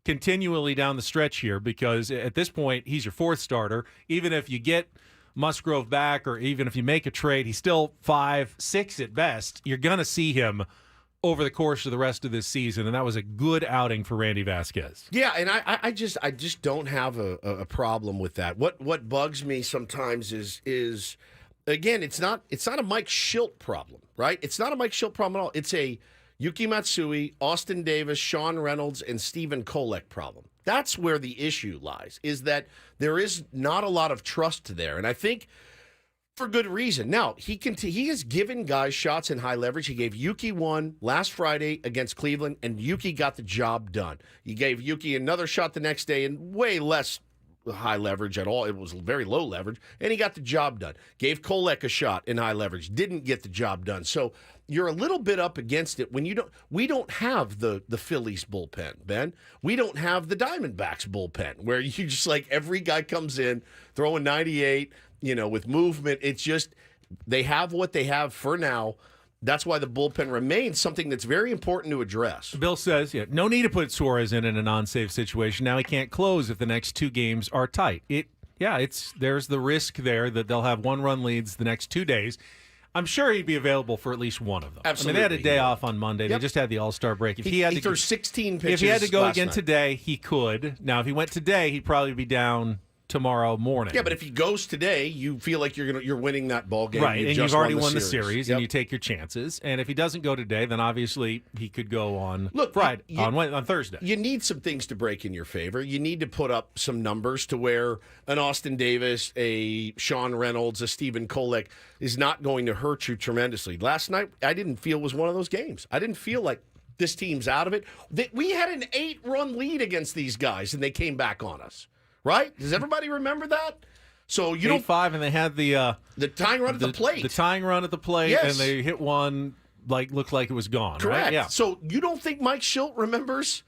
continually down the stretch here because at this point, he's your fourth starter. Even if you get Musgrove back or even if you make a trade, he's still 5-6 at best. You're going to see him over the course of the rest of this season, and that was a good outing for Randy Vasquez. Yeah, and I just don't have a problem with that. What bugs me sometimes is again, it's not a Mike Shildt problem, right? It's not a Mike Shildt problem at all. It's a Yuki Matsui, Austin Davis, Sean Reynolds, and Stephen Kolek problem. That's where the issue lies, is that there is not a lot of trust there. And I think for good reason. Now, he has given guys shots in high leverage. He gave Yuki one last Friday against Cleveland, and Yuki got the job done. He gave Yuki another shot the next day in way less high leverage at all. It was very low leverage, and he got the job done. Gave Kolek a shot in high leverage, didn't get the job done. So you're a little bit up against it when we don't have the Phillies bullpen, Ben. We don't have the Diamondbacks bullpen where you just like every guy comes in throwing 98, with movement. It's just they have what they have for now. That's why the bullpen remains something that's very important to address. Bill says, no need to put Suarez in a non-save situation. Now he can't close if the next two games are tight. There's the risk there that they'll have one-run leads the next 2 days. I'm sure he'd be available for at least one of them. Absolutely. They had a day off on Monday. Yep. They just had the All-Star break. If he threw 16 pitches. If he had to go again night. Today, he could. Now, if he went today, he'd probably be down tomorrow morning. Yeah, but if he goes today, you feel like you're winning that ball game, right? And you've already won the series, yep. And you take your chances. And if he doesn't go today, then obviously he could go on Friday, on Thursday. You need some things to break in your favor. You need to put up some numbers to where an Austin Davis, a Sean Reynolds, a Stephen Kolek is not going to hurt you tremendously. Last night, I didn't feel was one of those games. I didn't feel like this team's out of it. We had an 8-run lead against these guys, and they came back on us. Right? Does everybody remember that? So you 8-5, and they had the tying run at the plate. The tying run at the plate, yes. And they hit one looked like it was gone. Correct. Right? Yeah. So you don't think Mike Shildt remembers?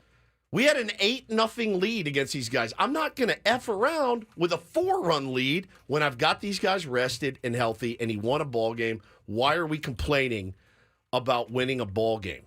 We had an 8-0 lead against these guys. I'm not going to F around with a 4-run lead when I've got these guys rested and healthy, and he won a ball game. Why are we complaining about winning a ball game?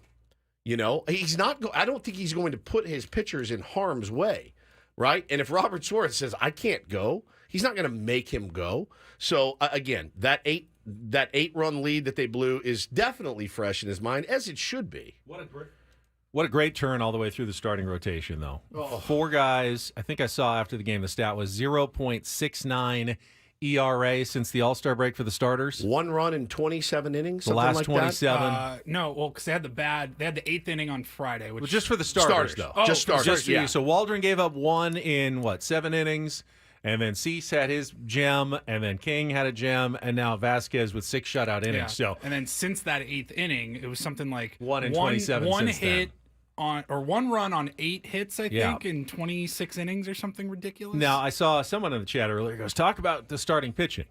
He's not. I don't think he's going to put his pitchers in harm's way. Right? And if Robert Suarez says, I can't go, he's not going to make him go. So, again, that 8-run lead that they blew is definitely fresh in his mind, as it should be. What a great turn all the way through the starting rotation, though. Oh. 4 guys. I think I saw after the game the stat was 0.69 ERA since the All-Star break for the starters. 1 run in 27 innings, the last 27. No, well, because they had the 8th inning on Friday. Which just for the starters. Though. Oh, just starters, yeah. So Waldron gave up 1 in, 7 innings? And then Cease had his gem, and then King had a gem, and now Vasquez with 6 shutout innings. Yeah. So, and then since that 8th inning, it was something like 1 in 27 one since hit then. or 1 run on 8 hits, I think, in 26 innings or something ridiculous. Now, I saw someone in the chat earlier goes, talk about the starting pitching.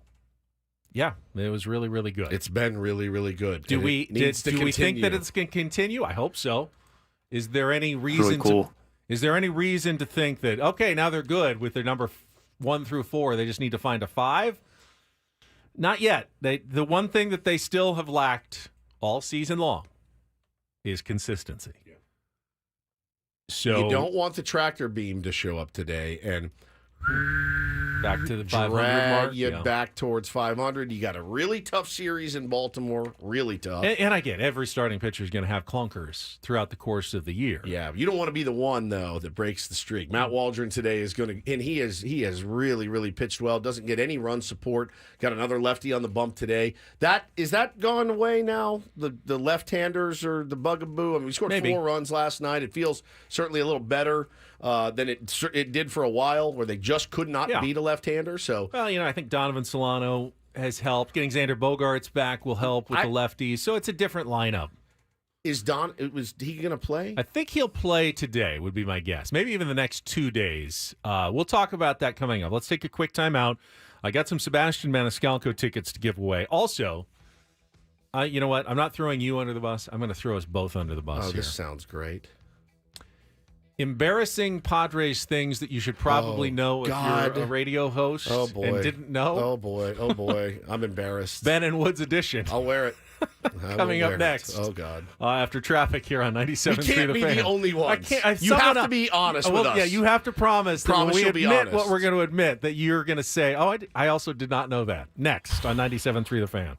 Yeah, it was really, really good. It's been really, really good. Do we think that it's going to continue? I hope so. Is there any reason to think that, okay, now they're good with their number 1 through 4, they just need to find a 5? Not yet. The one thing that they still have lacked all season long is consistency. So you don't want the tractor beam to show up today and Back to the 500 drag mark. you Yeah. back towards 500. You got a really tough series in Baltimore, really tough. And I get every starting pitcher is going to have clunkers throughout the course of the year. Yeah, you don't want to be the one though that breaks the streak. Matt Waldron today is going to, and he has really pitched well. Doesn't get any run support. Got another lefty on the bump today. Is that gone away now? The left-handers or the bugaboo. I mean, we scored 4 runs last night. It feels certainly a little better than it did for a while, where they just could not beat a left-hander. So, well, I think Donovan Solano has helped. Getting Xander Bogaerts back will help with the lefties. So it's a different lineup. Was he going to play? I think he'll play today, would be my guess. Maybe even the next 2 days. We'll talk about that coming up. Let's take a quick timeout. I got some Sebastian Maniscalco tickets to give away. Also, you know what? I'm not throwing you under the bus. I'm going to throw us both under the bus here. This sounds great. Embarrassing Padres things that you should probably know if you're a radio host and didn't know. Oh, boy. I'm embarrassed. Ben and Woods edition. I'll wear it. Coming up next. Oh, God. After traffic here on 97.3 The Fan. We can't be the only ones. You have to be honest with us. Yeah, you have to promise that when we you'll be admit honest. what we're going to admit, that you're going to say, I also did not know that. Next on 97.3 The Fan.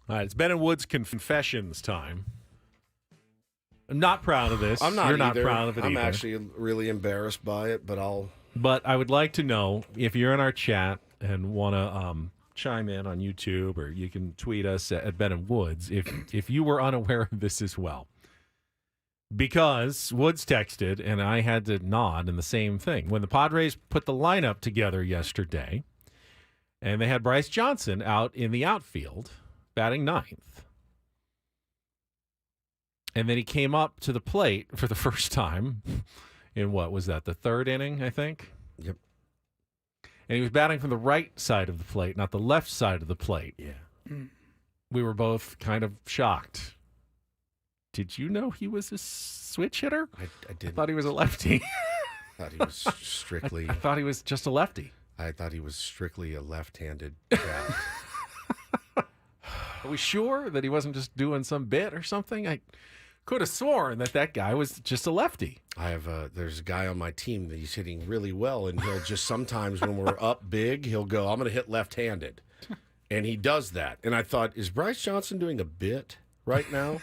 All right, it's Ben and Woods Confessions time. I'm not proud of this. I'm not. You're either. not proud of it I'm either. actually really embarrassed by it, but But I would like to know if you're in our chat and want to chime in on YouTube, or you can tweet us at Ben and Woods if you were unaware of this as well. Because Woods texted, and I had to nod in the same thing. When the Padres put the lineup together yesterday, and they had Bryce Johnson out in the outfield, batting ninth. And then he came up to the plate for the first time in what was that, the third inning, I think? Yep. And he was batting from the right side of the plate, not the left side of the plate. Yeah. We were both kind of shocked. Did you know he was a switch hitter? I didn't. I thought he was a lefty. I thought he was strictly. I thought he was just a lefty. I thought he was strictly a left-handed guy. Are we sure that he wasn't just doing some bit or something? I could have sworn that guy was just a lefty. There's a guy on my team that he's hitting really well, and he'll just sometimes when we're up big, he'll go, I'm going to hit left-handed. And he does that. And I thought, is Bryce Johnson doing a bit right now?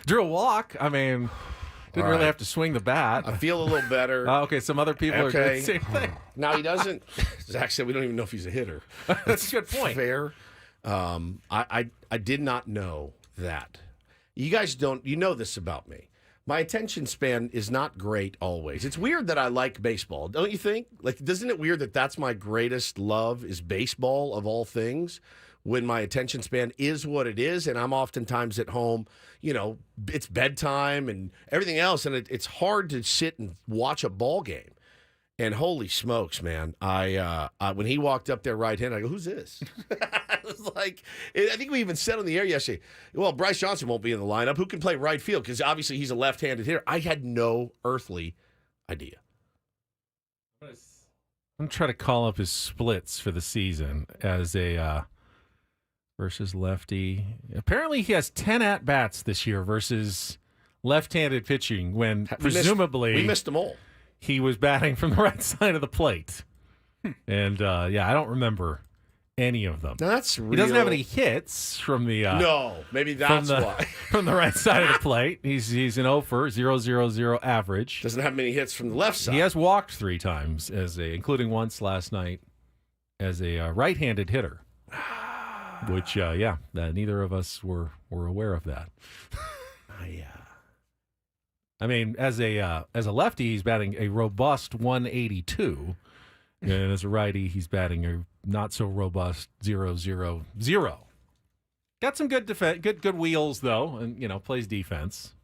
Drew a walk. I mean, didn't really have to swing the bat. I feel a little better. Okay, some other people are doing the same thing. Now he doesn't. Zach said we don't even know if he's a hitter. That's a good point. Fair. I did not know that. You guys don't. You know this about me. My attention span is not great always. It's weird that I like baseball, don't you think? Like, isn't it weird that that's my greatest love is baseball of all things? When my attention span is what it is, and I'm oftentimes at home, it's bedtime and everything else, and it's hard to sit and watch a ball game. And holy smokes, man! I when he walked up there right-handed, I go, "Who's this?" I was like, I think we even said on the air yesterday, "Well, Bryce Johnson won't be in the lineup. Who can play right field? Because obviously he's a left-handed hitter." I had no earthly idea. I'm gonna try to call up his splits for the season as a. Versus lefty. Apparently he has 10 at-bats this year versus left-handed pitching when presumably we missed them all. He was batting from the right side of the plate. And, I don't remember any of them. Now that's real. He doesn't have any hits from the... no, maybe that's why. From the right side of the plate. He's an 0 for 0.000 average. Doesn't have many hits from the left side. He has walked 3 times, including once last night, as a right-handed hitter. Which, neither of us were aware of that. I mean, as a lefty, he's batting a robust 182, and as a righty, he's batting a not so robust 0.00. Got some good good wheels though, and plays defense.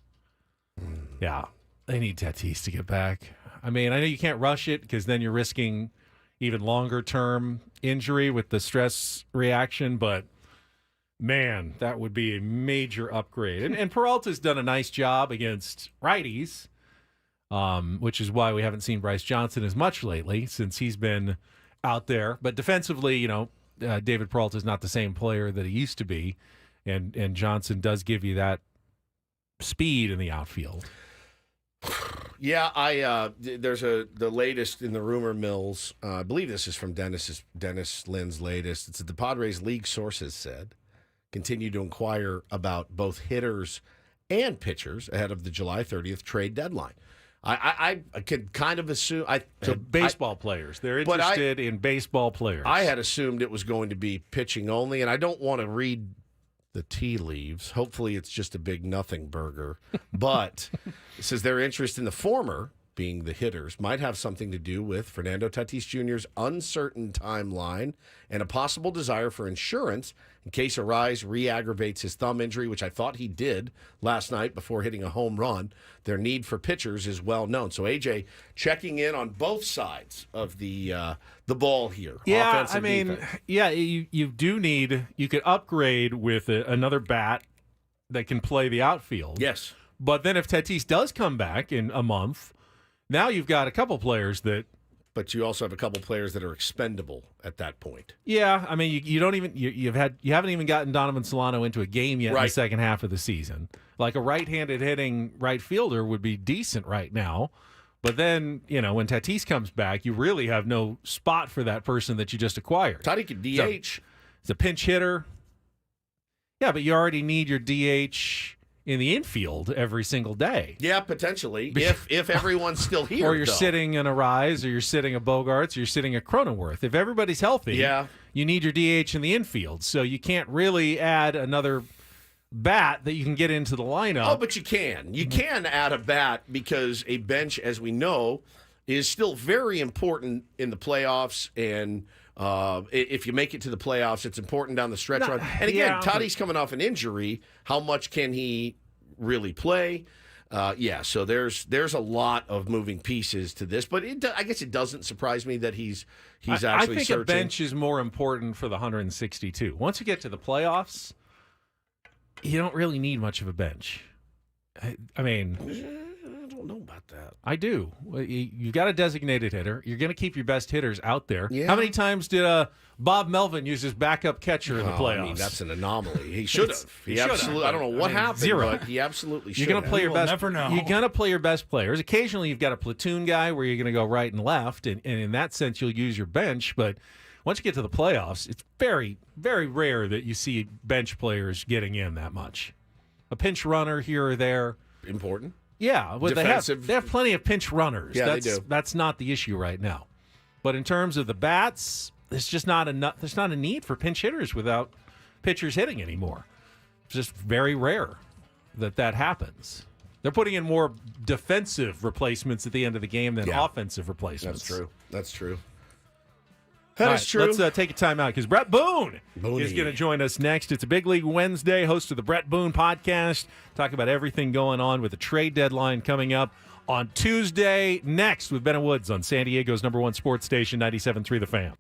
Yeah, they need Tatis to get back. I mean, I know you can't rush it because then you're risking even longer term injury with the stress reaction, but man, that would be a major upgrade. And Peralta's done a nice job against righties, which is why we haven't seen Bryce Johnson as much lately since he's been out there. But defensively, David Peralta's not the same player that he used to be, and Johnson does give you that speed in the outfield. Yeah, there's the latest in the rumor mills. I believe this is from Dennis Lynn's latest. It's that the Padres league sources said continue to inquire about both hitters and pitchers ahead of the July 30th trade deadline. I could kind of assume baseball players. They're interested in baseball players. I had assumed it was going to be pitching only, and I don't want to read the tea leaves. Hopefully it's just a big nothing burger. But it says their interest in the former, being the hitters, might have something to do with Fernando Tatis Jr.'s uncertain timeline and a possible desire for insurance in case Suarez re-aggravates his thumb injury, which I thought he did last night before hitting a home run. Their need for pitchers is well known. So AJ checking in on both sides of the ball here. Yeah, offense and defense. you do need, you could upgrade with another bat that can play the outfield. Yes. But then if Tatis does come back in a month, now you've got a couple players that. But you also have a couple players that are expendable at that point. Yeah, I mean you don't even you haven't even gotten Donovan Solano into a game yet in the second half of the season. Like a right-handed hitting right fielder would be decent right now, but then when Tatis comes back, you really have no spot for that person that you just acquired. Thought he could DH. He's a pinch hitter. Yeah, but you already need your DH in the infield every single day. Yeah, potentially. If everyone's still here. Or you're sitting in a Rise, or you're sitting a Bogarts, or you're sitting a Cronenworth. If everybody's healthy, you need your DH in the infield. So you can't really add another bat that you can get into the lineup. Oh, but you can. You can add a bat because a bench, as we know, is still very important in the playoffs. And if you make it to the playoffs, it's important down the stretch run. And again, Toddy's coming off an injury. How much can he really play? So there's a lot of moving pieces to this, but I guess it doesn't surprise me that he's actually I think searching. a bench is more important for the 162. Once you get to the playoffs, you don't really need much of a bench. I mean, I don't know about that. I do. You've got a designated hitter. You're going to keep your best hitters out there. Yeah. How many times did Bob Melvin use his backup catcher in the playoffs? I mean, that's an anomaly. He should have. He should absolutely. have. I don't know what happened, zero. but he absolutely should. You're going to play your best. Never know. You're going to play your best players. Occasionally, you've got a platoon guy where you're going to go right and left, and in that sense, you'll use your bench. But once you get to the playoffs, it's very, very rare that you see bench players getting in that much. A pinch runner here or there. Important. Yeah, well, they have plenty of pinch runners. Yeah, they do. That's not the issue right now. But in terms of the bats, there's just not enough. There's not a need for pinch hitters without pitchers hitting anymore. It's just very rare that happens. They're putting in more defensive replacements at the end of the game than offensive replacements. That's true. That is true. Let's take a time out because Bret Boone is going to join us next. It's a Big League Wednesday, host of the Bret Boone podcast. Talk about everything going on with the trade deadline coming up on Tuesday. Next with Ben and Woods on San Diego's #1 sports station, 97.3 The Fan.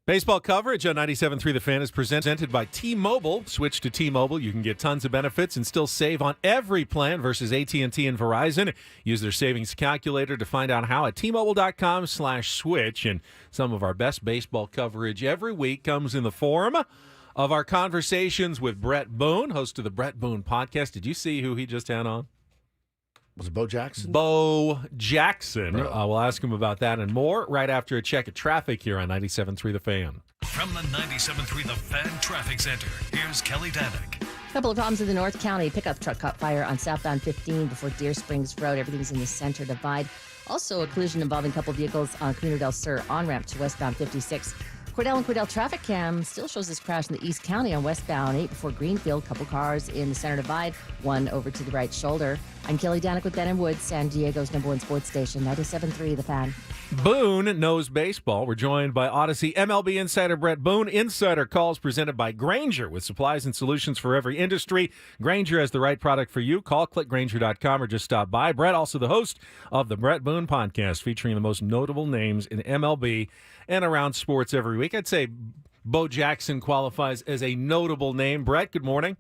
Baseball coverage on 97.3 The Fan is presented by T-Mobile. Switch to T-Mobile. You can get tons of benefits and still save on every plan versus AT&T and Verizon. Use their savings calculator to find out how at T-Mobile.com/switch. And some of our best baseball coverage every week comes in the form of our conversations with Bret Boone, host of the Bret Boone podcast. Did you see who he just had on? Was it Bo Jackson? Bo Jackson. Bro. We'll ask him about that and more right after a check of traffic here on 97.3 The Fan. From the 97.3 The Fan Traffic Center, here's Kelly Danick. A couple of problems in the North County. Pickup truck caught fire on southbound 15 before Deer Springs Road. Everything's in the center divide. Also, a collision involving a couple vehicles on Camino del Sur on-ramp to westbound 56. Cordell and Cordell traffic cam still shows this crash in the East County on westbound 8 before Greenfield. Couple cars in the center divide, one over to the right shoulder. I'm Kelly Danick with Ben and Woods, San Diego's #1 sports station, 97.3 The Fan. Boone knows baseball. We're joined by Odyssey MLB insider Bret Boone. Insider calls presented by Grainger with supplies and solutions for every industry. Grainger has the right product for you. Call, click Grainger.com or just stop by. Bret, also the host of the Bret Boone podcast, featuring the most notable names in MLB and around sports every week. I'd say Bo Jackson qualifies as a notable name. Bret, good morning.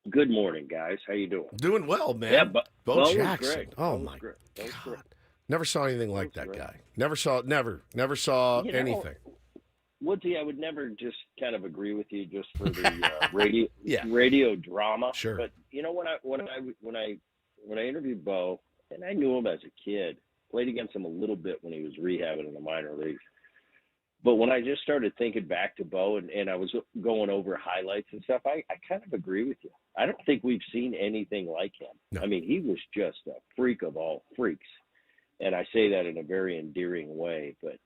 Good morning, guys. How you doing? Doing well, man. Yeah, Bo Jackson. Great. Oh, Bo my great. God. Never saw anything like that guy. Never saw anything. Woodsy, I would never just kind of agree with you just for the radio Yeah. radio drama. Sure. But you know when I interviewed Bo, and I knew him as a kid, played against him a little bit when he was rehabbing in the minor leagues. But when I just started thinking back to Bo and I was going over highlights and stuff, I kind of agree with you. I don't think we've seen anything like him. No. I mean, he was just a freak of all freaks. And I say that in a very endearing way. But,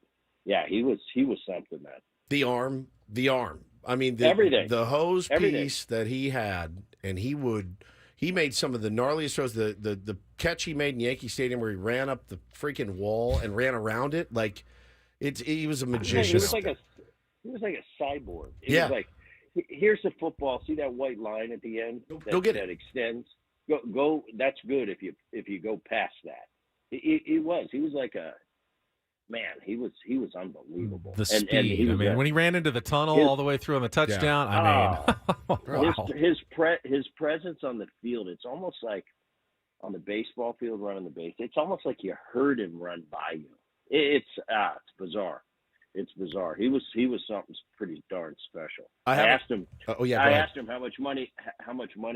yeah, he was something, man. The arm. I mean, everything. The hose Everything. piece that he had, and he made some of the gnarliest throws. The catch he made in Yankee Stadium where he ran up the freaking wall and ran around it, like he was a magician. He was like a cyborg. It was like, here's the football. See that white line at the end that extends? Go. That's good if you go past that. He was like a man. He was unbelievable. The speed. When he ran into the tunnel all the way through on the touchdown, his presence on the field. It's almost like on the baseball field running the base. It's almost like you heard him run by you. It's bizarre. It's bizarre. He was something pretty darn special. I asked him how much money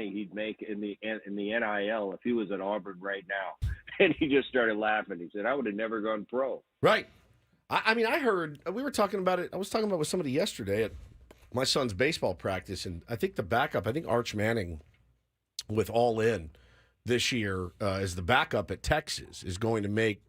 he'd make in the NIL if he was at Auburn right now, and he just started laughing. He said, "I would have never gone pro." Right. I mean, I heard we were talking about it. I was talking about it with somebody yesterday at my son's baseball practice, and I think the backup. I think Arch Manning, with All In this year as the backup at Texas, is going to make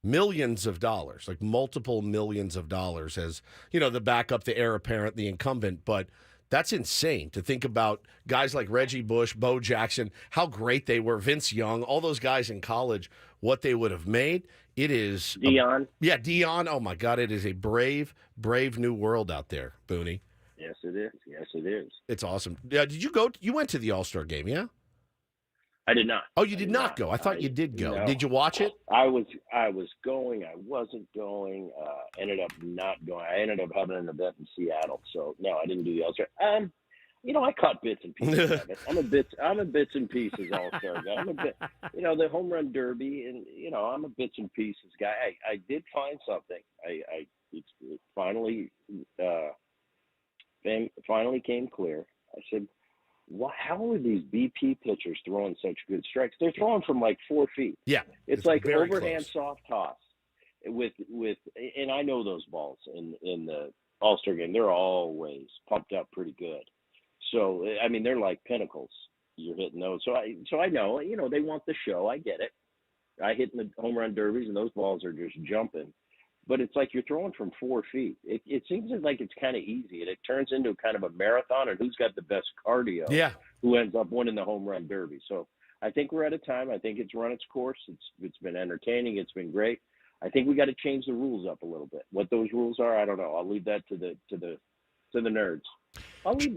millions of dollars, like multiple millions of dollars as, the backup, the heir apparent, the incumbent. But that's insane to think about guys like Reggie Bush, Bo Jackson, how great they were, Vince Young, all those guys in college, what they would have made. It is Dion. Dion. Oh my God, it is a brave new world out there, Booney. Yes, it is. It's awesome. Did you go? You went to the All-Star game, yeah? I did not. Oh, you did not go. I thought you did go. No. Did you watch it? I was going. I wasn't going. Ended up not going. I ended up having an event in Seattle, so no, I didn't do the All-Star. I caught bits and pieces of it. I'm a bits and pieces All-Star guy. I'm a bit, the home run derby, and I'm a bits and pieces guy. I did find something. It finally came clear. I said, how are these BP pitchers throwing such good strikes? They're throwing from like 4 feet. Yeah, it's like overhand soft toss with, and I know those balls in the All-Star game. They're always pumped up pretty good. So I mean, they're like pinnacles. You're hitting those. So I know. They want the show. I get it. I hit in the home run derbies, and those balls are just jumping. But it's like you're throwing from 4 feet. It seems like it's kind of easy, and it turns into kind of a marathon, and who's got the best cardio? Yeah. Who ends up winning the home run derby? So I think we're at a time. I think it's run its course. It's been entertaining. It's been great. I think we got to change the rules up a little bit. What those rules are, I don't know. I'll leave that to the nerds. I'll leave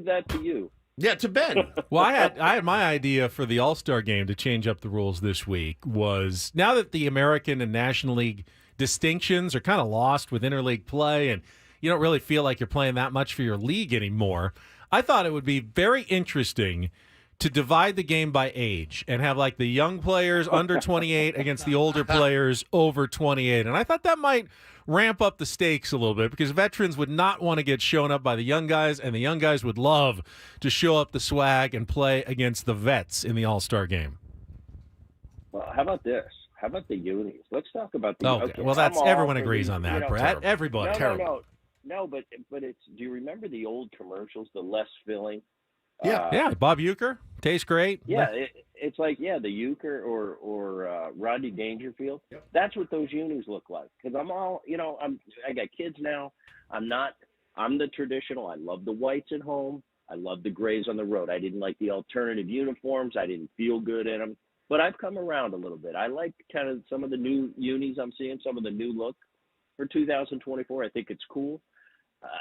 that to you. Yeah, to Ben. Well, I had my idea for the All-Star game to change up the rules this week was now that the American and National League distinctions are kind of lost with interleague play, and you don't really feel like you're playing that much for your league anymore. I thought it would be very interesting to divide the game by age and have like the young players under 28 against the older players over 28. And I thought that might ramp up the stakes a little bit because veterans would not want to get shown up by the young guys, and the young guys would love to show up the swag and play against the vets in the All-Star game. Well, how about this? How about the unis? Let's talk about the. Okay. Well, that's everyone agrees on that, Brett. Everybody. No, but it's. Do you remember the old commercials, the less filling? Yeah. Bob Uecker tastes great. Yeah, it's like the Uecker or Rodney Dangerfield. Yep. That's what those unis look like. Because I'm all, I got kids now. I'm the traditional. I love the whites at home. I love the grays on the road. I didn't like the alternative uniforms. I didn't feel good in them. But I've come around a little bit. I like kind of some of the new unis I'm seeing, some of the new look for 2024. I think it's cool.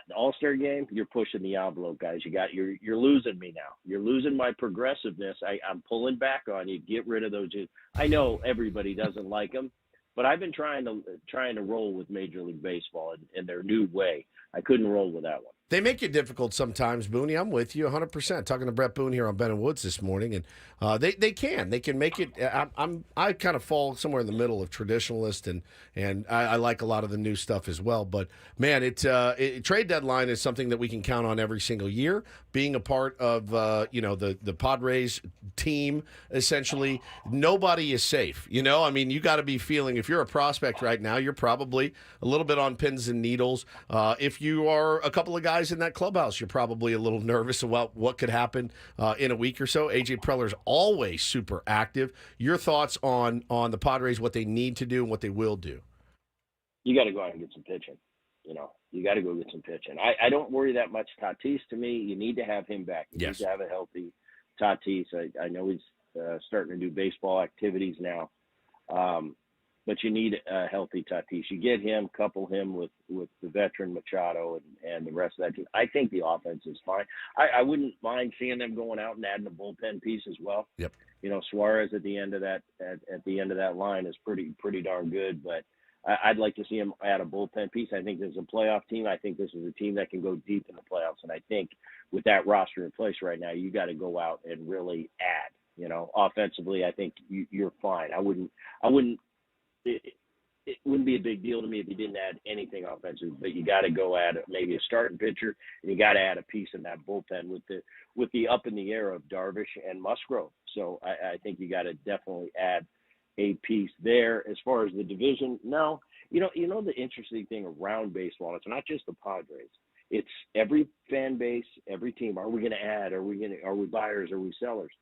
The All-Star game, you're pushing the envelope, guys. You're losing me now. You're losing my progressiveness. I'm pulling back on you. Get rid of those. I know everybody doesn't like them, but I've been trying to roll with Major League Baseball in their new way. I couldn't roll with that one. They make it difficult sometimes, Booney. I'm with you 100%. Talking to Bret Boone here on Ben and Woods this morning, and they can make it. I kind of fall somewhere in the middle of traditionalist, and I like a lot of the new stuff as well. But man, trade deadline is something that we can count on every single year. Being a part of the Padres team, essentially, nobody is safe. You got to be feeling, if you're a prospect right now, you're probably a little bit on pins and needles. If you are a couple of guys in that clubhouse, you're probably a little nervous about what could happen in a week or so. AJ Preller's always super active. Your thoughts on the Padres, what they need to do and what they will do? You got to go out and get some pitching. You got to go get some pitching. I don't worry that much. Tatis, to me, you need to have him back. You need to have a healthy Tatis. I know he's starting to do baseball activities now. But you need a healthy Tatis. You get him, couple him with the veteran Machado and the rest of that team. I think the offense is fine. I wouldn't mind seeing them going out and adding a bullpen piece as well. Yep. Suarez at the end of that line is pretty darn good. But I'd like to see him add a bullpen piece. I think this is a playoff team. I think this is a team that can go deep in the playoffs. And I think with that roster in place right now, you got to go out and really add. Offensively, I think you're fine. It wouldn't be a big deal to me if you didn't add anything offensive, but you got to go add maybe a starting pitcher, and you got to add a piece in that bullpen with the up in the air of Darvish and Musgrove. So I think you got to definitely add a piece there. As far as the division, no, the interesting thing around baseball, it's not just the Padres. It's every fan base, every team. Are we going to add? Are we buyers? Are we sellers?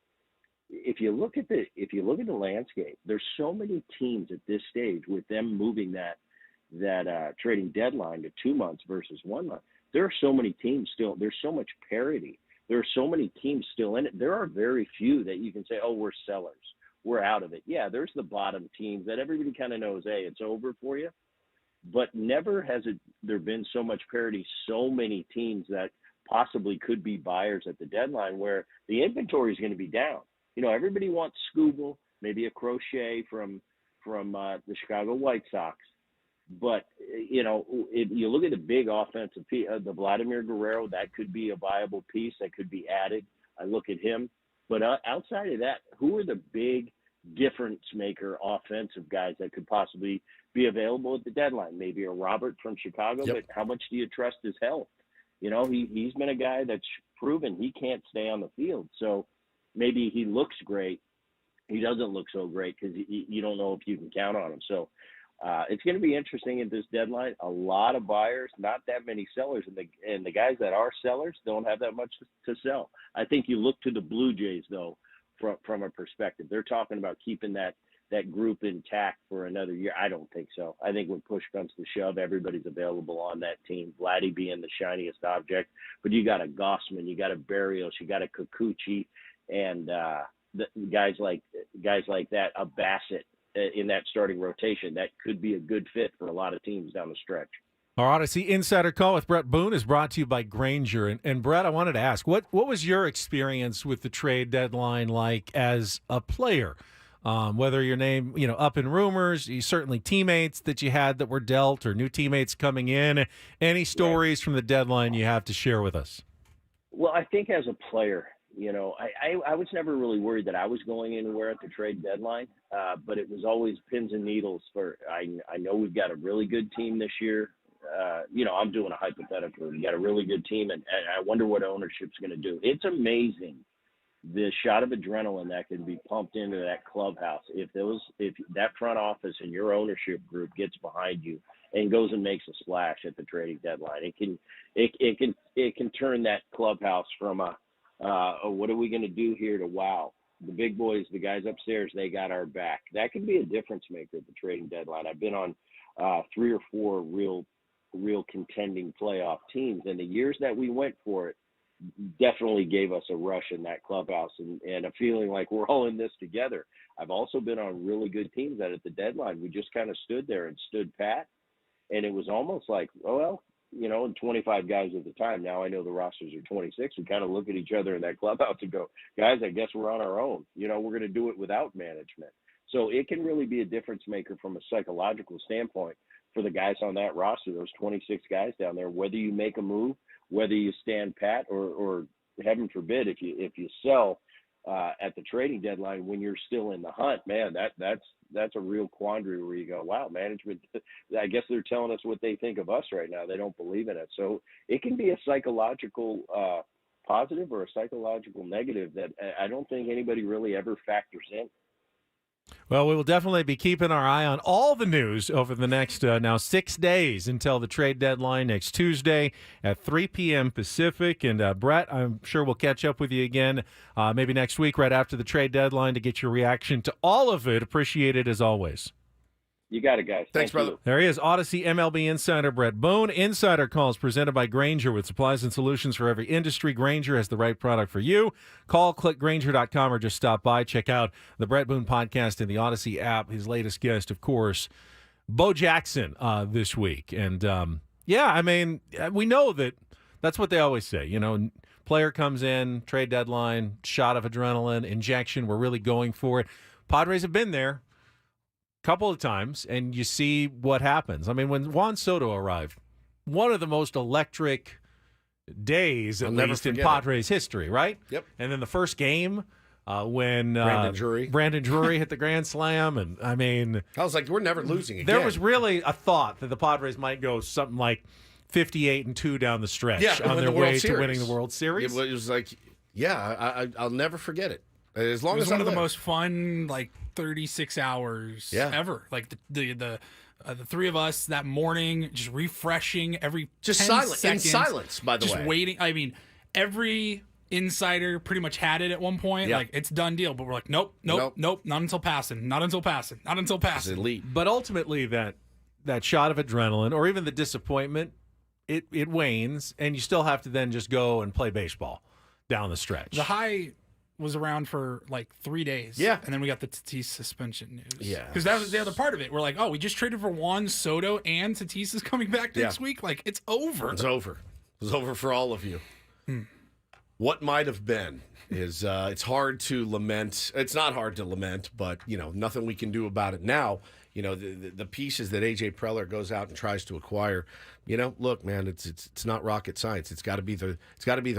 If you look at the landscape, there's so many teams at this stage with them moving that trading deadline to 2 months versus 1 month. There are so many teams still. There's so much parity. There are so many teams still in it. There are very few that you can say, oh, we're sellers. We're out of it. Yeah, there's the bottom teams that everybody kind of knows, hey, it's over for you. But never has there been so much parity, so many teams that possibly could be buyers at the deadline where the inventory is going to be down. Everybody wants Scooble, maybe a Crochet from the Chicago White Sox. But, if you look at the big offensive piece, the Vladimir Guerrero, that could be a viable piece that could be added. I look at him. But outside of that, who are the big difference maker offensive guys that could possibly be available at the deadline? Maybe a Robert from Chicago, But how much do you trust his health? He's been a guy that's proven he can't stay on the field. So, maybe he looks great. He doesn't look so great because you don't know if you can count on him. So it's going to be interesting at this deadline. A lot of buyers, not that many sellers, and the guys that are sellers don't have that much to sell. I think you look to the Blue Jays though, from a perspective. They're talking about keeping that group intact for another year. I don't think so. I think when push comes to shove, everybody's available on that team. Vladdy being the shiniest object, but you got a Gossman, you got a Berrios, you got a Kikuchi. And the guys like that, a Bassett in that starting rotation, that could be a good fit for a lot of teams down the stretch. Our Odyssey Insider Call with Bret Boone is brought to you by Grainger. And Bret, I wanted to ask, what was your experience with the trade deadline like as a player? Whether your name, up in rumors, certainly teammates that you had that were dealt or new teammates coming in. Any stories from the deadline you have to share with us? Well, I think as a player, I was never really worried that I was going anywhere at the trade deadline, but it was always pins and needles. I know we've got a really good team this year. I'm doing a hypothetical. We got a really good team, and I wonder what ownership's going to do. It's amazing the shot of adrenaline that can be pumped into that clubhouse if that front office and your ownership group gets behind you and goes and makes a splash at the trading deadline. It can turn that clubhouse from what are we going to do here to wow. The big boys, the guys upstairs, they got our back. That can be a difference maker at the trading deadline. I've been on 3 or 4 real contending playoff teams, and the years that we went for it definitely gave us a rush in that clubhouse and a feeling like we're all in this together. I've also been on really good teams that at the deadline we just kind of stood there and stood pat, and it was almost like, and 25 guys at the time. Now I know the rosters are 26. We kind of look at each other in that clubhouse and go, guys, I guess we're on our own. We're going to do it without management. So it can really be a difference maker from a psychological standpoint for the guys on that roster, those 26 guys down there, whether you make a move, whether you stand pat or heaven forbid, if you sell at the trading deadline when you're still in the hunt, man, that's a real quandary where you go, wow, management, I guess they're telling us what they think of us right now. They don't believe in it. So it can be a psychological positive or a psychological negative that I don't think anybody really ever factors in. Well, we will definitely be keeping our eye on all the news over the next now 6 days until the trade deadline next Tuesday at 3 p.m. Pacific. And Bret, I'm sure we'll catch up with you again maybe next week right after the trade deadline to get your reaction to all of it. Appreciate it as always. You got it, guys. Thanks, brother. There he is, Odyssey MLB insider Bret Boone. Insider Calls presented by Grainger with supplies and solutions for every industry. Grainger has the right product for you. Call, click Grainger.com, or just stop by. Check out the Bret Boone podcast in the Odyssey app. His latest guest, of course, Bo Jackson this week. And, we know that's what they always say. Player comes in, trade deadline, shot of adrenaline, injection. We're really going for it. Padres have been there couple of times, and you see what happens. I mean, when Juan Soto arrived, one of the most electric days, at least in Padres history, right? Yep. And then the first game when Brandon Drury hit the grand slam, and I mean, I was like, we're never losing again. There was really a thought that the Padres might go something like 58-2 down the stretch on their way to winning the World Series. It was like, I'll never forget it. As long it was as one of the most fun 36 hours ever. Like the three of us that morning, just refreshing every 10 seconds. In silence, by the way. Just waiting. I mean, every insider pretty much had it at one point. Yeah. Like, it's done deal. But we're like, nope, not until passing. Not until passing. It's elite. But ultimately, that shot of adrenaline or even the disappointment, it wanes, and you still have to then just go and play baseball down the stretch. The high was around for 3 days. Yeah. And then we got the Tatis suspension news. Yeah. Because that was the other part of it. We're like, we just traded for Juan Soto and Tatis is coming back next week. It's over. It's over. It's over for all of you. What might have been is it's hard to lament. It's not hard to lament, but, nothing we can do about it now. The pieces that A.J. Preller goes out and tries to acquire, look, man, it's not rocket science. It's got to be the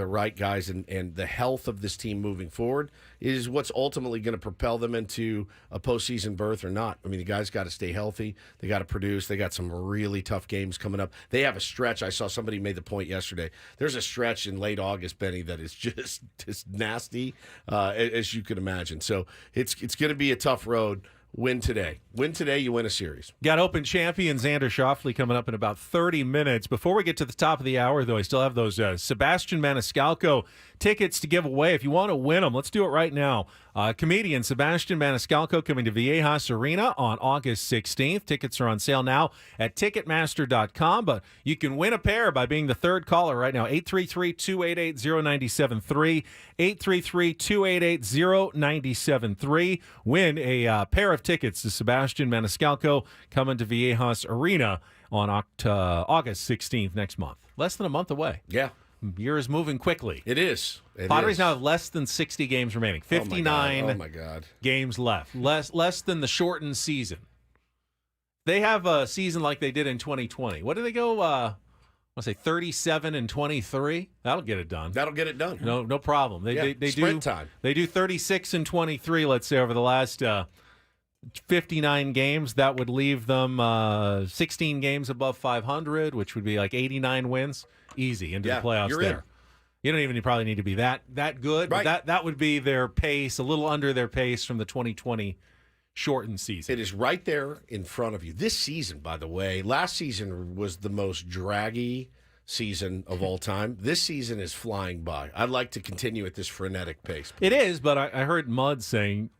right guys, and the health of this team moving forward is what's ultimately going to propel them into a postseason berth or not. I mean, the guys got to stay healthy. They got to produce. They got some really tough games coming up. They have a stretch. I saw somebody made the point yesterday. There's a stretch in late August, Benny, that is just nasty as you can imagine. So it's going to be a tough road. Win today, you win a series. Got Open champion Xander Schauffele coming up in about 30 minutes. Before we get to the top of the hour, though, I still have those Sebastian Maniscalco tickets to give away. If you want to win them, let's do it right now. Comedian Sebastian Maniscalco coming to Viejas Arena on August 16th. Tickets are on sale now at Ticketmaster.com, but you can win a pair by being the third caller right now. 833-288-0973, 833-288-0973. Win a pair of tickets to Sebastian Maniscalco coming to Viejas Arena on August 16th next month. Less than a month away. Yeah. year is moving quickly. It is. Padres now have less than 60 games remaining. 59 Oh my God. games left. Less than the shortened season. They have a season like they did in 2020. What do they go? I want to say 37-23. That'll get it done. That'll get it done. No problem. They sprint do time. They do 36-23. Let's say over the last 59 games. That would leave them 16 games above 500, which would be like 89 wins, easy into the playoffs. You're there. in. You don't even probably need to be that good. Right. But that would be their pace, a little under their pace from the 2020 shortened season. It is right there in front of you. This season, by the way, last season was the most draggy season of all time. This season is flying by. I'd like to continue at this frenetic pace. It is, but I heard Mud saying,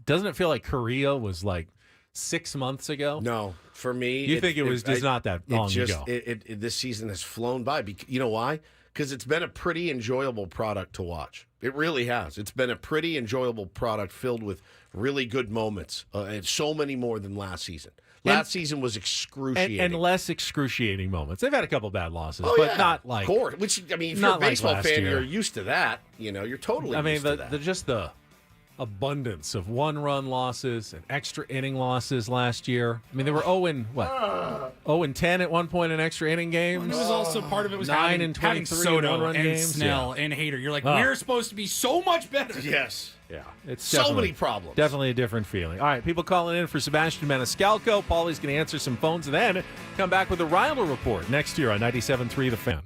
doesn't it feel like Korea was like 6 months ago? No, for me, You think it was just not that long ago? This season has flown by. You know why? Because it's been a pretty enjoyable product to watch. It really has. It's been a pretty enjoyable product filled with really good moments, and so many more than last season. Last season was excruciating. And less excruciating moments. They've had a couple bad losses, Oh, but yeah. not like... Of course. Which, I mean, if you're not a like baseball last fan, year. you're used to that. You're totally used to that. Just the abundance of one-run losses and extra inning losses last year. I mean, they were 0-10 at one point in extra inning games. And it was also part of it was 9 having, and having 23 Soto one-run and games. Snell and Hader. You're like, Oh. we're supposed to be so much better. Yes. Yeah. It's So definitely- many problems. Definitely a different feeling. All right, people calling in for Sebastian Maniscalco. Paulie's going to answer some phones and then come back with a Reindl Report next year on 97.3 The Fan.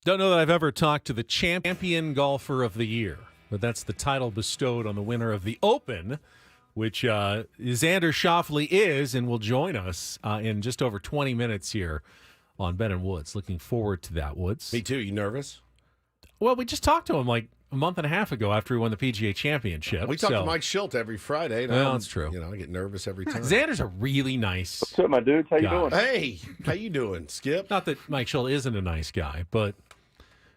Don't know that I've ever talked to the champion golfer of the year, but that's the title bestowed on the winner of the Open, which Xander Schauffele is, and will join us in just over 20 minutes here on Ben and Woods. Looking forward to that, Woods. Me too. You nervous? Well, we just talked to him like a month and a half ago after he won the PGA Championship. We talk to Mike Shildt every Friday. And Well, that's true. I get nervous every time. Xander's a really nice What's up, my dudes? How you guy. doing? Hey, how you doing, Skip? Not that Mike Shildt isn't a nice guy, but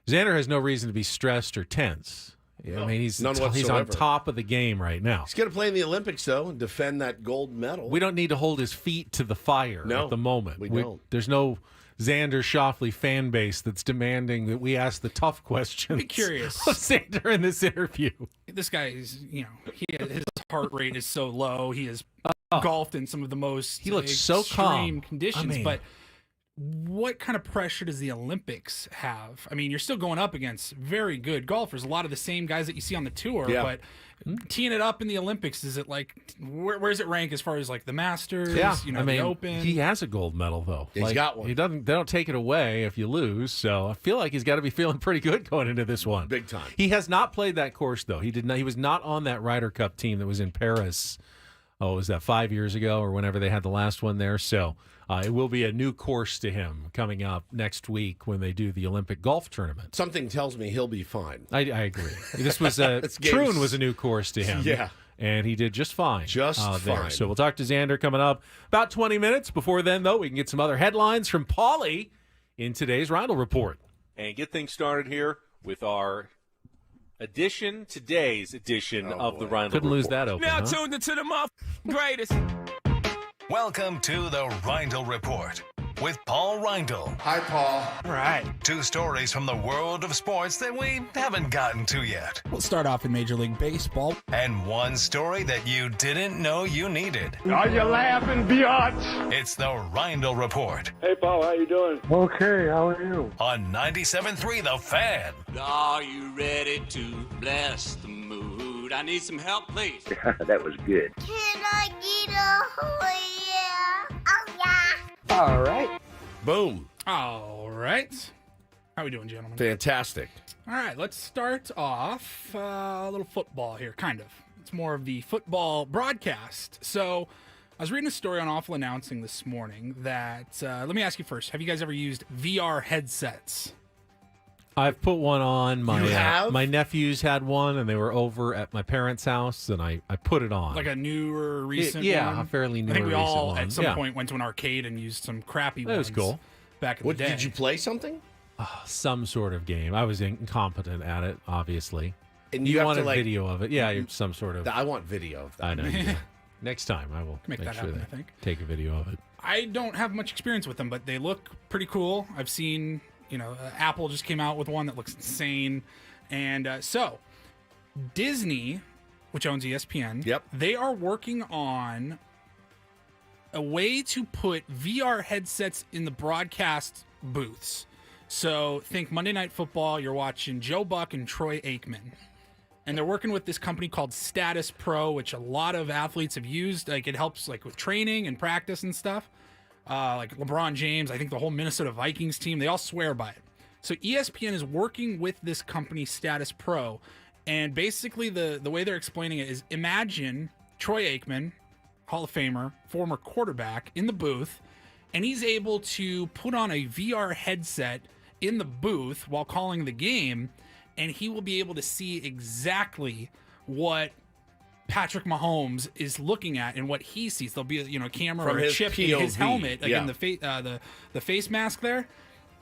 Xander has no reason to be stressed or tense. I mean, he's none on whatsoever. top of the game right now. He's going to play in the Olympics, though, and defend that gold medal. We don't need to hold his feet to the fire at the moment. we don't. There's no Xander Schauffele fan base that's demanding that we ask the tough questions. Be curious. Of Xander in this interview. This guy is, his heart rate is so low. He has golfed in some of the most He looks so calm. extreme conditions. I mean- but what kind of pressure does the Olympics have? I mean, you're still going up against very good golfers, a lot of the same guys that you see on the tour, Yeah. but teeing it up in the Olympics, is it like, where does it rank as far as like the Masters, Yeah, the Open? he has a gold medal though. He's got one. They don't take it away if you lose. So I feel like he's got to be feeling pretty good going into this one. Big time. He has not played that course though. He did not. He was not on that Ryder Cup team that was in Paris. Oh, was that 5 years ago or whenever they had the last one there? So it will be a new course to him coming up next week when they do the Olympic golf tournament. Something tells me he'll be fine. I agree. This was This game's- Troon was a new course to him. Yeah. And he did just fine. Just there. fine. So we'll talk to Xander coming up about 20 minutes. Before then, though, we can get some other headlines from Paulie in today's Reindl Report. And get things started here with our today's edition of the Reindl Couldn't lose that open, huh? tuned into the greatest. Welcome to the Reindl Report with Paul Reindl. Hi, Paul. All right. 2 stories from the world of sports that we haven't gotten to yet. We'll start off in Major League Baseball. And 1 story that you didn't know you needed. Are you laughing, biatch? It's the Reindl Report Hey, Paul, how you doing? Okay, how are you? on 97.3 The Fan. Are you ready to bless the mood? I need some help, please. That was good. Can I get a oh yeah? Oh yeah. All right. Boom. All right. How we doing, gentlemen? Fantastic. All right, let's start off a little football here, kind of. It's more of the football broadcast. So I was reading a story on Awful Announcing this morning that, let me ask you first, have you guys ever used VR headsets? I've put one on. You have? My nephews had one, and they were over at my parents' house, and I put it on. Like a newer, recent yeah, one? a fairly newer, I think we all, recent one. at some Yeah. point, went to an arcade and used some crappy That was ones cool. back in What the day. did you play something? Some sort of game. I was incompetent at it, obviously. And You have want to, a like, video of it? Yeah, some sort of. I want video of that. I know. You do. Next time, I will Make that sure happen, they I think. take a video of it. I don't have much experience with them, but they look pretty cool. I've seen, Apple just came out with one that looks insane. And so, Disney, which owns ESPN, Yep. they are working on a way to put VR headsets in the broadcast booths. So, think Monday Night Football, you're watching Joe Buck and Troy Aikman. And they're working with this company called Status Pro, which a lot of athletes have used. Like, it helps like with training and practice and stuff. Like LeBron James, I think the whole Minnesota Vikings team, they all swear by it. So ESPN is working with this company, Status Pro. And basically the way they're explaining it is, imagine Troy Aikman, Hall of Famer, former quarterback, in the booth, and he's able to put on a VR headset in the booth while calling the game, and he will be able to see exactly what Patrick Mahomes is looking at and what he sees. There'll be a camera From or a his chip in his POV, helmet, like yeah. in the face mask there.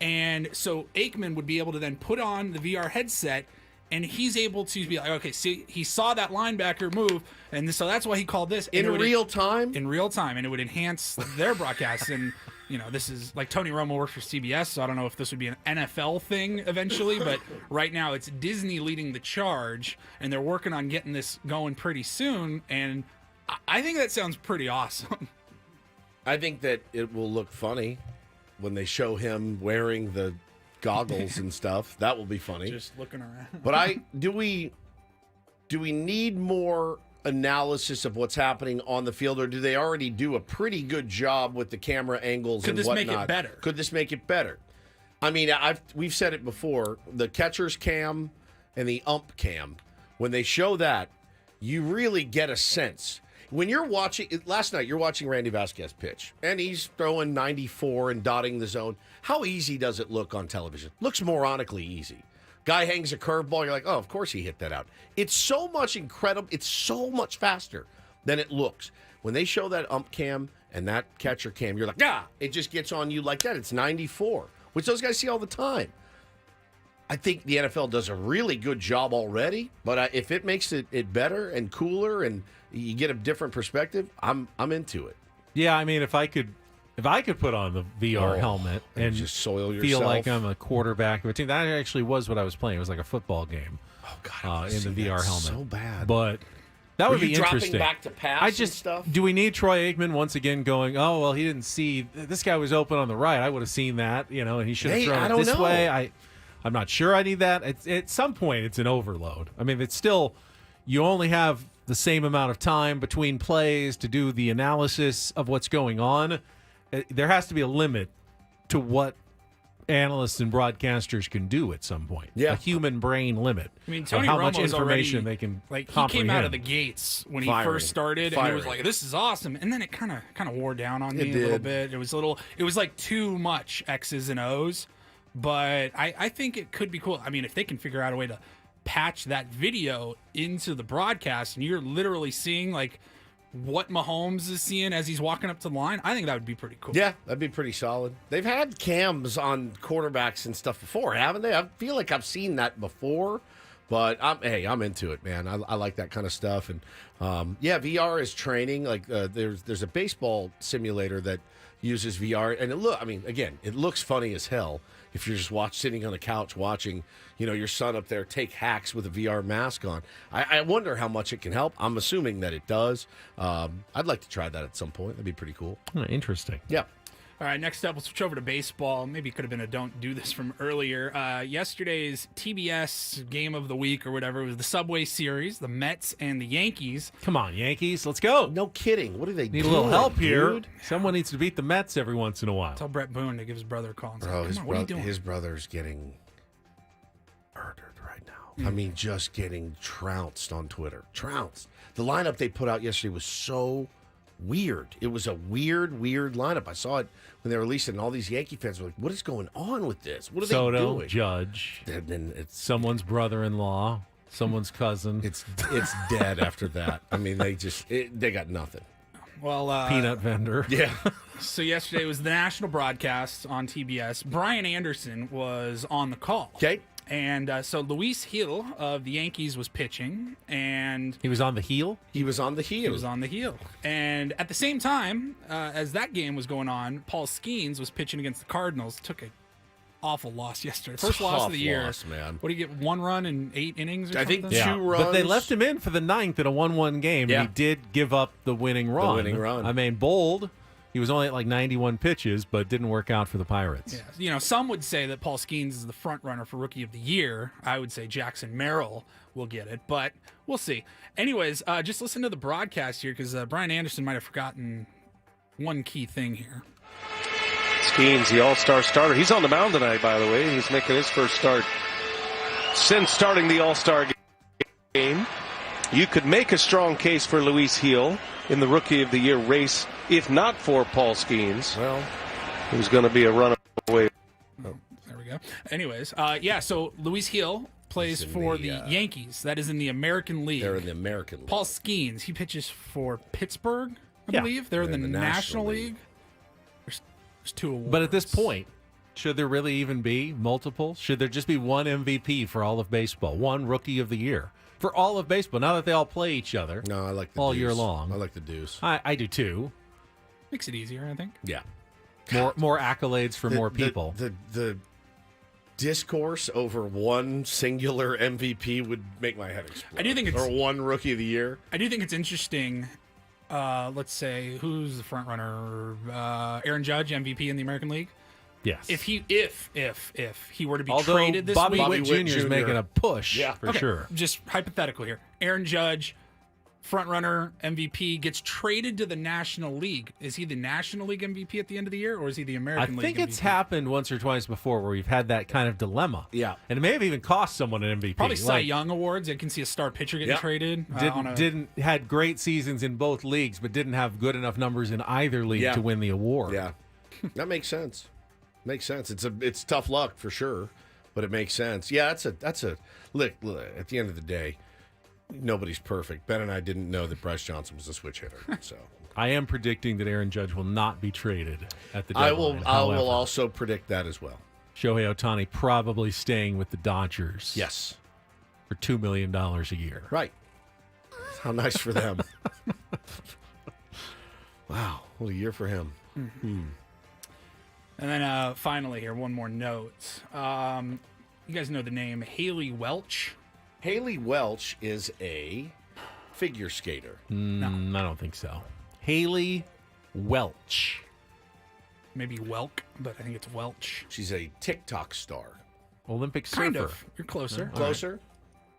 And so Aikman would be able to then put on the VR headset, and he's able to be like, okay, see, he saw that linebacker move, and so that's why he called this. And In it would- real time? In real time, and it would enhance their broadcast. And, this is like Tony Romo works for CBS, so I don't know if this would be an NFL thing eventually, but right now it's Disney leading the charge, and they're working on getting this going pretty soon, and I think that sounds pretty awesome. I think that it will look funny when they show him wearing the goggles and stuff. That will be funny. Just looking around. But do we need more analysis of what's happening on the field, or do they already do a pretty good job with the camera angles Could and this whatnot? make it better? Could this make it better? I mean, we've said it before. The catcher's cam and the ump cam, when they show that, you really get a sense. When you're watching, last night you're watching Randy Vasquez pitch, and he's throwing 94 and dotting the zone. How easy does it look on television? Looks moronically easy. Guy hangs a curveball, you're like, oh, of course he hit that out. It's so much incredible. It's so much faster than it looks. When they show that ump cam and that catcher cam, you're like, it just gets on you like that. It's 94, which those guys see all the time. I think the NFL does a really good job already, but if it makes it better and cooler and you get a different perspective, I'm into it. Yeah, I mean, if I could put on the VR helmet and just soil yourself, feel like I'm a quarterback of a team, that actually was what I was playing. It was like a football game. Oh God, in the VR helmet. So bad, but that would be interesting. Dropping back to pass and stuff. Do we need Troy Aikman once again going, oh, well, he didn't see, this guy was open on the right. I would have seen that, and he should have thrown it this way. I'm not sure I need that. At some point, it's an overload. I mean, it's still, you only have the same amount of time between plays to do the analysis of what's going on. There has to be a limit to what analysts and broadcasters can do at some point. Yeah. A human brain limit. I mean, Tony how Romo's much information already, they can like, he comprehend. came out of the gates when he first started, and he was like, "This is awesome," and then it kind of wore down on me a little bit. It was like too much X's and O's, but I think it could be cool. I mean, if they can figure out a way to patch that video into the broadcast, and you're literally seeing like what Mahomes is seeing as he's walking up to the line, I think that would be pretty cool. Yeah, that'd be pretty solid. They've had cams on quarterbacks and stuff before, haven't they? I feel like I've seen that before, but I'm into it, man. I like that kind of stuff. And VR is training. Like there's a baseball simulator that uses VR, and it looks funny as hell if you're just sitting on the couch watching, your son up there take hacks with a VR mask on. I wonder how much it can help. I'm assuming that it does. I'd like to try that at some point. That'd be pretty cool. Interesting. Yeah. All right, next up, we'll switch over to baseball. Maybe it could have been a don't do this from earlier. Yesterday's TBS game of the week or whatever was the Subway Series, the Mets and the Yankees. Come on, Yankees, let's go. No kidding. What do they need? Doing, a little help here. Dude? Someone needs to beat the Mets every once in a while. Tell Bret Boone to give his brother a call. And say, Bro, what are you doing? His brother's getting murdered right now. I mean, just getting trounced on Twitter. Trounced. The lineup they put out yesterday was so weird. It was a weird lineup. I saw it when they released it, and all these Yankee fans were like, what is going on with this? What are they doing? Judge. And then it's someone's brother-in-law, someone's cousin. It's dead after that. I mean, they got nothing. Well, peanut vendor. Yeah. So yesterday was the national broadcast on TBS. Brian Anderson was on the call. Okay. And so Luis Gil of the Yankees was pitching, and he was on the heel. He was on the heel. And at the same time, as that game was going on, Paul Skeens was pitching against the Cardinals. Took an awful loss yesterday. First loss of the year. Man. What do you get? 1 run in 8 innings or something? I think 2 runs. But they left him in for the 9th in a 1-1 game. Yeah. And he did give up the winning run. I mean, bold. He was only at like 91 pitches, but didn't work out for the Pirates. Yeah. Some would say that Paul Skeens is the front runner for Rookie of the Year. I would say Jackson Merrill will get it, but we'll see. Anyways, just listen to the broadcast here because Brian Anderson might have forgotten one key thing here. Skeens, the all-star starter. He's on the mound tonight, by the way. He's making his first start since starting the all-star game. You could make a strong case for Luis Gil in the Rookie of the Year race, if not for Paul Skeens. Well, he was going to be a runaway. Oh, there we go. Anyways, so Luis Gil plays for the Yankees. That is in the American League. They're in the American League. Paul Skeens, he pitches for Pittsburgh, I believe. They're in the National League. There's 2 awards. But at this point, should there really even be multiple? Should there just be one MVP for all of baseball? One Rookie of the Year? For all of baseball, now that they all play each other. No, I like the all deuce. year long. I like the deuce. I do too. Makes it easier, I think. Yeah. More accolades for more people. The discourse over one singular MVP would make my head explode. I do think it's, or one Rookie of the Year. I do think it's interesting. Let's say who's the front runner? Aaron Judge, MVP in the American League. Yes. If he were to be Although traded this Bobby week, Witt Jr. is making a push for sure. Just hypothetical here. Aaron Judge frontrunner MVP, gets traded to the National League. Is he the National League MVP at the end of the year, or is he the American League MVP? I think it's happened once or twice before where we've had that kind of dilemma. Yeah. And it may have even cost someone an MVP. Probably Cy Young Awards. I can see a star pitcher getting traded. Had great seasons in both leagues, but didn't have good enough numbers in either league to win the award. Yeah, that makes sense. Makes sense. It's tough luck for sure, but it makes sense. Yeah, that's a look. At the end of the day, nobody's perfect. Ben and I didn't know that Bryce Johnson was a switch hitter, so I am predicting that Aaron Judge will not be traded at the deadline. I will also predict that as well. Shohei Ohtani probably staying with the Dodgers. Yes, for $2 million a year. Right. How nice for them. Wow, what a year for him. Mm-hmm. And then finally here, one more note. You guys know the name Haley Welch? Haley Welch is a figure skater. No, I don't think so. Haley Welch. Maybe Welk, but I think it's Welch. She's a TikTok star. Olympic surfer. Kind of. You're closer. Closer? Right.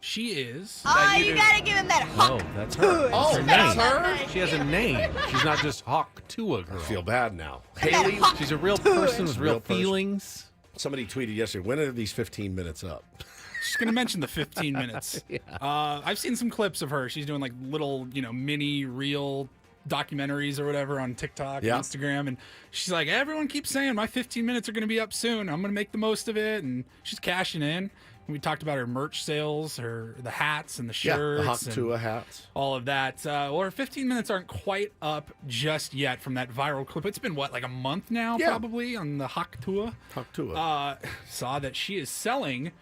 She is. Oh, you gotta give him that hawk. Oh, that's her. Oh, that's her? her? She has a name. She's not just Hawk Tua girl. I feel bad now. Haley, she's a real person with real feelings. Somebody tweeted yesterday, when are these 15 minutes up? Just going to mention the 15 minutes. Yeah. I've seen some clips of her. She's doing like little, mini reel documentaries or whatever on TikTok and Instagram. And she's like, everyone keeps saying my 15 minutes are going to be up soon. I'm going to make the most of it. And she's cashing in. And we talked about her merch sales, the hats and the shirts. Yeah, the Hawk Tua hats. All of that. Well, her 15 minutes aren't quite up just yet from that viral clip. It's been, like a month now probably on the Hawk Tua. Hawk Tua. Saw that she is selling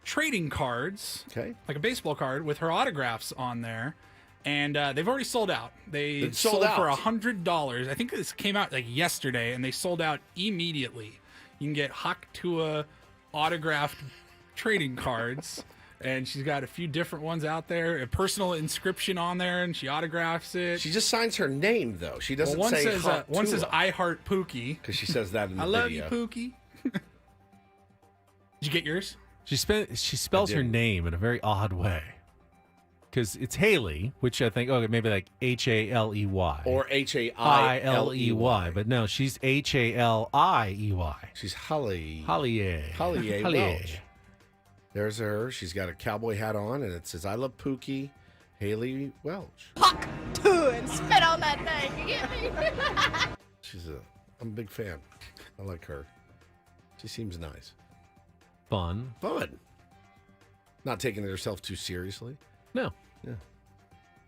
trading cards, like a baseball card with her autographs on there, and they've already sold out. They sold out for $100. I think this came out like yesterday, and they sold out immediately. You can get Hawk Tua autographed trading cards, and she's got a few different ones out there. A personal inscription on there, and she autographs it. She just signs her name though. She doesn't one say says Hawk one Tua. says I heart Pookie because she says that in the I love video. you, Pookie. Did you get yours? She spells her name in a very odd way. Because it's Haley, which I think, maybe like Haley. Or Hailey. But no, she's Haliey. She's Holly. Holly Welch. There's her. She's got a cowboy hat on, and it says, I love Pookie, Haley Welch. Hawk Tua and spit on that thing. You get me? I'm a big fan. I like her. She seems nice. Fun. Not taking herself too seriously. No. Yeah.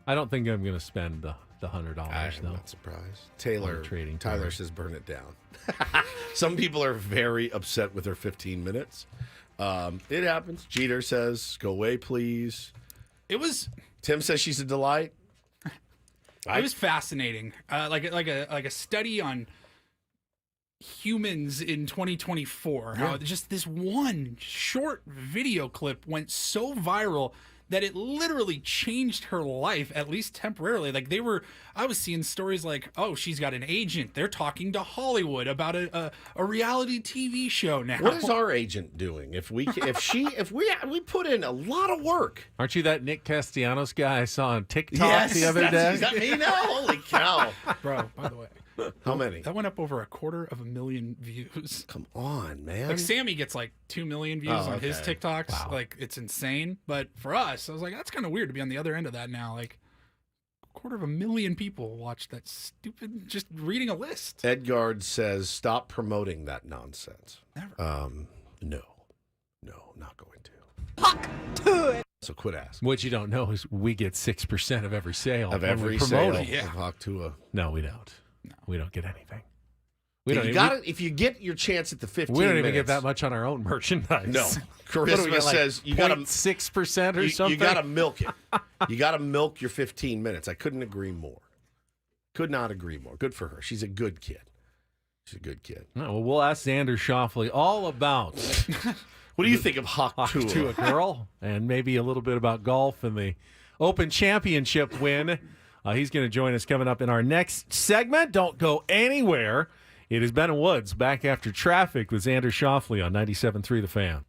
I don't think I'm going to spend the $100. I'm though. not surprised. Tyler card. says burn it down. Some people are very upset with her 15 minutes. It happens. Jeter says, go away, please. Tim says she's a delight. It was fascinating. Like a study on humans in 2024. How just this one short video clip went so viral that it literally changed her life, at least temporarily. Like I was seeing stories like, oh, she's got an agent. They're talking to Hollywood about a reality TV show now. What is our agent doing? If we put in a lot of work. Aren't you that Nick Castellanos guy I saw on TikTok the other day? Is that me now? Holy cow. Bro, by the way. How many? That went up over 250,000 views. Come on, man. Like Sammy gets like 2 million views on his TikToks. Wow. Like it's insane. But for us, I was like, that's kind of weird to be on the other end of that now. Like 250,000 people watched that stupid, just reading a list. Edgard says, stop promoting that nonsense. Never. No, not going to. Hawk Tua. So quit asking. What you don't know is we get 6% of every sale. Of when every we promote sale it. of Hawk Tua. No, we don't. No. We don't get anything. If you get your chance at the 15 we don't minutes, even get that much on our own merchandise. No. Charisma says you got to 6% or something. You got to milk it. You got to milk your 15 minutes. I couldn't agree more. Could not agree more. Good for her. She's a good kid. She's a good kid. Well, we'll ask Xander Schauffele all about what do you think of Hawk Tua? Girl, and maybe a little bit about golf and the Open Championship win. He's going to join us coming up in our next segment. Don't go anywhere. It is Ben and Woods back after traffic with Xander Schauffele on 97.3 The Fan.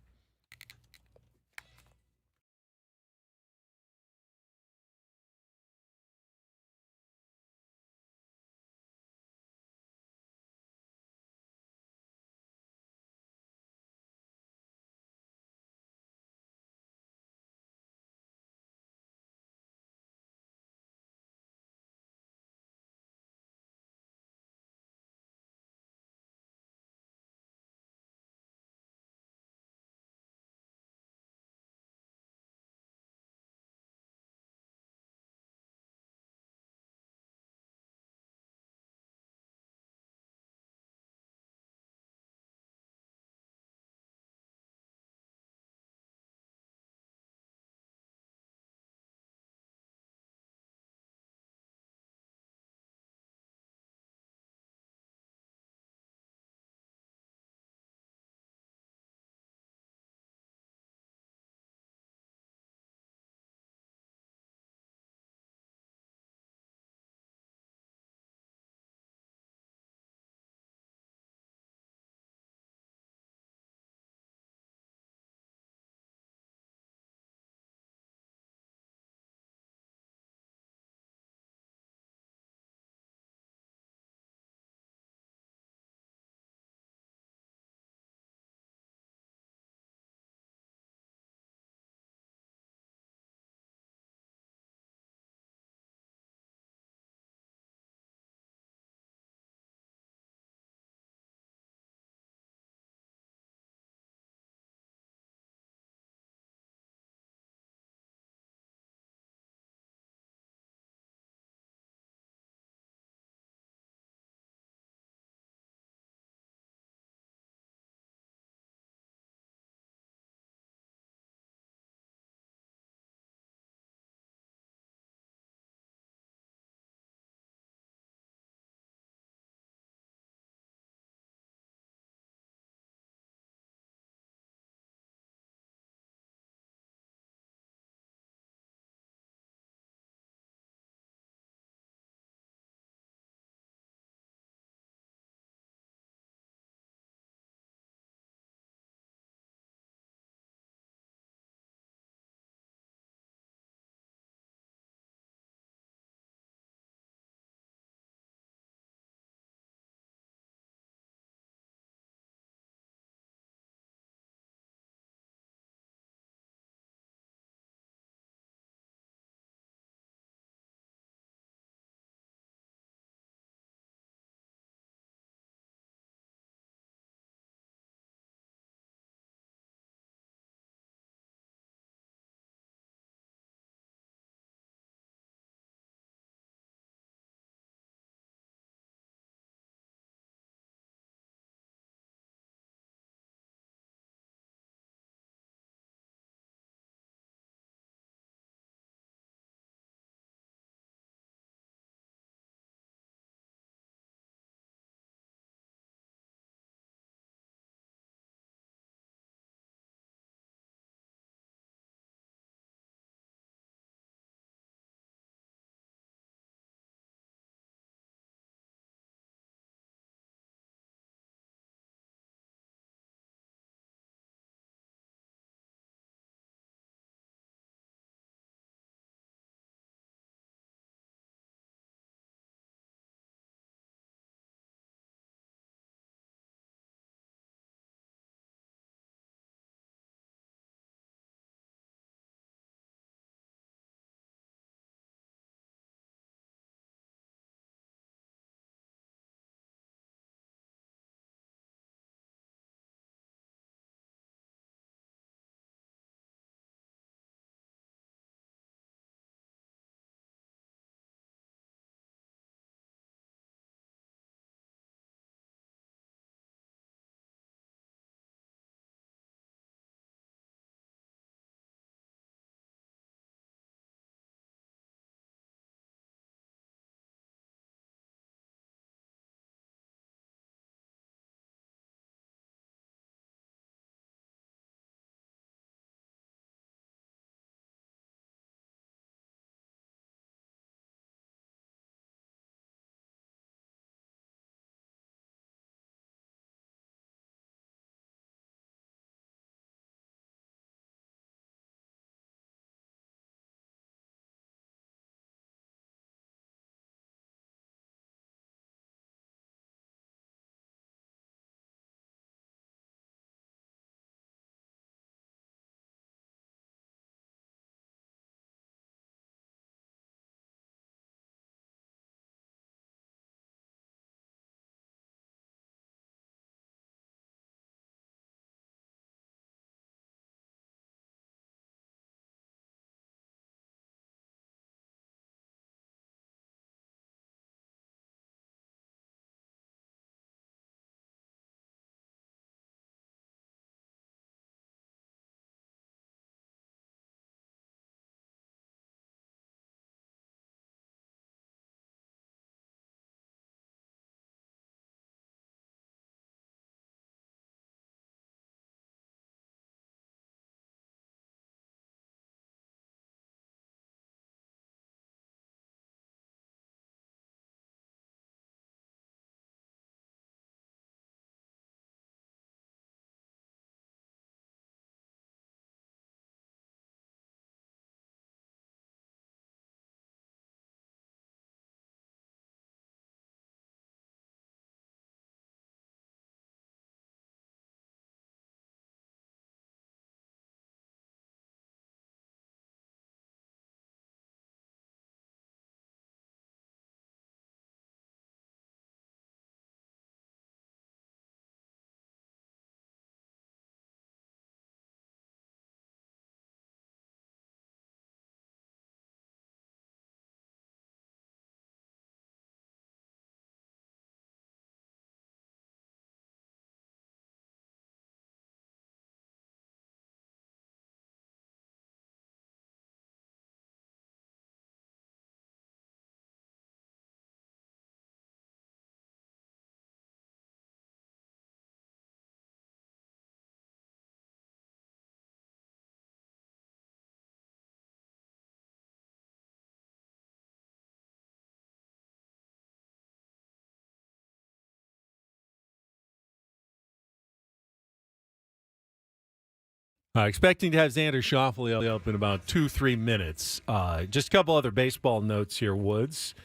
Expecting to have Xander Schauffele up in about 2-3 minutes. Just a couple other baseball notes here, Woods.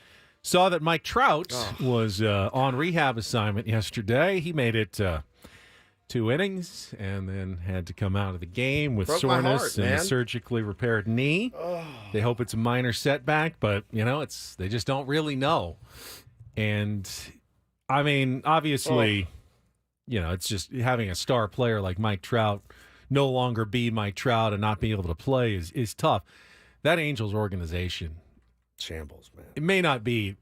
Saw that Mike Trout was on rehab assignment yesterday. He made it 2 innings and then had to come out of the game with soreness and a surgically repaired knee. They hope it's a minor setback, but, they just don't really know. And, I mean, obviously, it's just having a star player like Mike Trout no longer be Mike Trout and not be able to play is tough. That Angels organization, shambles, man. It may not be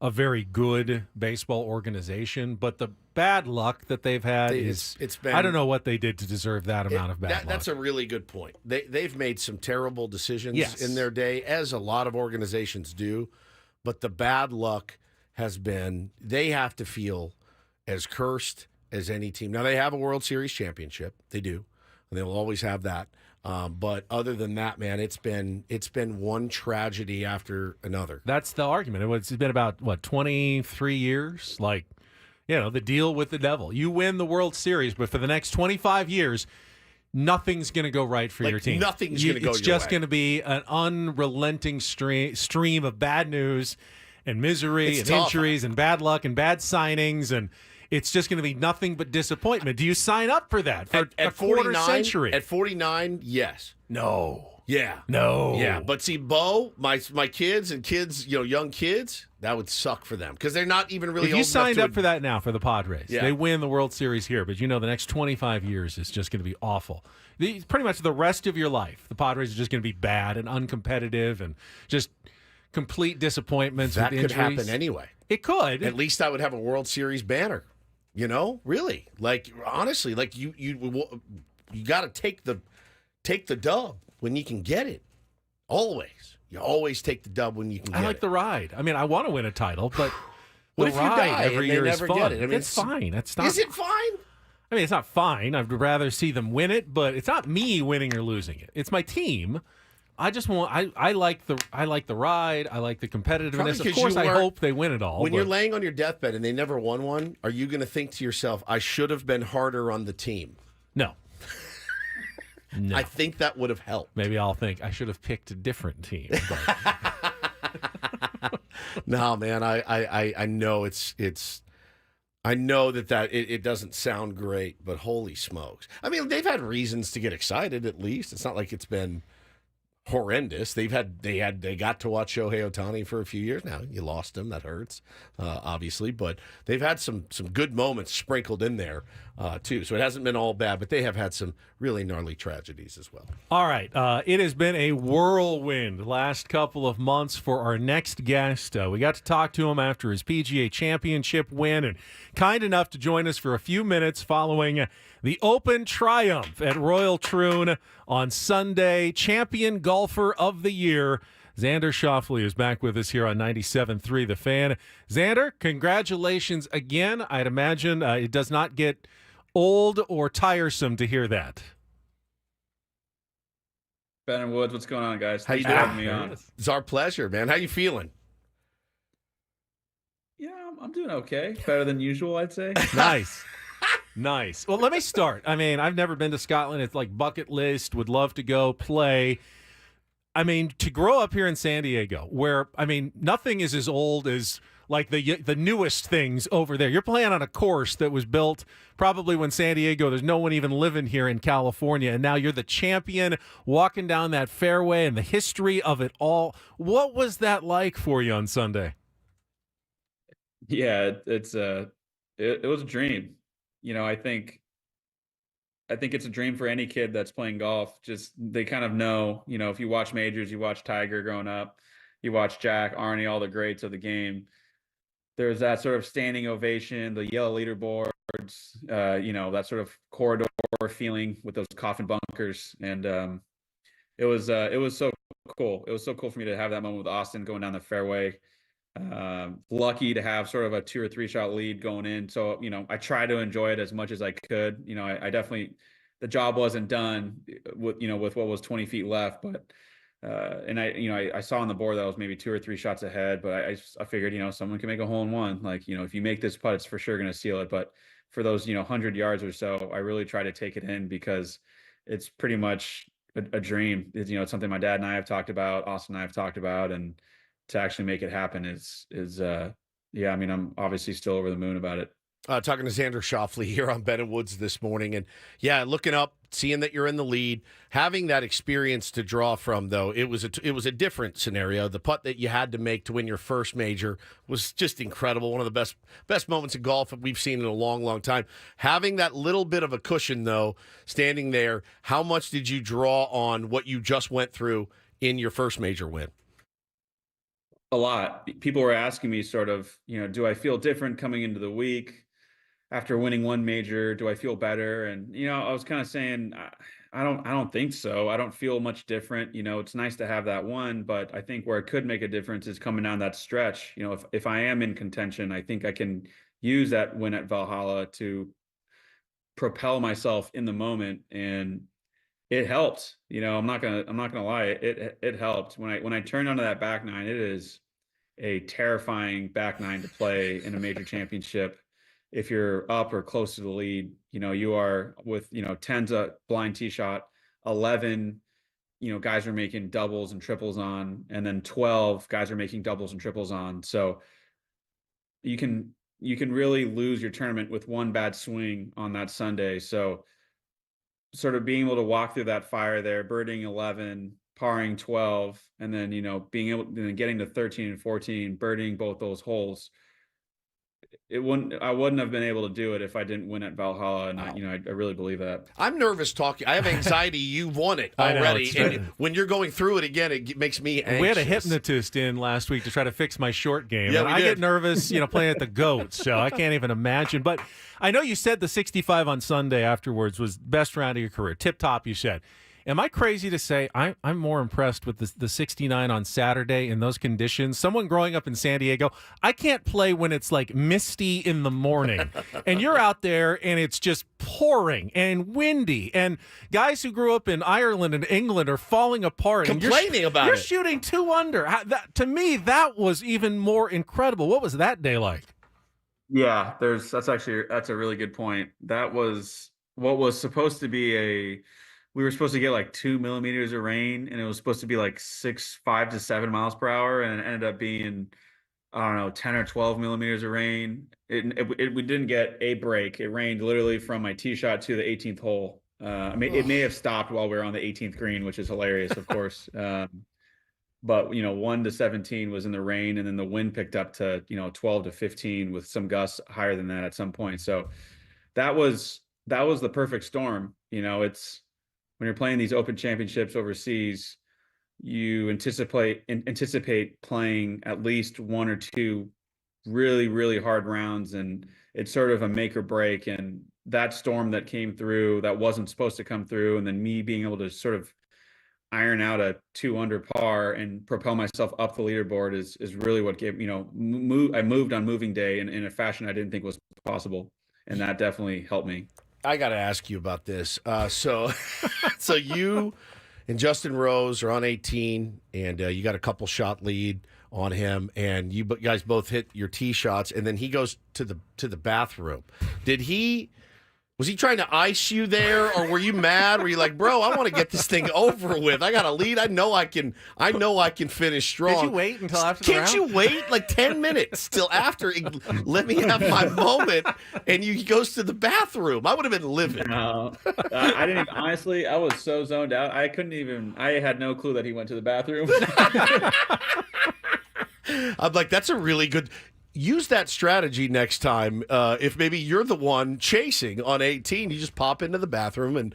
a very good baseball organization, but the bad luck that they've had it's been, I don't know what they did to deserve that amount of bad luck. That's a really good point. They've made some terrible decisions in their day, as a lot of organizations do, but the bad luck has been they have to feel as cursed as any team. Now, they have a World Series championship. They do. And they will always have that. But other than that, man, it's been one tragedy after another. That's the argument. It's been about, 23 years? The deal with the devil. You win the World Series, but for the next 25 years, nothing's going to go right for your team. Nothing's going to go It's just going to be an unrelenting stream of bad news and misery and injuries and bad luck and bad signings, and it's just going to be nothing but disappointment. Do you sign up for that for a quarter century? At 49, yes. No. Yeah. No. Yeah. But see, Bo, my kids and kids, young kids, that would suck for them because they're not even really old enough. If you signed up for that now for the Padres, they win the World Series here, but the next 25 years is just going to be awful. Pretty much the rest of your life, the Padres are just going to be bad and uncompetitive and just complete disappointments. That with could injuries. happen anyway. It could. At least I would have a World Series banner. Really, honestly, you got to take the dub when you can get it. Always, you always take the dub when you can get it. I like the ride. I mean, I want to win a title, but what if you die every year is fun. Get it? I mean, it's fine. That's not. Is it fine? I mean, it's not fine. I'd rather see them win it, but it's not me winning or losing it. It's my team. I just want. I like the ride. I like the competitiveness. Of course, I hope they win it all. When you're laying on your deathbed and they never won one, are you going to think to yourself, "I should have been harder on the team"? No. No. I think that would have helped. Maybe I'll think I should have picked a different team. But... No, man. I know it's. I know that it doesn't sound great, but holy smokes! I mean, they've had reasons to get excited. At least it's not like it's been horrendous. They got to watch Shohei Ohtani for a few years now. You lost him, that hurts, obviously, but they've had some good moments sprinkled in there too. So it hasn't been all bad, but they have had some really gnarly tragedies as well. All right, it has been a whirlwind last couple of months for our next guest. We got to talk to him after his PGA Championship win, and kind enough to join us for a few minutes following the Open triumph at Royal Troon on Sunday. Champion golfer of the year, Xander Schauffele, is back with us here on 97.3 The Fan. Xander, congratulations again. I'd imagine it does not get old or tiresome to hear that. Ben and Woods, what's going on, guys? How you Thanks for doing? having me on. It's our pleasure, man. How you feeling? Yeah, I'm doing okay. Better than usual, I'd say. Nice. Nice. Well, let me start. I mean, I've never been to Scotland. It's like bucket list, would love to go play. I mean, to grow up here in San Diego, where, I mean, nothing is as old as like the newest things over there. You're playing on a course that was built probably when San Diego, there's no one even living here in California, and now you're the champion walking down that fairway and the history of it all. What was that like for you on Sunday? Yeah, it was a dream. I think it's a dream for any kid that's playing golf. Just they kind of know, if you watch majors, you watch Tiger growing up, you watch Jack, Arnie, all the greats of the game. There's that sort of standing ovation, the yellow leaderboards, that sort of corridor feeling with those coffin bunkers. And it was so cool. It was so cool for me to have that moment with Austin going down the fairway. Lucky to have sort of a 2 or 3 shot lead going in. So, I tried to enjoy it as much as I could. I definitely, the job wasn't done with what was 20 feet left, but, and I saw on the board that I was maybe 2 or 3 shots ahead, but I figured, someone can make a hole in one. Like, if you make this putt, it's for sure going to seal it. But for those, 100 yards or so, I really tried to take it in because it's pretty much a dream. It's, it's something my dad and I have talked about, Austin and I have talked about, and to actually make it happen is yeah, I mean, I'm obviously still over the moon about it. Talking to Xander Schauffele here on Ben and Woods this morning. And, yeah, looking up, seeing that you're in the lead, having that experience to draw from, though, it was a different scenario. The putt that you had to make to win your first major was just incredible. One of the best moments in golf that we've seen in a long, long time. Having that little bit of a cushion, though, standing there, how much did you draw on what you just went through in your first major win? A lot. People were asking me sort of, do I feel different coming into the week? After winning one major, do I feel better? And, I was kind of saying, I don't think so. I don't feel much different. It's nice to have that one, but I think where it could make a difference is coming down that stretch. If I am in contention, I think I can use that win at Valhalla to propel myself in the moment. And it helped. I'm not gonna lie. It helped. When I turned onto that back nine, it is a terrifying back nine to play in a major championship. If you're up or close to the lead, you are with, 10's a blind tee shot, 11, guys are making doubles and triples on, and then 12 guys are making doubles and triples on. So you can really lose your tournament with one bad swing on that Sunday. So sort of being able to walk through that fire there, birding 11, parring 12, and then, being able to getting to 13 and 14, birding both those holes. I wouldn't have been able to do it if I didn't win at Valhalla, and I really believe that. I'm nervous talking. I have anxiety. You've won it already, and when you're going through it again, it makes me anxious. We had a hypnotist in last week to try to fix my short game. Yeah, and I get nervous, playing at the GOAT, so I can't even imagine. But I know you said the 65 on Sunday afterwards was best round of your career, tip top. You said. Am I crazy to say I'm more impressed with the 69 on Saturday in those conditions? Someone growing up in San Diego, I can't play when it's like misty in the morning. And you're out there and it's just pouring and windy. And guys who grew up in Ireland and England are falling apart. Complaining about it. You're shooting 2 under. To me, that was even more incredible. What was that day like? Yeah, that's a really good point. That was what was supposed to be we were supposed to get like 2 millimeters of rain, and it was supposed to be like 5 to 7 miles per hour, and it ended up being, I don't know, 10 or 12 millimeters of rain. We didn't get a break. It rained literally from my tee shot to the 18th hole. It may have stopped while we were on the 18th green, which is hilarious, of course. But 1 to 17 was in the rain, and then the wind picked up to 12 to 15 with some gusts higher than that at some point. So that was the perfect storm. It's when you're playing these open championships overseas, you anticipate playing at least 1 or 2 really, really hard rounds, and it's sort of a make or break. And that storm that came through that wasn't supposed to come through, and then me being able to sort of iron out a 2 under par and propel myself up the leaderboard is really what gave, I moved on moving day in a fashion I didn't think was possible. And that definitely helped me. I got to ask you about this. So you and Justin Rose are on 18, and you got a couple shot lead on him, and you guys both hit your tee shots, and then he goes to the bathroom. Was he trying to ice you there, or were you mad? Were you like, bro, I want to get this thing over with. I got a lead. I know I can finish strong. Did you wait until after the round? Can't you wait like 10 minutes till after? Let me have my moment. And he goes to the bathroom. I would have been livid. No, I didn't even, honestly, I was so zoned out. I had no clue that he went to the bathroom. I'm like, that's a really good... Use that strategy next time. If maybe you're the one chasing on 18, you just pop into the bathroom and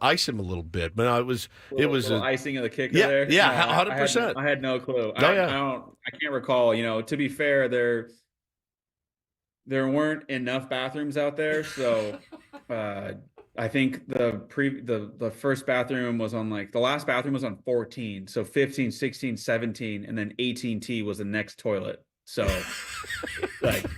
ice him a little bit. But it was icing of the kicker yeah, there. Yeah, 100%. I had no clue. Oh, yeah. I can't recall. To be fair, there weren't enough bathrooms out there, so I think the first bathroom was on the last bathroom was on 14, so 15, 16, 17, and then 18T was the next toilet. So,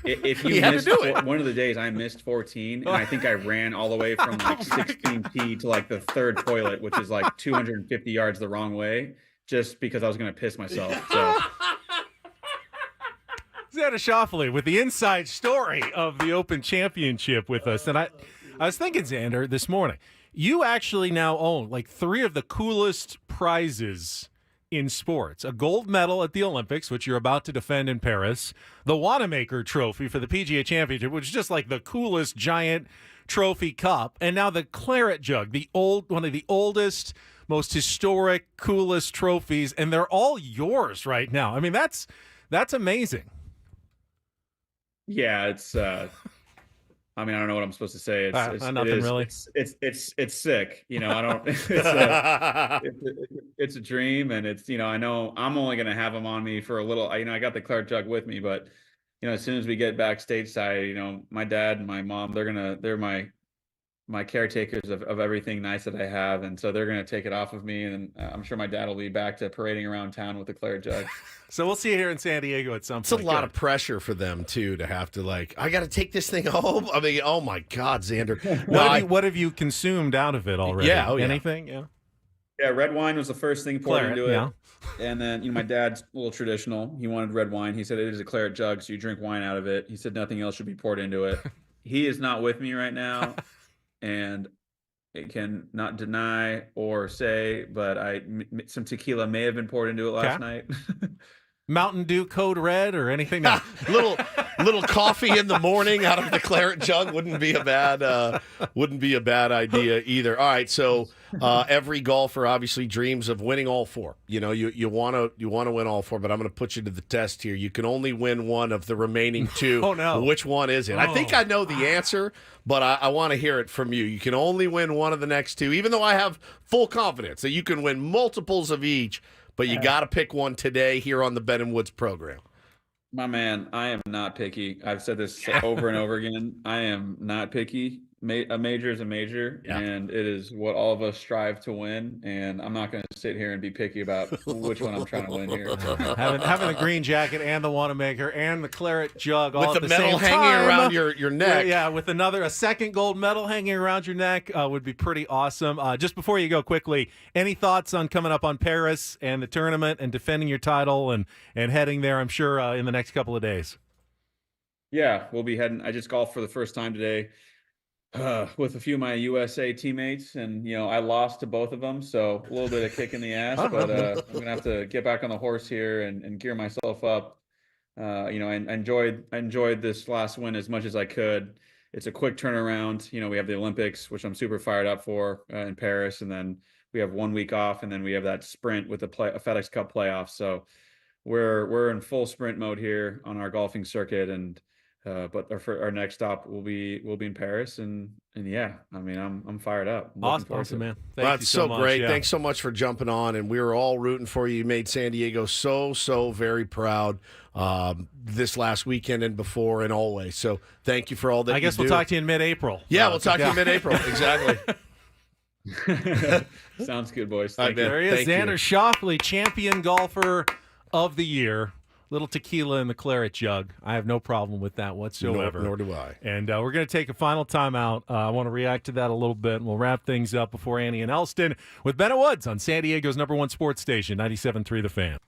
if you missed one of the days, I missed 14, and I think I ran all the way from 16T to the third toilet, which is 250 yards the wrong way, just because I was going to piss myself. So, Xander Schauffele with the inside story of the Open Championship with us, and I was thinking, Xander, this morning. You actually now own like 3 of the coolest prizes in sports. A gold medal at the Olympics, which you're about to defend in Paris. The Wanamaker Trophy for the PGA Championship, which is just like the coolest giant trophy cup. And now the Claret Jug, one of the oldest, most historic, coolest trophies. And they're all yours right now. I mean, that's amazing. Yeah, it's. I mean, I don't know what I'm supposed to say. It's nothing really. It's sick. You know, I don't. It's a dream, and it's, you know, I know I'm only gonna have them on me for a little. You know, I got the Claret Jug with me, but you know, as soon as we get backstage side, you know, my dad and my mom, they're my caretakers of everything nice that I have, and so they're gonna take it off of me, and I'm sure my dad will be back to parading around town with the Claret Jug. So we'll see you here in San Diego at some point. It's a lot of pressure for them, too, to have to, like, I got to take this thing home. I mean, oh, my God, Xander. What have you consumed out of it already? Yeah. Anything? Yeah. Yeah, red wine was the first thing poured Claret, into it. yeah. And then, you know, my dad's a little traditional. He wanted red wine. He said it is a Claret Jug, so you drink wine out of it. He said nothing else should be poured into it. He is not with me right now, and it can not deny or say, but some tequila may have been poured into it last night. Mountain Dew Code Red or anything? No. little coffee in the morning out of the Claret Jug wouldn't be a bad idea either. All right, so every golfer obviously dreams of winning all 4. You know, you want to win all 4, but I'm going to put you to the test here. You can only win one of the remaining 2. Oh no! Which one is it? I think I know the answer, but I want to hear it from you. You can only win one of the next 2, even though I have full confidence that you can win multiples of each. But you got to pick one today here on the Ben and Woods program. My man, I am not picky. I've said this over and over again. I am not picky. A major is a major, and it is what all of us strive to win. And I'm not going to sit here and be picky about which one I'm trying to win here. having the green jacket and the Wanamaker and the Claret Jug all with at the the medal same hanging time. around your neck. Yeah, with a second gold medal hanging around your neck would be pretty awesome. Just before you go quickly, any thoughts on coming up on Paris and the tournament and defending your title and heading there, I'm sure, in the next couple of days? Yeah, we'll be heading. I just golfed for the first time today. With a few of my USA teammates, and you know, I lost to both of them, so a little bit of kick in the ass, but I'm gonna have to get back on the horse here and gear myself up. You know, I enjoyed this last win as much as I could. It's a quick turnaround. You know, we have the Olympics, which I'm super fired up for in Paris, and then we have 1 week off, and then we have that sprint with a FedEx Cup playoffs. So we're in full sprint mode here on our golfing circuit, and but our next stop will be in Paris, and yeah, I mean, I'm fired up. Awesome, man. Thank you so much. Great. Yeah. Thanks so much for jumping on, and we were all rooting for you. You made San Diego so very proud this last weekend and before and always. So thank you for all that. I guess we'll talk to you in mid-April. Yeah, we'll talk to you in mid-April. Exactly. Sounds good, boys. There he is, Xander Schauffele, champion golfer of the year. Little tequila in the Claret Jug. I have no problem with that whatsoever. Nor do I. And we're going to take a final timeout. I want to react to that a little bit, and we'll wrap things up before Annie and Elston with Ben and Woods on San Diego's #1 sports station, 97.3 The Fan.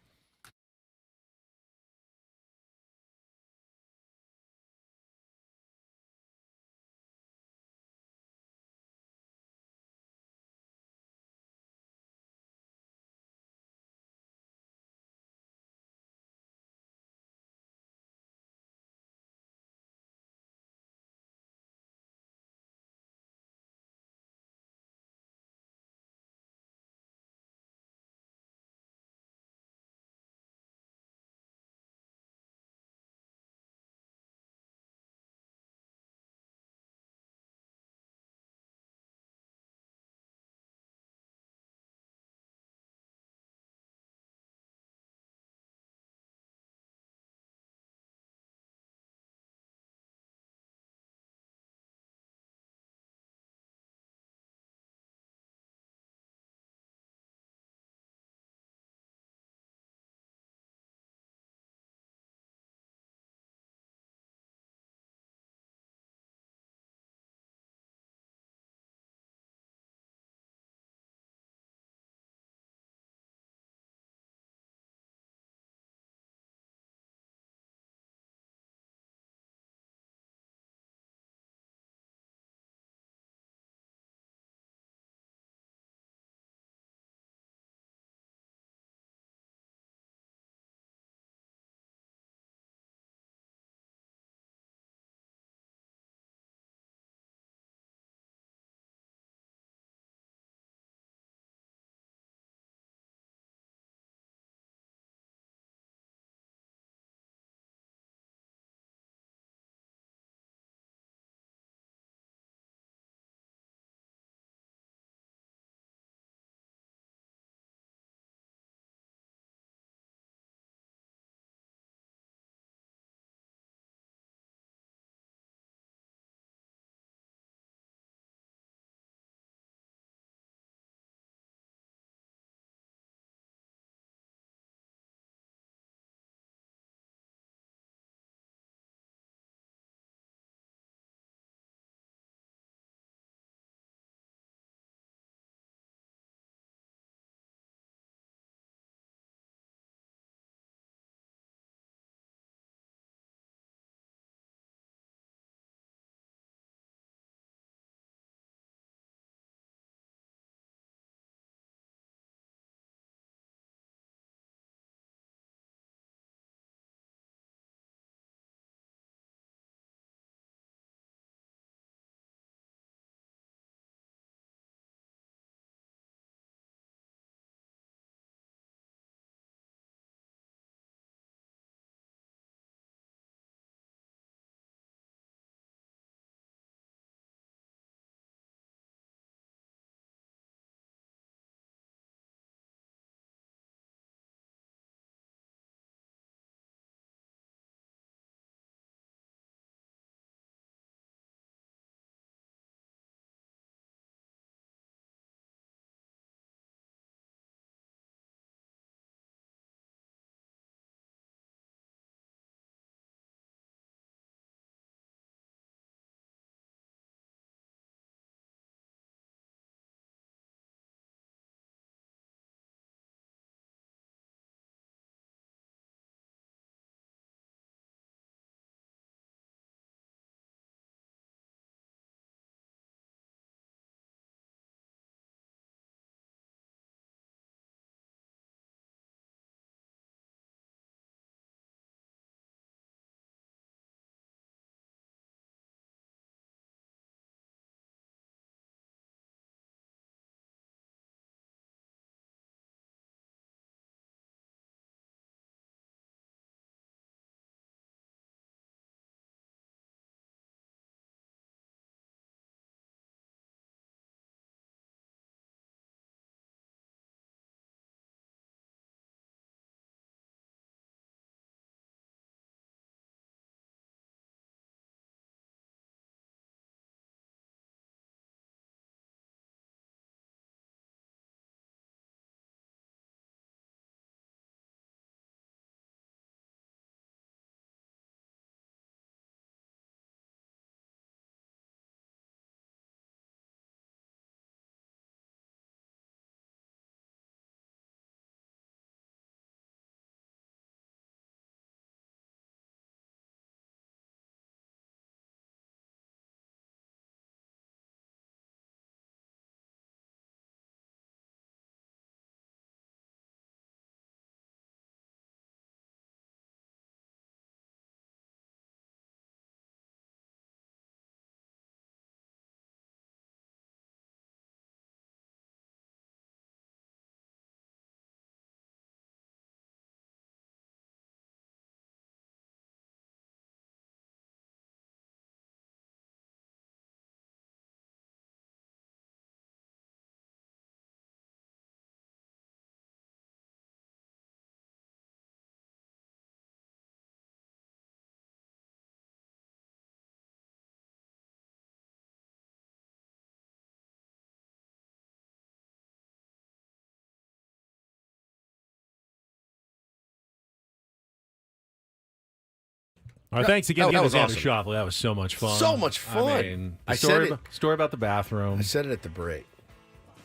All right, thanks again, That was Xander awesome. Schauffele. That was so much fun. So much fun. I mean, I story about the bathroom. I said it at the break.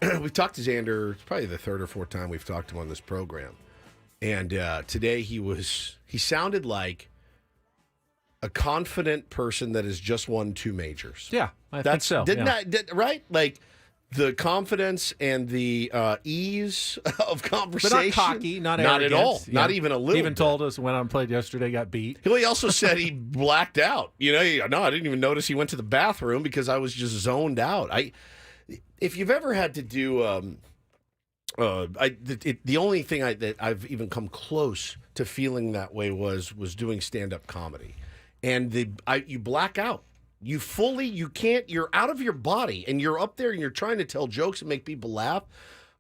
We've talked to Xander. It's probably the third or fourth time we've talked to him on this program. And today he sounded like a confident person that has just won 2 majors. Yeah, I think so. Right? Like the confidence and the ease of conversation. But not cocky, not at arrogant. all. Yeah. Not even a little. He even bit. told us went out and played yesterday, got beat. He also said he blacked out. No, I didn't even notice he went to the bathroom because I was just zoned out. If you've ever had to do, the only thing that I've even come close to feeling that way was doing stand-up comedy, and you black out. You're out of your body, and you're up there and you're trying to tell jokes and make people laugh.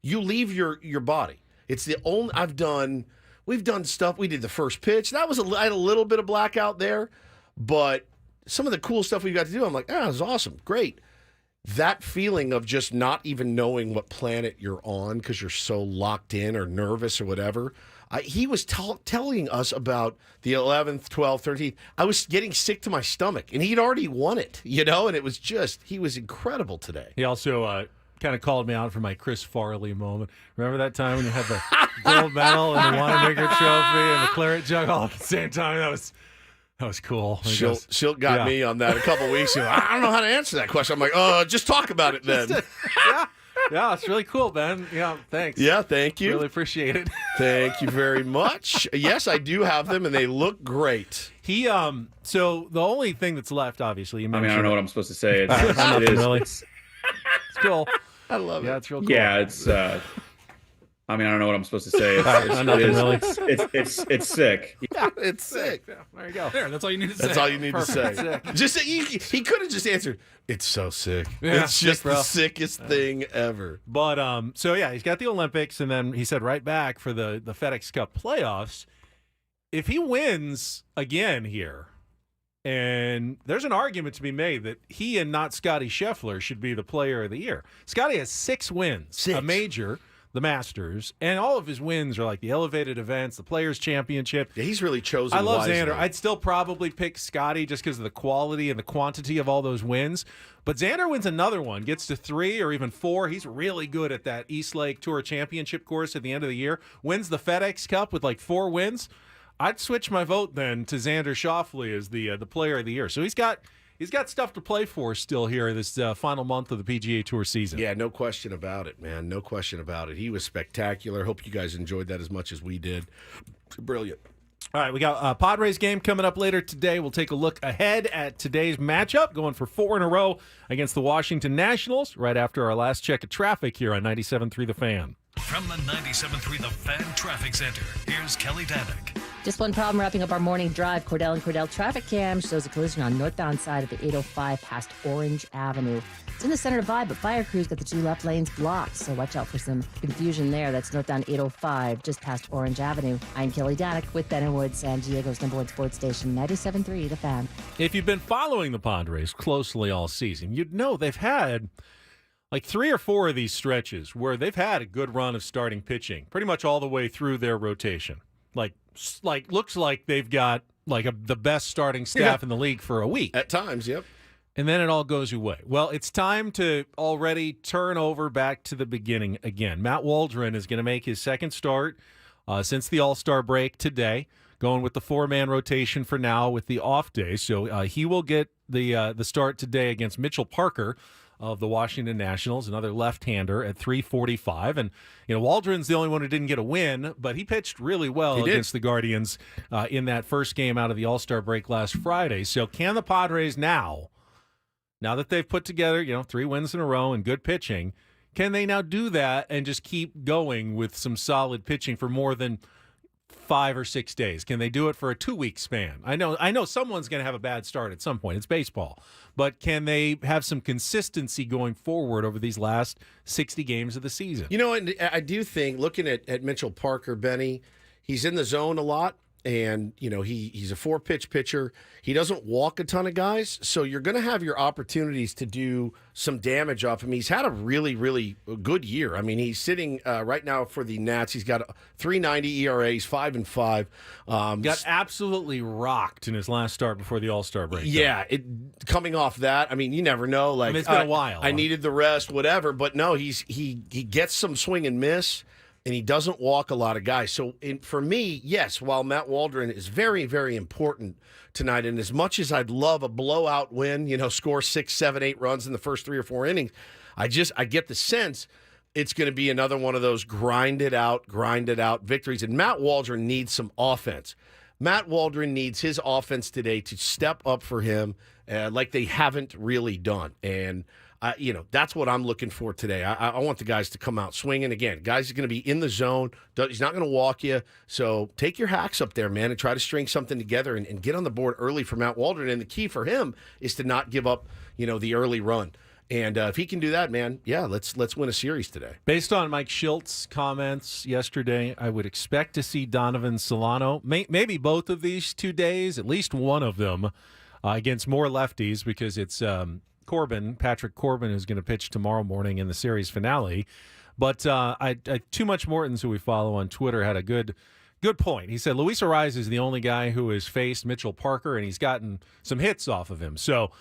You leave your body. It's the only we've done stuff. We did the first pitch. I had a little bit of blackout there, but some of the cool stuff we got to do, I'm like, it was awesome. Great. That feeling of just not even knowing what planet you're on because you're so locked in or nervous or whatever. He was telling us about the 11th, 12th, 13th. I was getting sick to my stomach, and he'd already won it, and it was he was incredible today. He also kind of called me out for my Chris Farley moment. Remember that time when you had the gold medal and the Wanamaker trophy and the claret jug all at the same time? That was cool. Shildt got me on that a couple weeks ago. I don't know how to answer that question. I'm like, just talk about it then. Yeah, it's really cool, Ben. Yeah, thanks. Yeah, thank you. Really appreciate it. Thank you very much. Yes, I do have them, and they look great. So the only thing that's left, obviously, you mentioned. I don't know what I'm supposed to say. It's cool. I love it. Yeah, it's real cool. Yeah, it's. I don't know what I'm supposed to say. It's sick. Yeah, it's sick. Yeah, there you go. There, that's all you need to say. That's all you need Perfect. to say. Just he could have just answered, "It's so sick." Yeah, it's just sick, bro. the sickest thing ever. But so yeah, he's got the Olympics, and then he said right back for the FedEx Cup playoffs. If he wins again here, and there's an argument to be made that he and not Scotty Scheffler should be the player of the year. Scotty has 6 wins, a major, the Masters, and all of his wins are like the elevated events, the Players' Championship. Yeah, he's really chosen. I love wisely. Xander. I'd still probably pick Scotty just because of the quality and the quantity of all those wins. But Xander wins another one, gets to 3 or even 4. He's really good at that East Lake Tour Championship course at the end of the year. Wins the FedEx Cup with like 4 wins. I'd switch my vote then to Xander Schauffele as the player of the year. So he's got stuff to play for still here this final month of the PGA Tour season. Yeah, no question about it, man. No question about it. He was spectacular. Hope you guys enjoyed that as much as we did. Brilliant. All right, we got a Padres game coming up later today. We'll take a look ahead at today's matchup, going for 4 in a row against the Washington Nationals right after our last check of traffic here on 97.3 The Fan. From the 97.3 The Fan Traffic Center, here's Kelly Danick. Just one problem wrapping up our morning drive. Cordell and Cordell traffic cam shows a collision on northbound side of the 805 past Orange Avenue. It's in the center divide, but fire crews got the 2 left lanes blocked, so watch out for some confusion there. That's northbound 805 just past Orange Avenue. I'm Kelly Danick with Ben and Wood, San Diego's #1 sports station, 97.3 The Fan. If you've been following the Padres closely all season, you'd know they've had like 3 or 4 of these stretches where they've had a good run of starting pitching pretty much all the way through their rotation. Like looks like they've got the best starting staff in the league for a week. At times, yep. And then it all goes away. Well, it's time to already turn over back to the beginning again. Matt Waldron is going to make his second start since the All-Star break today, going with the 4-man rotation for now with the off day. So he will get the start today against Mitchell Parker of the Washington Nationals, another left-hander at 3:45. And, Waldron's the only one who didn't get a win, but he pitched really well against the Guardians in that first game out of the All-Star break last Friday. So can the Padres now that they've put together, 3 wins in a row and good pitching, can they now do that and just keep going with some solid pitching for more than 5 or 6 days? Can they do it for a 2-week span? I know someone's going to have a bad start at some point. It's baseball. But can they have some consistency going forward over these last 60 games of the season? And I do think, looking at Mitchell Parker, Benny, he's in the zone a lot. and he's a 4-pitch pitcher. He doesn't walk a ton of guys, so you're going to have your opportunities to do some damage off him. He's had a really, really good year. I mean, he's sitting right now for the Nats. He's got a 3.90 ERA. He's 5-5. Got absolutely rocked in his last start before the All-Star break. Yeah, coming off that, I mean, you never know. Like, it's been a while. I needed the rest, whatever. But no, he gets some swing and miss, and he doesn't walk a lot of guys. So for me, yes, while Matt Waldron is very, very important tonight, and as much as I'd love a blowout win, score 6, 7, 8 runs in the first 3 or 4 innings, I get the sense it's going to be another one of those grinded out victories. And Matt Waldron needs some offense. Matt Waldron needs his offense today to step up for him like they haven't really done. And that's what I'm looking for today. I want the guys to come out swinging. Again, guys are going to be in the zone. He's not going to walk you. So take your hacks up there, man, and try to string something together and get on the board early for Matt Waldron. And the key for him is to not give up, the early run. And if he can do that, man, yeah, let's win a series today. Based on Mike Shildt's comments yesterday, I would expect to see Donovan Solano, maybe both of these 2 days, at least one of them, against more lefties because it's Patrick Corbin, is going to pitch tomorrow morning in the series finale. But Too Much Mortons, who we follow on Twitter, had a good point. He said Luis Suarez is the only guy who has faced Mitchell Parker, and he's gotten some hits off of him. So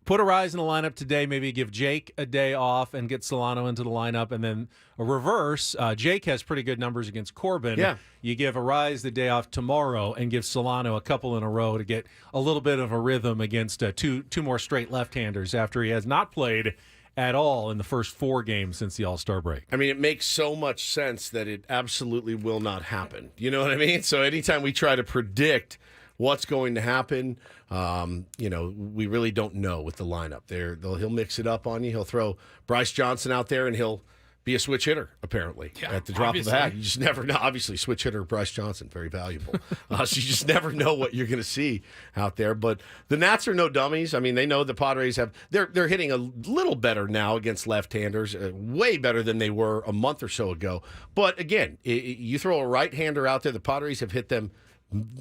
put Arise in the lineup today, maybe give Jake a day off and get Solano into the lineup, and then a reverse. Jake has pretty good numbers against Corbin. Yeah. You give Arise the day off tomorrow and give Solano a couple in a row to get a little bit of a rhythm against two more straight left-handers after he has not played at all in the first 4 games since the All-Star break. I mean, it makes so much sense that it absolutely will not happen. You know what I mean? So anytime we try to predict what's going to happen, we really don't know with the lineup. He'll mix it up on you. He'll throw Bryce Johnson out there, and he'll be a switch hitter, apparently, at the drop of a hat. You just never know. Obviously, switch hitter Bryce Johnson, very valuable. So you just never know what you're going to see out there. But the Nats are no dummies. I mean, they know the Padres they're hitting a little better now against left-handers, way better than they were a month or so ago. But again, you throw a right-hander out there, the Padres have hit them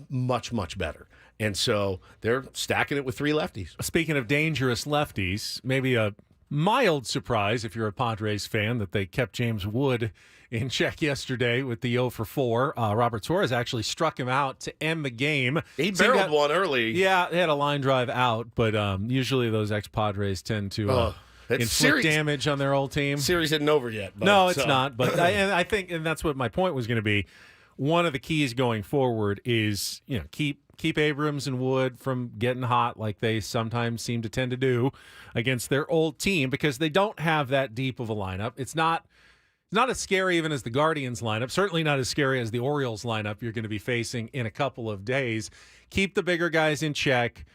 much, much better. And so they're stacking it with 3 lefties. Speaking of dangerous lefties, maybe a mild surprise if you're a Padres fan that they kept James Wood in check yesterday with the 0 for 4. Robert Suarez actually struck him out to end the game. He barreled one early. Yeah, they had a line drive out, but usually those ex-Padres tend to inflict damage on their old team. Series isn't over yet. No, it's not. But I think, and that's what my point was going to be, one of the keys going forward is, keep Abrams and Wood from getting hot like they sometimes seem to tend to do against their old team because they don't have that deep of a lineup. It's not as scary even as the Guardians lineup, certainly not as scary as the Orioles lineup you're going to be facing in a couple of days. Keep the bigger guys in check.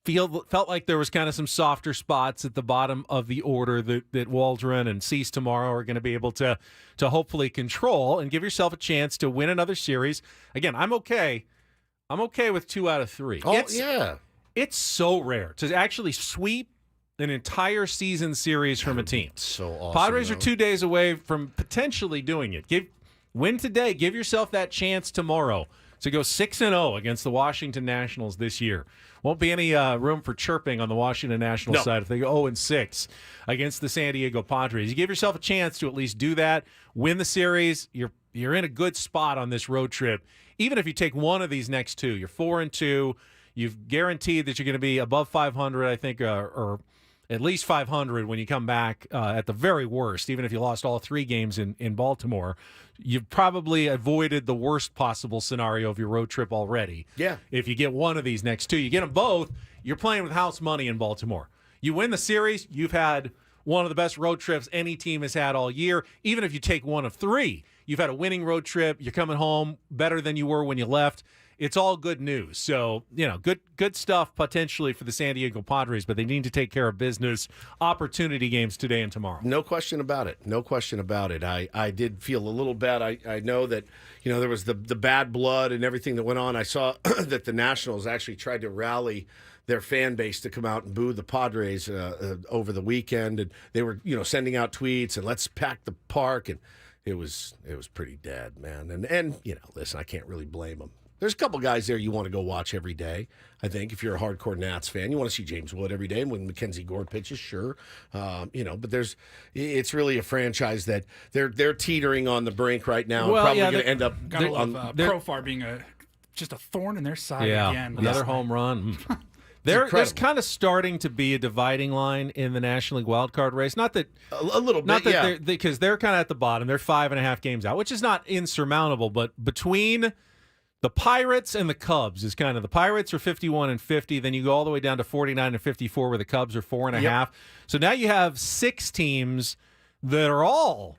Felt like there was kind of some softer spots at the bottom of the order that Waldron and Cease tomorrow are going to be able to hopefully control and give yourself a chance to win another series. Again, I'm okay with 2 out of 3. Yeah. It's so rare to actually sweep an entire season series from a team. So awesome. Padres are 2 days away from potentially doing it. Win today. Give yourself that chance tomorrow to go 6-0 against the Washington Nationals this year. Won't be any room for chirping on the Washington Nationals side if they go 0-6 against the San Diego Padres. You give yourself a chance to at least do that, win the series. You're in a good spot on this road trip. Even if you take one of these next 2, you're 4-2. You've guaranteed that you're going to be above 500, I think, or at least 500 when you come back at the very worst. Even if you lost all 3 games in Baltimore, you've probably avoided the worst possible scenario of your road trip already. Yeah. If you get one of these next 2, you get them both, you're playing with house money in Baltimore. You win the series, you've had one of the best road trips any team has had all year. Even if you take one of 3, you've had a winning road trip. You're coming home better than you were when you left. It's all good news. So, good stuff potentially for the San Diego Padres, but they need to take care of business. Opportunity games today and tomorrow. No question about it. No question about it. I did feel a little bad. I know that, there was the bad blood and everything that went on. I saw that the Nationals actually tried to rally their fan base to come out and boo the Padres over the weekend. And they were, sending out tweets and let's pack the park. And it was pretty dead, man. And listen, I can't really blame them. there's a couple guys there you want to go watch every day. I think if you're a hardcore Nats fan, you want to see James Wood every day. And when Mackenzie Gore pitches, sure, but it's really a franchise that they're teetering on the brink right now. Well, and probably going to end up Gotta love Profar being just a thorn in their side again. Another home run. There's kind of starting to be a dividing line in the National League wildcard race. Not that a little bit, because they're kind of at the bottom. They're 5.5 games out, which is not insurmountable. But between the Pirates and the Cubs is kind of the Pirates are 51-50. Then you go all the way down to 49-54, where the Cubs are 4.5. Yep. So now you have 6 teams that are all.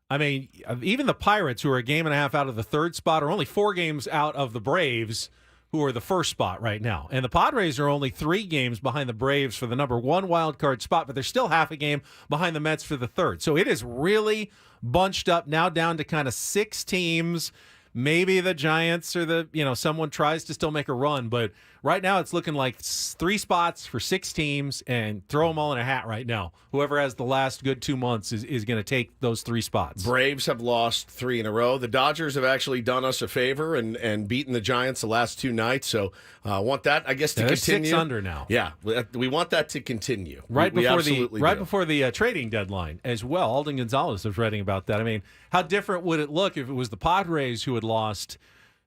I mean, even the Pirates, who are a game and a half out of the 3rd spot, are only 4 games out of the Braves, who are the 1st spot right now. And the Padres are only 3 games behind the Braves for the number 1 wild card spot, but they're still half a game behind the Mets for the 3rd. So it is really bunched up now down to kind of 6 teams. Maybe the Giants or someone tries to still make a run, but right now it's looking like 3 spots for 6 teams, and throw them all in a hat right now. Whoever has the last good 2 months is going to take those 3 spots. Braves have lost 3 in a row. The Dodgers have actually done us a favor and beaten the Giants the last 2 nights. So want that, I guess, to continue. 6 under now. Yeah, we want that to continue. Right before the the trading deadline as well. Alden Gonzalez was writing about that. I mean, how different would it look if it was the Padres who had lost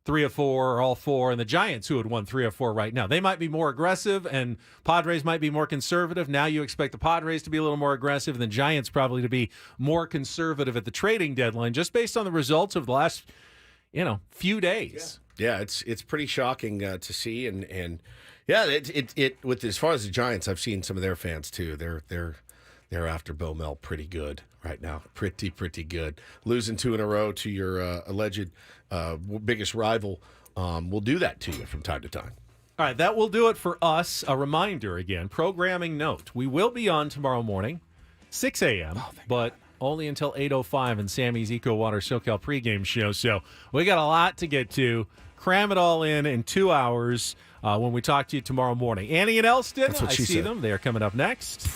3 of 4 or all 4, and the Giants who had won 3 of 4 right now? They might be more aggressive, and Padres might be more conservative. Now you expect the Padres to be a little more aggressive, and the Giants probably to be more conservative at the trading deadline, just based on the results of the last, few days. Yeah, it's pretty shocking to see, and yeah, it with as far as the Giants, I've seen some of their fans too. They're after Bo Mel pretty good right now. Pretty good. Losing 2 in a row to your alleged biggest rival will do that to you from time to time. All right, that will do it for us. A reminder again, programming note. We will be on tomorrow morning, 6 a.m., but only until 8:05 in Sammy's Eco Water SoCal pregame show. So we got a lot to get to. Cram it all in 2 hours when we talk to you tomorrow morning. Annie and Elston, That's what she see said. them. They are coming up next.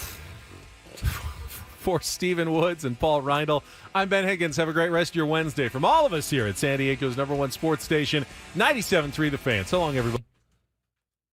For Stephen Woods and Paul Reindl, I'm Ben Higgins. Have a great rest of your Wednesday. From all of us here at San Diego's #1 sports station, 97.3 The Fan. So long, everybody.